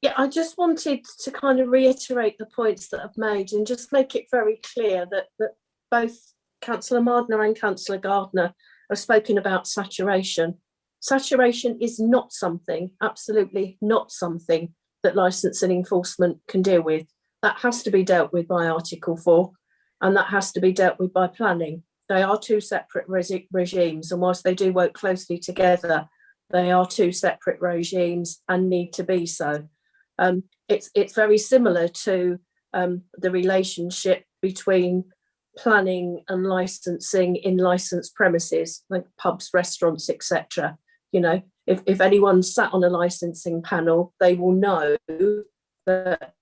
Yeah, I just wanted to kind of reiterate the points that I've made and just make it very clear that both Councillor Mardner and Councillor Gardner have spoken about saturation. Saturation is not something, absolutely not something, that licensing enforcement can deal with. That has to be dealt with by Article 4, and that has to be dealt with by planning. They are two separate regimes, and whilst they do work closely together, they are two separate regimes and need to be so. It's very similar to the relationship between planning and licensing in licensed premises, like pubs, restaurants, etc. You know, if anyone sat on a licensing panel, they will know that,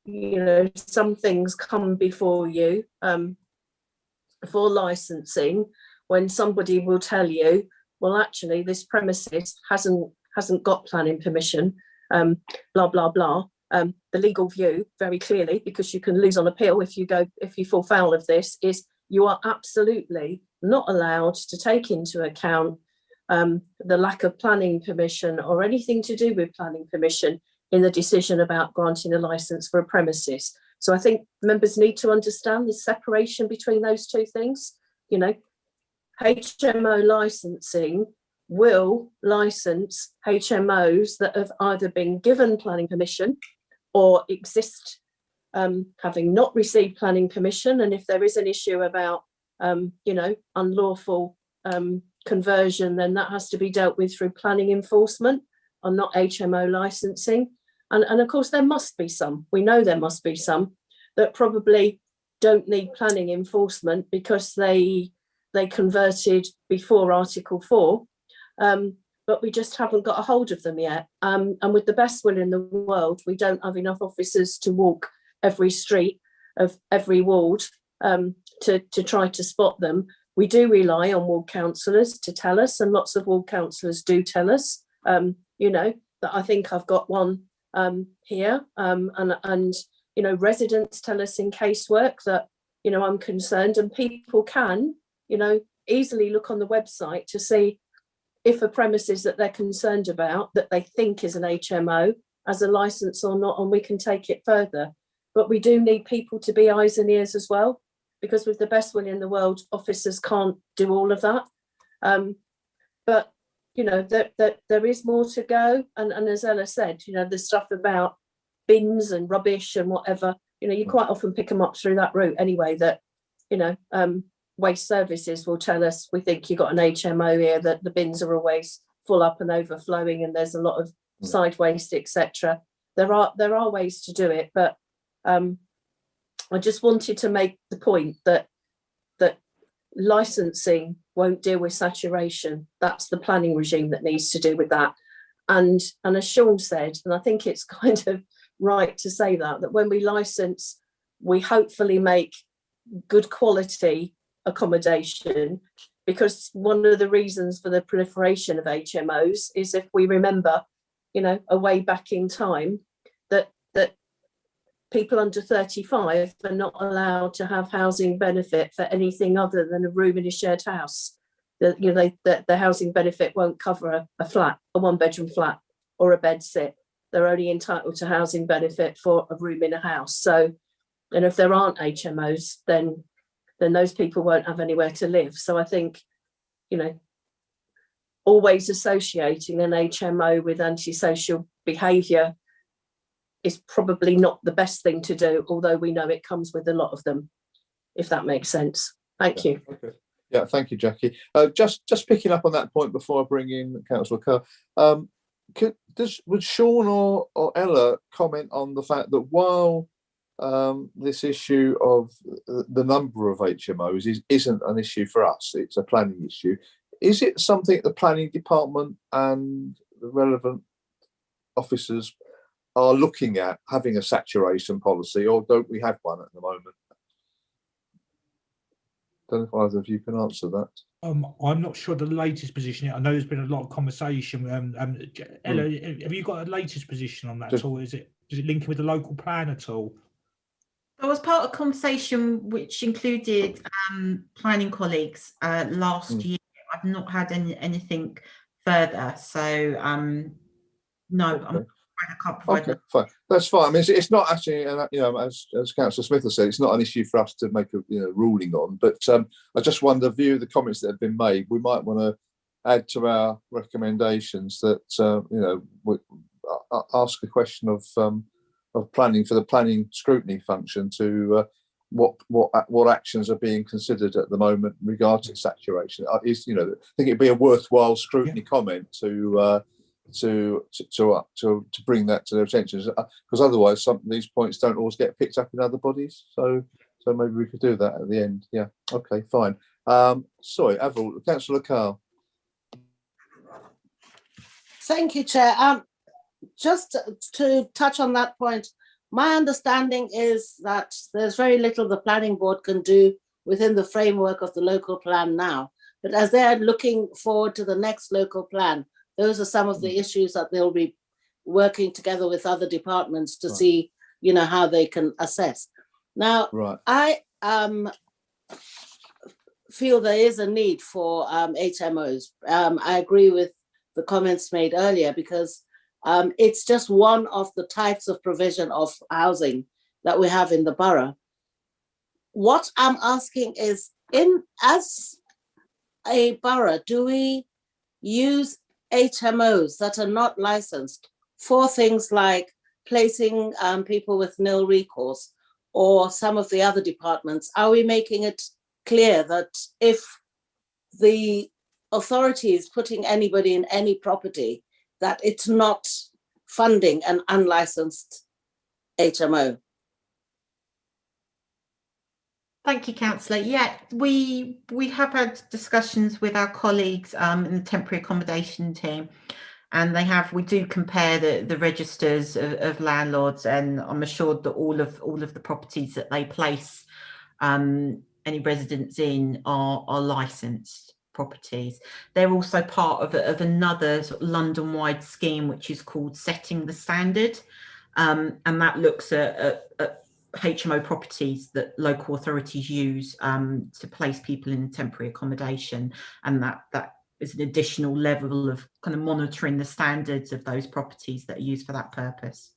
you know, some things come before you for licensing, when somebody will tell you, well, actually, this premises hasn't got planning permission, blah blah blah. The legal view, very clearly, because you can lose on appeal if you fall foul of this, is you are absolutely not allowed to take into account the lack of planning permission or anything to do with planning permission in the decision about granting a license for a premises. So I think members need to understand the separation between those two things. You know, HMO licensing will license HMOs that have either been given planning permission or exist having not received planning permission. And if there is an issue about, you know, unlawful conversion, then that has to be dealt with through planning enforcement and not HMO licensing. And of course, there must be some, we know there must be some that probably don't need planning enforcement because they converted before Article 4, but we just haven't got a hold of them yet. And with the best will in the world, we don't have enough officers to walk every street of every ward to try to spot them. We do rely on ward councillors to tell us, and lots of ward councillors do tell us, you know, that I think I've got one here, and you know, residents tell us in casework that, you know, I'm concerned, and people can, you know, easily look on the website to see if a premises that they're concerned about, that they think is an HMO, has a license or not, and we can take it further. But we do need people to be eyes and ears as well, because with the best will in the world, officers can't do all of that. But you know, there is more to go, and as Ella said, you know, the stuff about bins and rubbish and whatever, you know, you quite often pick them up through that route anyway, that, you know, waste services will tell us, we think you've got an HMO here, that the bins are always full up and overflowing and there's a lot of side waste, etc. There are ways to do it, but I just wanted to make the point that licensing won't deal with saturation. That's the planning regime that needs to deal with that. And as Sean said, and I think it's kind of right to say that when we license, we hopefully make good quality accommodation, because one of the reasons for the proliferation of HMOs is, if we remember, you know, a way back in time, that people under 35 are not allowed to have housing benefit for anything other than a room in a shared house. You know, the housing benefit won't cover a flat, a one-bedroom flat or a bed sit. They're only entitled to housing benefit for a room in a house. So, and if there aren't HMOs, then those people won't have anywhere to live. So I think, you know, always associating an HMO with antisocial behaviour is probably not the best thing to do, although we know it comes with a lot of them, if that makes sense. Thank you. Okay. Yeah, thank you, Jackie. Just picking up on that point before I bring in Councillor Kerr, would Sean or Ella comment on the fact that while this issue of the number of HMOs isn't an issue for us, it's a planning issue, is it something the planning department and the relevant officers are looking at, having a saturation policy, or don't we have one at the moment? Don't know if either of you can answer that. I'm not sure the latest position yet. I know there's been a lot of conversation. Ella, have you got a latest position on that at all? Does it link in with the local plan at all? There was part of conversation which included planning colleagues last year. I've not had anything further, so no. Okay. I can't provide. Okay, fine. That's fine. I mean, it's not actually, you know, as Councillor Smith has said, it's not an issue for us to make a ruling on. But I just wonder, view of the comments that have been made, we might want to add to our recommendations that we ask a question of planning for the planning scrutiny function to what actions are being considered at the moment in regard to saturation. I think it'd be a worthwhile scrutiny comment to bring that to their attention, because otherwise some of these points don't always get picked up in other bodies. So maybe we could do that at the end. Yeah. Okay. Fine. Sorry, Avril, Councillor Carr. Thank you, Chair. Just to touch on that point, my understanding is that there's very little the planning board can do within the framework of the local plan now. But as they're looking forward to the next local plan, those are some of the issues that they'll be working together with other departments to see, how they can assess. Now, I feel there is a need for HMOs. I agree with the comments made earlier, because it's just one of the types of provision of housing that we have in the borough. What I'm asking is, as a borough, do we use HMOs that are not licensed for things like placing people with nil recourse, or some of the other departments? Are we making it clear that if the authority is putting anybody in any property, that it's not funding an unlicensed HMO? Thank you, Councillor. Yeah, we have had discussions with our colleagues in the temporary accommodation team, and we do compare the registers of landlords, and I'm assured that all of the properties that they place any residents in are licensed properties. They're also part of another sort of London-wide scheme which is called Setting the Standard, and that looks at HMO properties that local authorities use to place people in temporary accommodation, and that is an additional level of kind of monitoring the standards of those properties that are used for that purpose.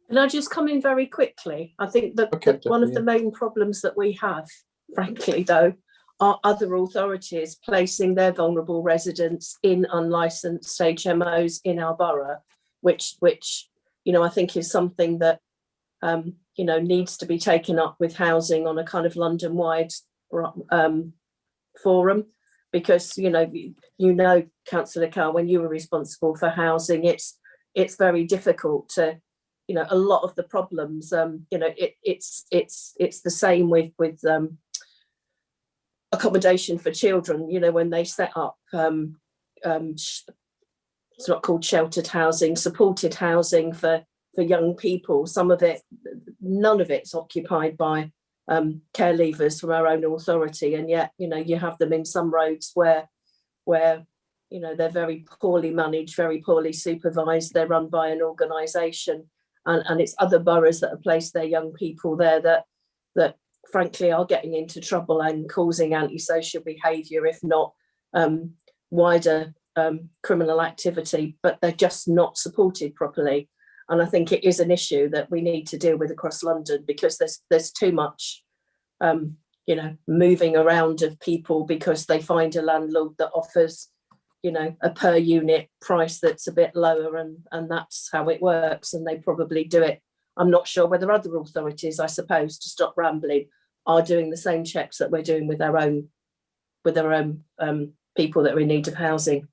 Can I just come in very quickly? I think that one of the main problems that we have, frankly, though, are other authorities placing their vulnerable residents in unlicensed HMOs in our borough, which I think is something that needs to be taken up with housing on a kind of London-wide forum, because Councillor Carr, when you were responsible for housing, it's very difficult to, a lot of the problems, it's the same with accommodation for children. When they set up it's not called sheltered housing, supported housing for young people, none of it's occupied by care leavers from our own authority, and yet you have them in some roads where they're very poorly managed, very poorly supervised. They're run by an organisation, and it's other boroughs that have placed their young people there that frankly are getting into trouble and causing antisocial behaviour, if not wider criminal activity, but they're just not supported properly. And I think it is an issue that we need to deal with across London, because there's too much moving around of people because they find a landlord that offers a per unit price that's a bit lower, and that's how it works, and they probably do it. I'm not sure whether other authorities, I suppose, to stop rambling, are doing the same checks that we're doing with our own people that are in need of housing.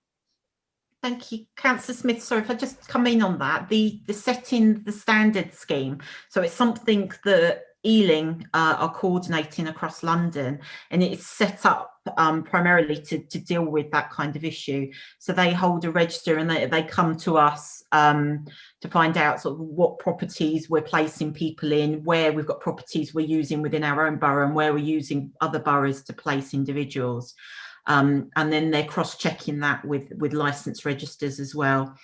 Thank you, Councillor Smith. Sorry if I just come in on that. The Setting the Standard scheme, so it's something that Ealing are coordinating across London, and it's set up primarily to deal with that kind of issue. So they hold a register, and they come to us to find out sort of what properties we're placing people in, where we've got properties we're using within our own borough, and where we're using other boroughs to place individuals. And then they're cross-checking that with licence registers as well.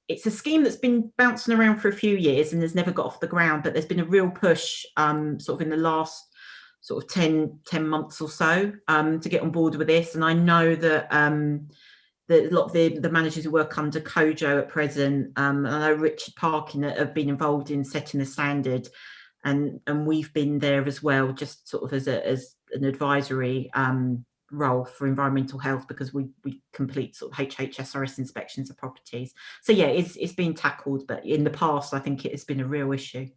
It's a scheme that's been bouncing around for a few years and has never got off the ground, but there's been a real push sort of in the last sort of 10 months or so to get on board with this. And I know that a lot of the managers who work under COJO at present, and I know Richard Parkin have been involved in setting the standard, and we've been there as well, just sort of as an advisory role for environmental health because we complete sort of HHSRS inspections of properties. So yeah, it's been tackled, but in the past, I think it has been a real issue.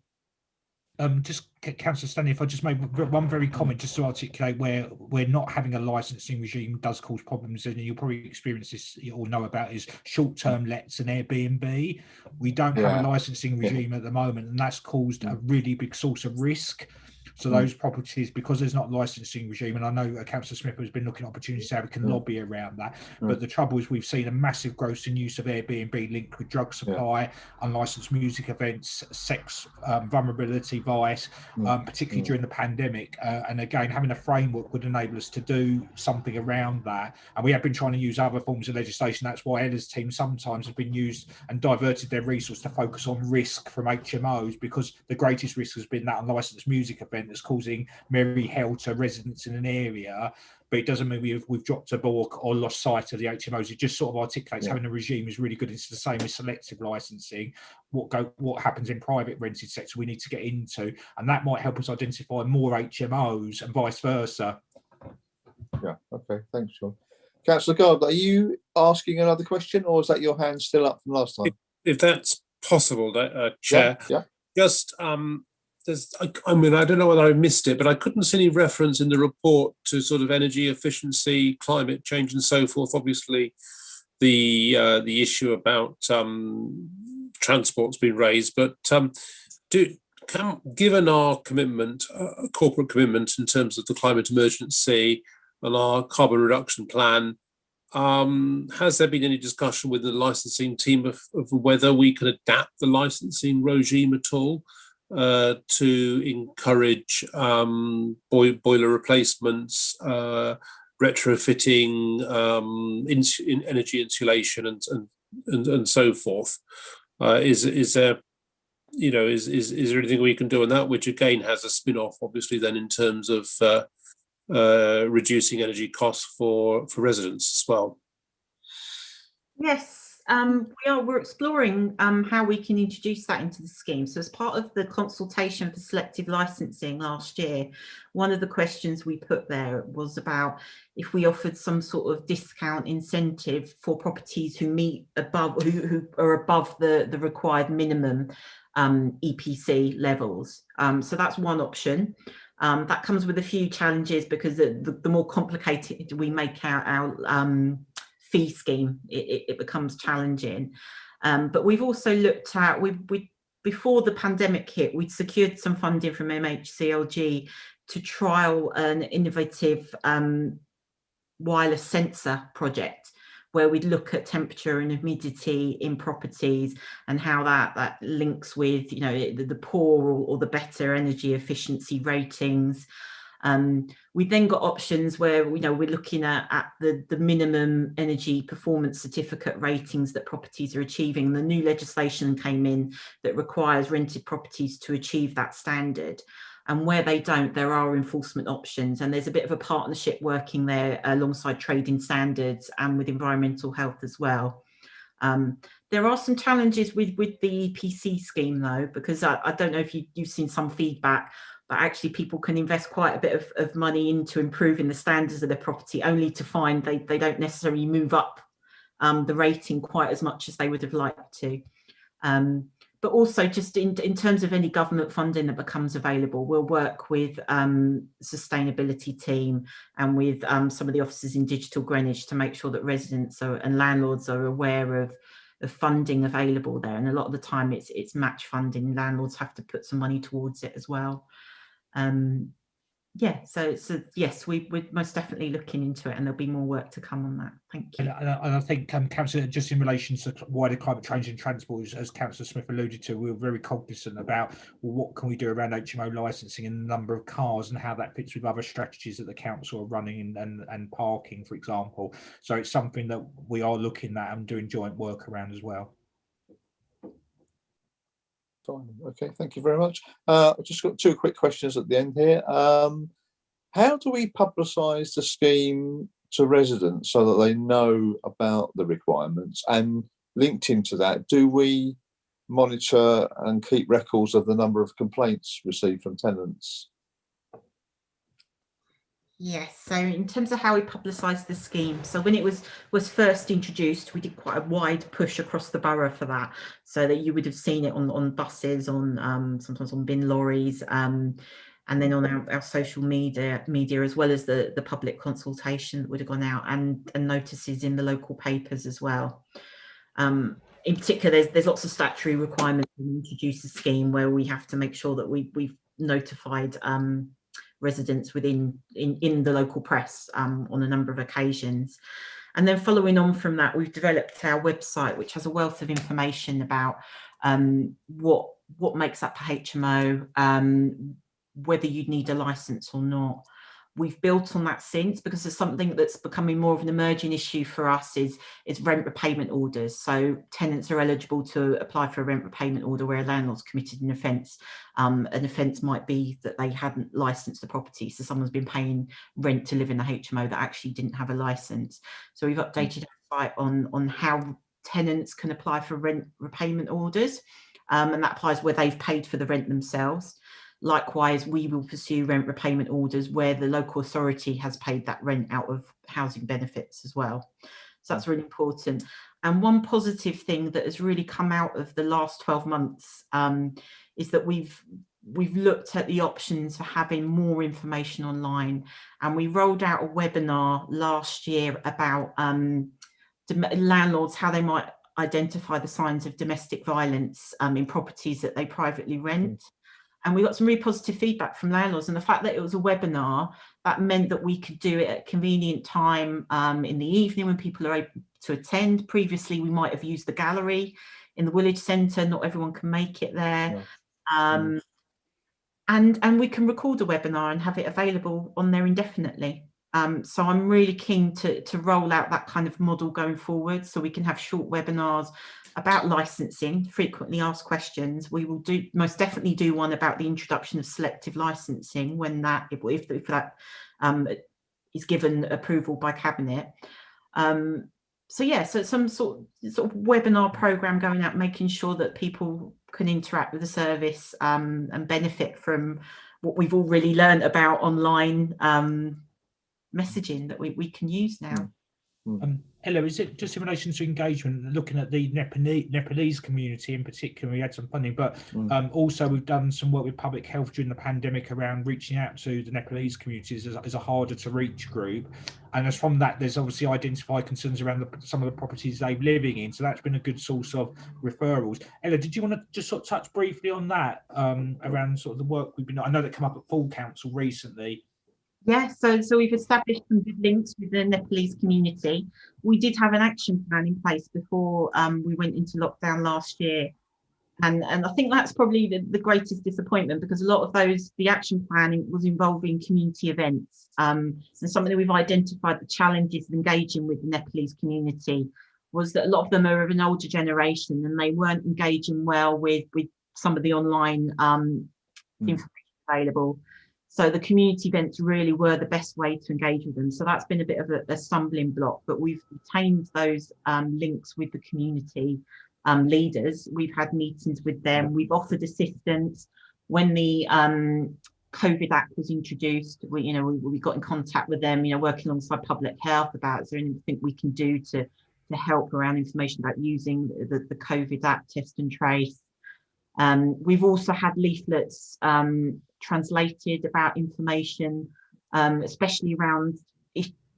Just Councillor Stanley, if I just made one very comment just to articulate where not having a licensing regime does cause problems, and you'll probably experience this or know about, is short-term lets and Airbnb. We don't have a licensing regime at the moment, and that's caused a really big source of risk. So those properties, because there's not a licensing regime, and I know Councillor Smith has been looking at opportunities how we can lobby around that, but the trouble is we've seen a massive growth in use of Airbnb linked with drug supply, unlicensed music events, sex, vulnerability, vice, particularly during the pandemic. And again, having a framework would enable us to do something around that. And we have been trying to use other forms of legislation. That's why Ella's team sometimes have been used and diverted their resource to focus on risk from HMOs, because the greatest risk has been that unlicensed music event that's causing merry hell to residents in an area. But it doesn't mean we've dropped a ball or lost sight of the HMOs. It just sort of articulates having a regime is really good. It's the same as selective licensing. What happens in private rented sector we need to get into, and that might help us identify more HMOs and vice versa. Yeah, okay, thanks, Sean. Councillor Gard, are you asking another question, or is that your hand still up from last time? If that's possible, Chair. Yeah. Just I mean, I don't know whether I missed it, but I couldn't see any reference in the report to sort of energy efficiency, climate change, and so forth. Obviously, the issue about transport's been raised, but given our commitment, corporate commitment in terms of the climate emergency and our carbon reduction plan, has there been any discussion with the licensing team of whether we can adapt the licensing regime at all to encourage boiler replacements, retrofitting, energy insulation, and so forth? Is there, is there anything we can do on that, which again has a spin-off, obviously, then in terms of reducing energy costs for residents as well? Yes, we're exploring how we can introduce that into the scheme. So as part of the consultation for selective licensing last year, one of the questions we put there was about if we offered some sort of discount incentive for properties who meet above, who are above the required minimum EPC levels. So that's one option. That comes with a few challenges, because the more complicated we make our fee scheme, it becomes challenging. But we've also looked at, before the pandemic hit, we'd secured some funding from MHCLG to trial an innovative wireless sensor project, where we'd look at temperature and humidity in properties and how that links with, the poor or the better energy efficiency ratings. We then got options where, we're looking at the minimum energy performance certificate ratings that properties are achieving. The new legislation came in that requires rented properties to achieve that standard. And where they don't, there are enforcement options. And there's a bit of a partnership working there alongside trading standards and with environmental health as well. There are some challenges with the EPC scheme, though, because I don't know if you've seen some feedback, but actually people can invest quite a bit of money into improving the standards of their property, only to find they don't necessarily move up the rating quite as much as they would have liked to. But also, just in terms of any government funding that becomes available, we'll work with sustainability team and with some of the offices in Digital Greenwich to make sure that residents and landlords are aware of funding available there. And a lot of the time it's match funding. Landlords have to put some money towards it as well. Yeah, so yes, we're most definitely looking into it, and there'll be more work to come on that. Thank you. And I think, Councillor, just in relation to wider climate change and transport, as Councillor Smith alluded to, we're very cognizant about, well, what can we do around HMO licensing and the number of cars and how that fits with other strategies that the council are running and parking, for example. So it's something that we are looking at and doing joint work around as well. Fine. Okay, thank you very much. I've just got two quick questions at the end here. How do we publicise the scheme to residents so that they know about the requirements? And linked into that, do we monitor and keep records of the number of complaints received from tenants? Yes, so in terms of how we publicised the scheme, so when it was first introduced, we did quite a wide push across the borough for that, so that you would have seen it on buses, on sometimes on bin lorries, and then on our social media, as well as the public consultation that would have gone out, and notices in the local papers as well. In particular, there's lots of statutory requirements when we introduce a scheme where we have to make sure that we've notified residents in the local press on a number of occasions. And then following on from that, we've developed our website, which has a wealth of information about what makes up a HMO, whether you'd need a licence or not. We've built on that since, because there's something that's becoming more of an emerging issue for us is rent repayment orders. So tenants are eligible to apply for a rent repayment order where a landlord's committed an offence. An offence might be that they hadn't licensed the property, so someone's been paying rent to live in the HMO that actually didn't have a licence. So we've updated our site on how tenants can apply for rent repayment orders, and that applies where they've paid for the rent themselves. Likewise, we will pursue rent repayment orders where the local authority has paid that rent out of housing benefits as well. So that's really important. And one positive thing that has really come out of the last 12 months is that we've looked at the options for having more information online, and we rolled out a webinar last year about landlords, how they might identify the signs of domestic violence in properties that they privately rent. And we got some really positive feedback from landlords, and the fact that it was a webinar, that meant that we could do it at a convenient time in the evening when people are able to attend. Previously, we might have used the gallery in the Woolwich Centre. Not everyone can make it there. And we can record a webinar and have it available on there indefinitely. So I'm really keen to roll out that kind of model going forward, so we can have short webinars about licensing, frequently asked questions. We will most definitely do one about the introduction of selective licensing when that, if that is given approval by Cabinet. So yeah, so some sort of webinar program going out, making sure that people can interact with the service and benefit from what we've all really learned about online messaging that we can use now. Ella, is it just in relation to engagement, looking at the Nepalese community in particular? We had some funding, but also we've done some work with public health during the pandemic around reaching out to the Nepalese communities as a harder to reach group. And as from that, there's obviously identified concerns around some of the properties they're living in. So that's been a good source of referrals. Ella, did you want to just sort of touch briefly on that around sort of the work we've been, I know that came up at Full Council recently. Yeah, so we've established some good links with the Nepalese community. We did have an action plan in place before we went into lockdown last year. And I think that's probably the greatest disappointment, because a lot of the action plan was involving community events. And something that we've identified, the challenges of engaging with the Nepalese community, was that a lot of them are of an older generation and they weren't engaging well with some of the online information available. So the community events really were the best way to engage with them. So that's been a bit of a stumbling block, but we've retained those links with the community leaders. We've had meetings with them. We've offered assistance when the COVID Act was introduced. We got in contact with them, working alongside public health about, is there anything we can do to help around information about using the COVID Act, test and trace. We've also had leaflets translated about information, especially around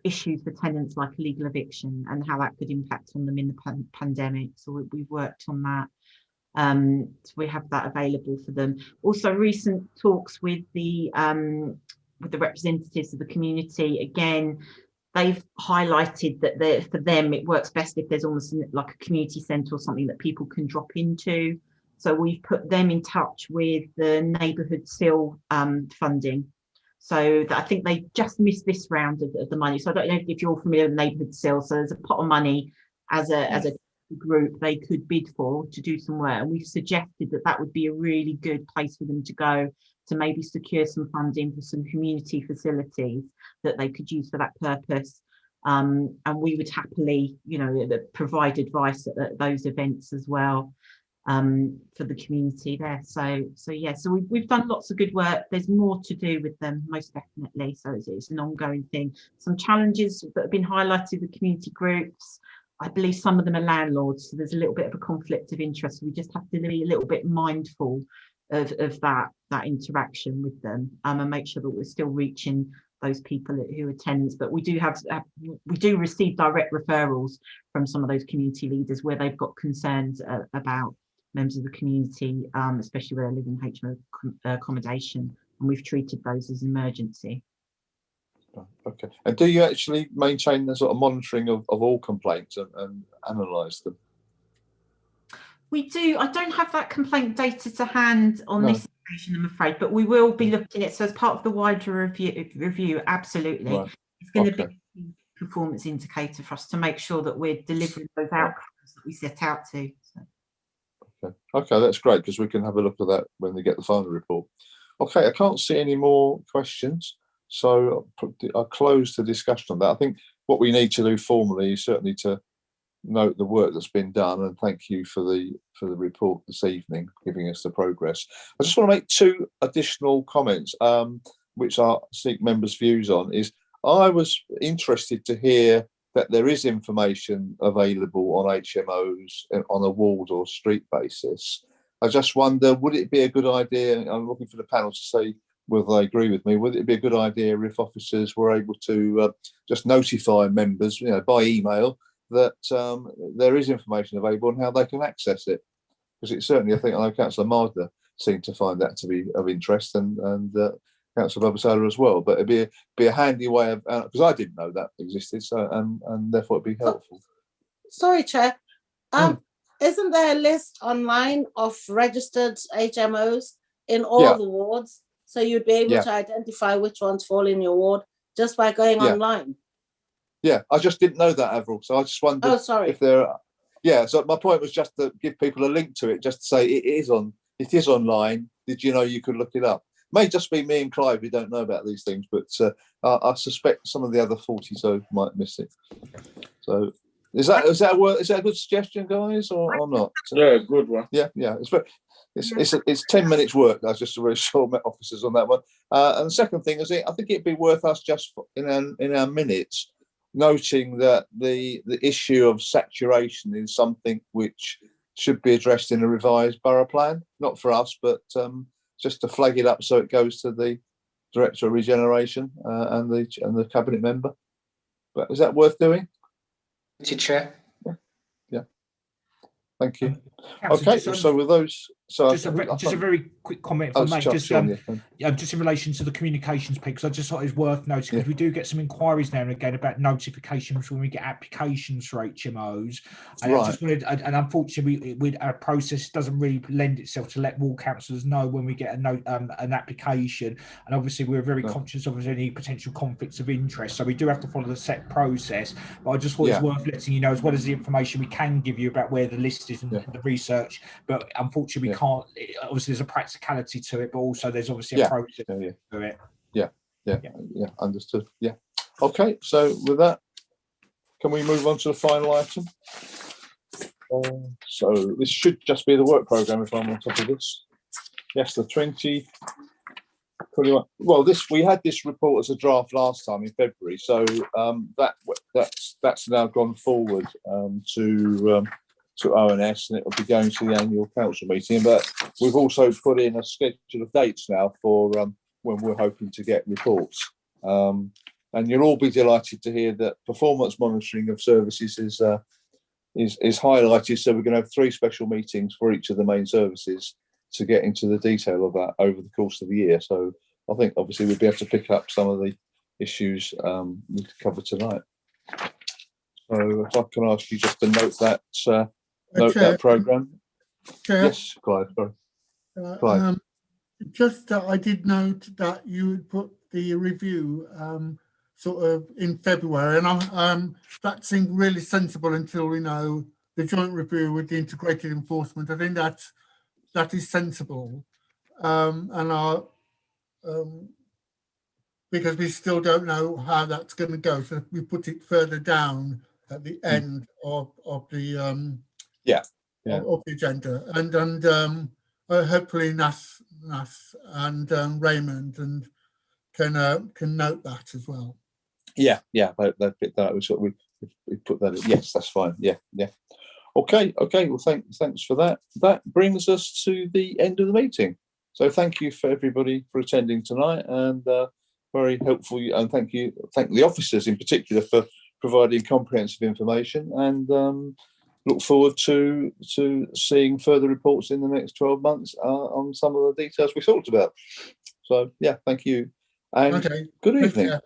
issues for tenants like illegal eviction and how that could impact on them in the pandemic. So we've worked on that. So we have that available for them. Also, recent talks with the representatives of the community. Again, they've highlighted that for them it works best if there's almost like a community centre or something that people can drop into. So we've put them in touch with the neighbourhood SIL funding. So that I think they just missed this round of the money. So I don't know if you're familiar with neighbourhood SIL. So there's a pot of money as a group they could bid for to do some work. And we've suggested that would be a really good place for them to go to maybe secure some funding for some community facilities that they could use for that purpose. And we would happily, provide advice at those events as well. for the community there. So yeah, so we've done lots of good work. There's more to do with them, most definitely. So it's an ongoing thing. Some challenges that have been highlighted with community groups. I believe some of them are landlords, so there's a little bit of a conflict of interest. We just have to be a little bit mindful of that interaction with them, and make sure that we're still reaching those people who are tenants. But we do receive direct referrals from some of those community leaders where they've got concerns about members of the community, especially where they live in HMO accommodation, and we've treated those as emergency. Okay. And do you actually maintain the sort of monitoring of all complaints and analyse them? We do. I don't have that complaint data to hand on this occasion, I'm afraid, but we will be looking at, so as part of the wider review, absolutely. Right. It's going to be a performance indicator for us to make sure that we're delivering those outcomes that we set out to. So. Okay, that's great, because we can have a look at that when we get the final report. Okay, I can't see any more questions, so I'll close the discussion on that. I think what we need to do formally is certainly to note the work that's been done, and thank you for the report this evening, giving us the progress. I just want to make two additional comments, which I seek members' views on. Is I was interested to hear that there is information available on HMOs on a ward or street basis. I just wonder, would it be a good idea, I'm looking for the panel to say whether they agree with me, would it be a good idea if officers were able to just notify members, by email, that there is information available and how they can access it? Because it's certainly, I know Councillor Mardner seemed to find that to be of interest, and Councillor Babasala as well. But it'd be a handy way of, because I didn't know that existed, so and therefore it'd be helpful. Sorry, Chair. Isn't there a list online of registered HMOs in all the wards? So you'd be able to identify which ones fall in your ward just by going online. Yeah, I just didn't know that, Avril. So I just wondered if there are. Yeah, so my point was just to give people a link to it, just to say it is online. Did you know you could look it up? May just be me and Clive who don't know about these things, but I suspect some of the other 40 so might miss it. So is that a good suggestion, guys, or not? Yeah, good one. Yeah. It's 10 minutes work. I was just to reassure my officers on that one. And the second thing is, I think it'd be worth us just in our minutes noting that the issue of saturation is something which should be addressed in a revised borough plan, not for us, but just to flag it up so it goes to the Director of Regeneration and the Cabinet member. But is that worth doing? Chair. Yeah. Thank you. Okay, so with those, just a very quick comment if I may, just in relation to the communications piece, because I just thought it was worth noting, because we do get some inquiries now and again about notifications when we get applications for HMOs, and I just wanted, and unfortunately our process doesn't really lend itself to let ward councillors know when we get an application, and obviously we're very conscious of any potential conflicts of interest, so we do have to follow the set process. But I just thought it's worth letting you know, as well as the information we can give you about where the list is and the research, but unfortunately we can't. Obviously, there's a practicality to it, but also there's obviously a process to it. Yeah. Understood. Yeah. Okay. So with that, can we move on to the final item? So this should just be the work programme if I'm on top of this. Yes, the 2021. Well, we had this report as a draft last time in February, so that's now gone forward to ONS, and it will be going to the annual council meeting. But we've also put in a schedule of dates now for when we're hoping to get reports. And you'll all be delighted to hear that performance monitoring of services is highlighted. So we're going to have 3 special meetings for each of the main services to get into the detail of that over the course of the year. So I think obviously we'll be able to pick up some of the issues we covered tonight. So if I can ask you just to note that that programme. Yes, Clive. Sorry. Clive. Just I did note that you put the review sort of in February, and that seemed really sensible until we know the joint review with the integrated enforcement. I think that is sensible, and because we still don't know how that's going to go, so we put it further down at the end of the of the agenda, and hopefully Nas and Raymond and can note that as well. Yeah, that bit that was what we put that in. Yes, that's fine. Yeah. Okay. Well, thanks for that. That brings us to the end of the meeting. So thank you for everybody for attending tonight, and very helpful. And thank the officers in particular for providing comprehensive information, and look forward to seeing further reports in the next 12 months on some of the details we talked about. So yeah, thank you, and Okay. good evening.